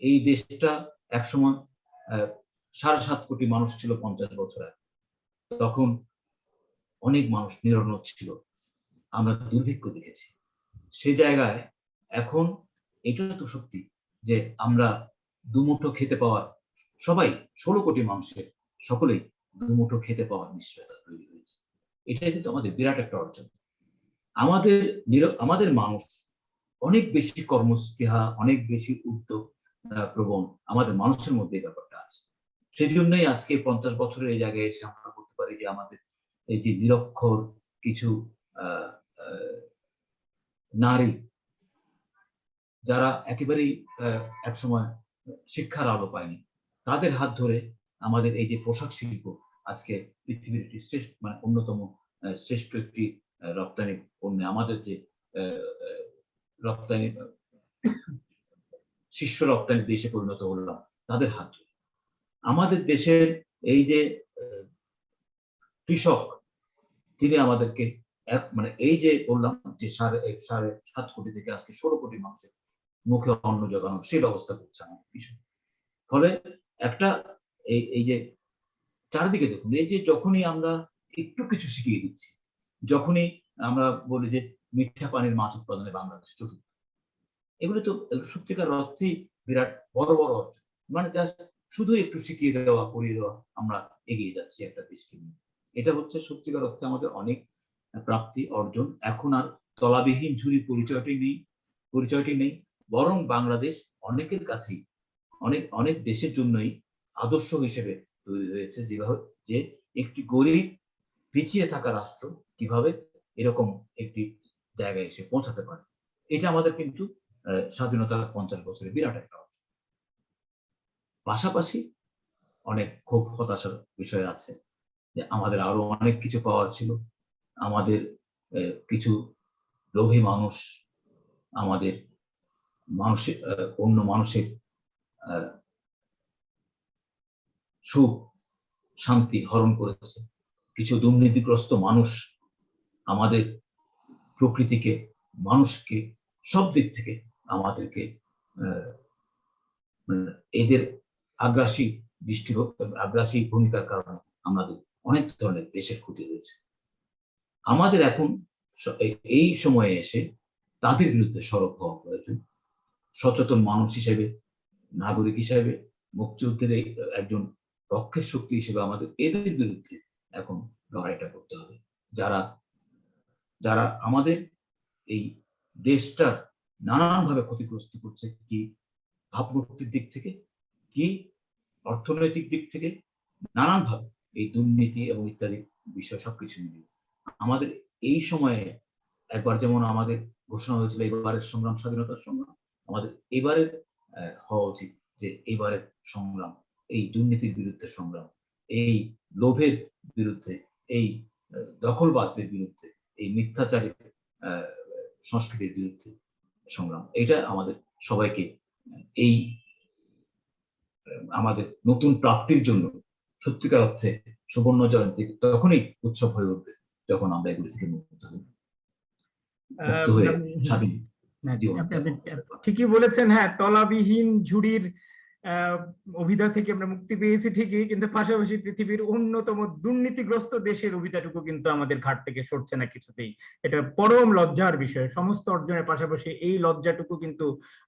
এই দেশটা একসময় 7.5 কোটি মানুষ ছিল 50 বছর আগে। তখন অনেক মানুষ নিরন্ন ছিল, আমরা দুর্ভিক্ষ দেখেছি। সেই জায়গায় এখন এটা তো সত্যি যে আমরা দুমুঠো খেতে পাওয়ার, সবাই 16 কোটি মানুষের সকলেই দুমুঠো খেতে পাওয়ার নিশ্চয়তা তৈরি হয়েছে। এটা কিন্তু আমাদের বিরাট একটা অর্জন। আমাদের মানুষ অনেক বেশি কর্মস্পৃহা, অনেক বেশি উদ্যোগ প্রবণ আমাদের মানুষের মধ্যে এই ব্যাপারটা আছে। সেই জন্যই আজকে 50 বছরের এই জায়গায় এসে আমরা বলতে পারি যে আমাদের এই যে নিরক্ষর কিছু নারী যারা একেবারেই একসময় শিক্ষার আলো পায়নি, তাদের হাত ধরে আমাদের এই যে পোশাক শিল্প আজকে পৃথিবীর একটি শ্রেষ্ঠ, মানে অন্যতম শ্রেষ্ঠ একটি রপ্তানি পণ্য, আমাদের যে রপ্তানি শীর্ষ রপ্তানি দেশে পরিণত হলাম তাদের হাত ধরে। আমাদের দেশের এই যে কৃষক, তিনি আমাদেরকে মানে এই যে বললাম যে 7.5 কোটি থেকে আজকে 16 কোটি মানুষের মুখে অন্ন জোগানো, সেই ব্যবস্থা করছে আমাদের কৃষক। ফলে একটা এই যে চারিদিকে দেখুন, এই যে যখনই আমরা একটু কিছু শিখিয়ে দিচ্ছি, যখনই আমরা বলি যে মিঠা পানির মাছ উৎপাদনে বাংলাদেশ চতুর্থ, এগুলো তো সত্যিকার অর্থেই বিরাট বড় বড় অর্জন। মানে জাস্ট শুধু একটু শিখিয়ে দেওয়া, পড়িয়ে দেওয়া, আমরা এগিয়ে যাচ্ছি একটা দেশকে নিয়ে। এটা হচ্ছে সত্যিকার অর্থে আমাদের অনেক প্রাপ্তি অর্জন। এখন আর তলাবিহীন ঝুড়ি পরিচয়টি নেই, বরং বাংলাদেশ অনেকের কাছেই, অনেক দেশের জন্যই আদর্শ হিসেবে তৈরি হয়েছে, যেভাবে যে একটি গরিব পিছিয়ে থাকা রাষ্ট্র কিভাবে এরকম একটি জায়গায় এসে পৌঁছাতে পারে। এটা আমাদের কিন্তু স্বাধীনতার 50 বছরে বিরাট একটা অর্জন। পাশাপাশি অনেক ক্ষোভ হতাশার বিষয় আছে যে আমাদের আরো অনেক কিছু পাওয়ার ছিল। আমাদের কিছু লোভী মানুষ আমাদের অন্য মানুষের সুখ শান্তি হরণ করেছে। কিছু দুর্নীতিগ্রস্ত মানুষ আমাদের প্রকৃতিকে, মানুষকে সব দিক থেকে আমাদেরকে এদের আগ্রাসী ভূমিকার কারণে আমাদের অনেক ধরনের দেশের ক্ষতি হয়েছে। আমাদের এখন এই সময়ে এসে তাদের বিরুদ্ধে সরব হওয়া প্রয়োজন। সচেতন মানুষ হিসেবে, নাগরিক হিসেবে, মুক্তিযুদ্ধের একজন রক্ষের শক্তি হিসেবে আমাদের এদের বিরুদ্ধে এখন লড়াইটা করতে হবে। যারা আমাদের এই দেশটার নানানভাবে ক্ষতিগ্রস্ত করছে, কি ভাবমূর্তির দিক থেকে, কি অর্থনৈতিক দিক থেকে, নানানভাবে এই দুর্নীতি এবং ইত্যাদি বিষয় সবকিছু মিলিয়ে আমাদের এই সময়ে একবার যেমন আমাদের ঘোষণা হয়েছিল এবারের সংগ্রাম স্বাধীনতার সংগ্রাম, আমাদের এবারের হওয়া উচিত যে এবারের সংগ্রাম এই দুর্নীতির বিরুদ্ধে সংগ্রাম, এই লোভের বিরুদ্ধে, এই দখলবাজদের বিরুদ্ধে, এই মিথ্যাচারের সংস্কৃতির বিরুদ্ধে সংগ্রাম। এটা আমাদের সবাইকে এই আমাদের নতুন প্রাপ্তির জন্য সত্যিকার অর্থে সুবর্ণ জয়ন্তী তখনই উৎসব হয়ে উঠবে যখন আমরা এগুলি থেকে মুক্ত হয়ে স্বাধীন জীবন। ঠিকই বলেছেন। হ্যাঁ, তলাবিহীন ঝুড়ির অভিধা থেকে আমরা মুক্তি পেয়েছি ঠিকই, কিন্তু পাশাপাশি পৃথিবীর অন্যতম দুর্নীতিগ্রস্ত দেশের অভিধাটুকু কিন্তু আমাদের ঘাট থেকে সরছে না কিছুতেই। এটা পরম লজ্জার বিষয়। সমস্ত অর্জনের পাশাপাশি এই লজ্জাটুকু কিন্তু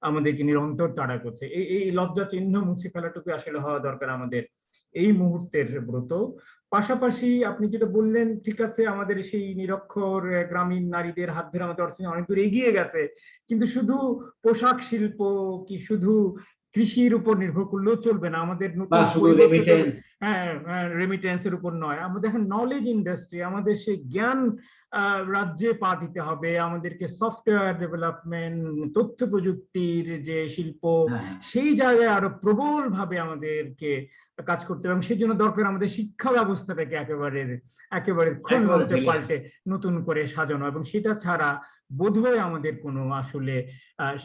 আমাদেরকে নিরন্তর তাড়া করছে। এই লজ্জা চিহ্ন মুছে ফেলাটুকু আসলে হওয়া দরকার আমাদের এই মুহূর্তের ব্রত। পাশাপাশি আপনি যেটা বললেন ঠিক আছে, আমাদের সেই নিরক্ষর গ্রামীণ নারীদের হাত ধরে আমাদের অর্থনীতি অনেক দূর এগিয়ে গেছে, কিন্তু শুধু পোশাক শিল্প কি শুধু কৃষির উপর নির্ভর করলেও চলবে না। আমাদের রেমিটেন্সের উপর নয়, আমাদের এখন নলেজ ইন্ডাস্ট্রি, আমাদের সেই জ্ঞান রাজ্যে পা দিতে হবে। আমাদেরকে সফটওয়্যার ডেভেলপমেন্ট, তথ্য প্রযুক্তির যে শিল্প, সেই জায়গায় আরো প্রবল ভাবে আমাদেরকে কাজ করতে হবে। এবং সেই জন্য দরকার আমাদের শিক্ষা ব্যবস্থাটাকে একেবারে খোলমলচে পাল্টে নতুন করে সাজানো। এবং সেটা ছাড়া বোধহয় আমাদের কোনো আসলে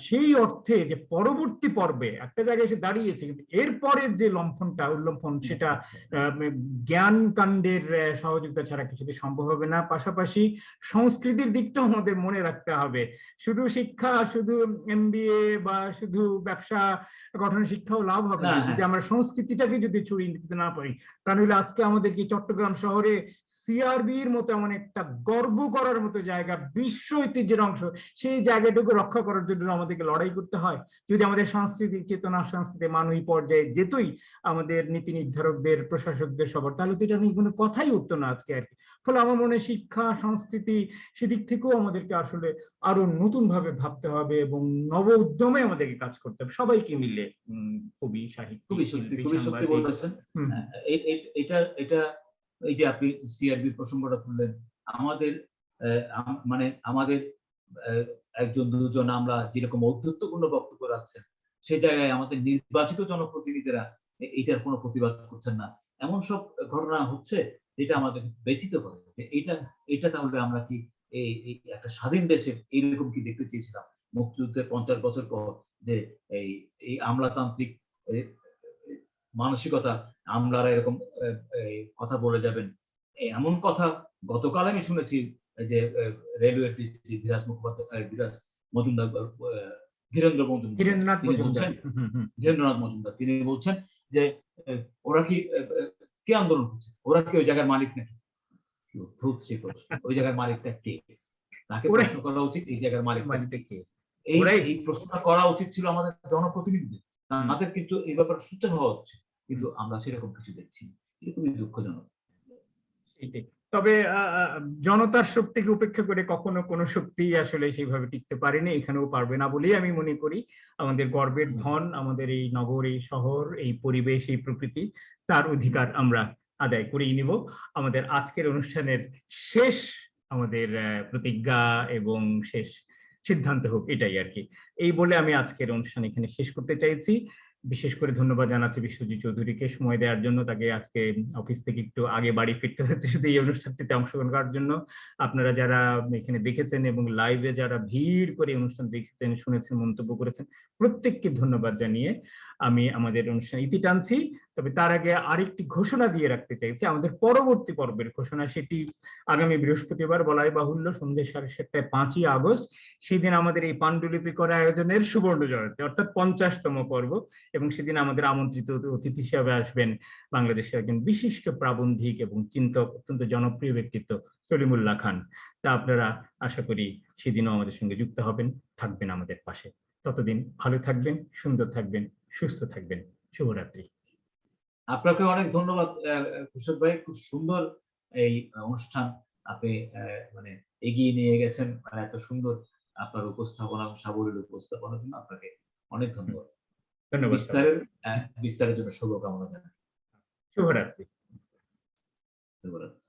সেই অর্থে যে পরবর্তী পর্বে একটা জায়গায় এসে দাঁড়িয়েছে, কিন্তু এরপরের যে উল্লম্ফন সেটা জ্ঞান কাণ্ডের সহযোগিতা ছাড়া কিছুতে সম্ভব হবে না। পাশাপাশি সংস্কৃতির দিকটাও আমাদের মনে রাখতে হবে। শুধু শিক্ষা, শুধু MBA বা শুধু ব্যবসা গঠনের শিক্ষাও লাভ হবে না যদি আমরা সংস্কৃতিটাকে যদি ছড়িয়ে দিতে না পারি। তাহলে আজকে আমাদের কি চট্টগ্রাম শহরে CRBর মতো এমন একটা গর্ব করার মতো জায়গা, বিশ্ব ঐতিহ্যের সমাজের অংশ, সেই জায়গাটুকু রক্ষা করার জন্য আমাদেরকে লড়াই করতে হয়। যদি আমাদের সাংস্কৃতিক চেতনা, সাংস্কৃতিক মানবিক পর্যায়ে যেতই আমাদের নীতি নির্ধারকদের, প্রশাসকদের সবার, তাহলে তো এটা নিয়ে কোনো কথাই উঠতো না আজকে আর কি। ফলে আমার মনে হয় শিক্ষা, সংস্কৃতি সেদিক থেকেও আমাদেরকে আসলে আরো নতুন ভাবে ভাবতে হবে এবং নব উদ্যমে আমাদেরকে কাজ করতে হবে সবাইকে মিলে, কবি, সাহিত্যিক, খুবই সত্যি, শিল্পী, খুবই সত্যি সাংবাদিক। বলেছেন। এটা এটা এই যে আপনি সিআরবি প্রসঙ্গটা তুললেন, আমাদের মানে আমাদের একজন দুজন আমরা যেরকম ঔদ্ধত্যপূর্ণ বক্তব্য রাখছেন, সেই জায়গায় আমাদের নির্বাচিত জনপ্রতিনিধিরা এইটার কোনো প্রতিবাদ করছেন না। এমন সব ঘটনা হচ্ছে যেটা আমাদের ব্যথিত করে। এটা তাহলে আমরা কি এই একটা স্বাধীন দেশে এইরকম কি দেখতে চেয়েছিলাম? মুক্তিযুদ্ধের 50 বছর পর যে এই আমলাতান্ত্রিক মানসিকতা, আমলারা এরকম কথা বলে যাবেন, এমন কথা গতকাল আমি শুনেছি যে রেলওয়ে ডিসি ধীরেন্দ্রনাথ মজুমদার তিনি বলছেন যে ওরা কি কে আন্দোলন করছে, ওরা কি ওই জায়গার মালিক নাকি? ওই জায়গার মালিকটা কে? তাকে প্রশ্ন করা উচিত, এই জায়গার মালিকটা কে? এই প্রশ্নটা করা উচিত ছিল আমাদের জনপ্রতিনিধিদের। তাদের কিন্তু এই ব্যাপারে সূচনা হওয়া হচ্ছে, কিন্তু আমরা সেরকম কিছু দেখছি না। এটা খুবই দুঃখজনক। তবে জনতার শক্তিকে উপেক্ষা করে কখনো কোনো শক্তি আসলে সেইভাবে টিকতে পারেনি, এখানেও পারবে না বলেই আমি মনে করি। আমাদের গর্বের ধন, আমাদের এই নগর, এই শহর, এই পরিবেশ, এই প্রকৃতি, তার অধিকার আমরা আদায় করেই নিব। আমাদের আজকের অনুষ্ঠানের শেষ আমাদের প্রতিজ্ঞা এবং শেষ সিদ্ধান্ত হোক, এটাই আর কি। এই বলে আমি আজকের অনুষ্ঠান এখানে শেষ করতে চাইছি। বিশেষ করে ধন্যবাদ জানাচ্ছি বিশ্বজিৎ চৌধুরীকে সময় দেওয়ার জন্য। তাকে আজকে অফিস থেকে একটু আগে বাড়ি ফিরতে হচ্ছে শুধু এই অনুষ্ঠানটিতে অংশগ্রহণ করার জন্য। আপনারা যারা এখানে দেখেছেন এবং লাইভে যারা ভিড় করে অনুষ্ঠান দেখেছেন, শুনেছেন, মন্তব্য করেছেন, প্রত্যেককে ধন্যবাদ জানিয়ে আমি আমাদের অনুষ্ঠান ইতি টানছি। তবে তার আগে আরেকটি ঘোষণা দিয়ে রাখতে চাইছি, আমাদের পরবর্তী পর্বের ঘোষণা, সেটি আগামী বৃহস্পতিবার, বলাই বাহুল্য, সন্ধ্যে 7:30 5ই আগস্ট, সেদিন আমাদের এই পাণ্ডুলিপি করা আয়োজনের সুবর্ণ জয়ন্তী, অর্থাৎ 50তম পর্ব। এবং সেদিন আমাদের আমন্ত্রিত অতিথি হিসেবে আসবেন বাংলাদেশের একজন বিশিষ্ট প্রাবন্ধিক এবং চিন্তক, অত্যন্ত জনপ্রিয় ব্যক্তিত্ব সলিমুল্লাহ খান। তা আপনারা আশা করি সেদিনও আমাদের সঙ্গে যুক্ত হবেন, থাকবেন আমাদের পাশে। ততদিন ভালো থাকবেন, সুন্দর থাকবেন, সুস্থ থাকবেন। শুভরাত্রি। আপনাকে অনেক ধন্যবাদ কুশল ভাই, খুব সুন্দর এই অনুষ্ঠান আপনি মানে এগিয়ে নিয়ে গেছেন, মানে এত সুন্দর আপনার উপস্থাপনা, সাবলীল উপস্থাপনার জন্য আপনাকে অনেক ধন্যবাদ। বিস্তারের জন্য শুভকামনা জানাই। শুভরাত্রি। শুভরাত্রি।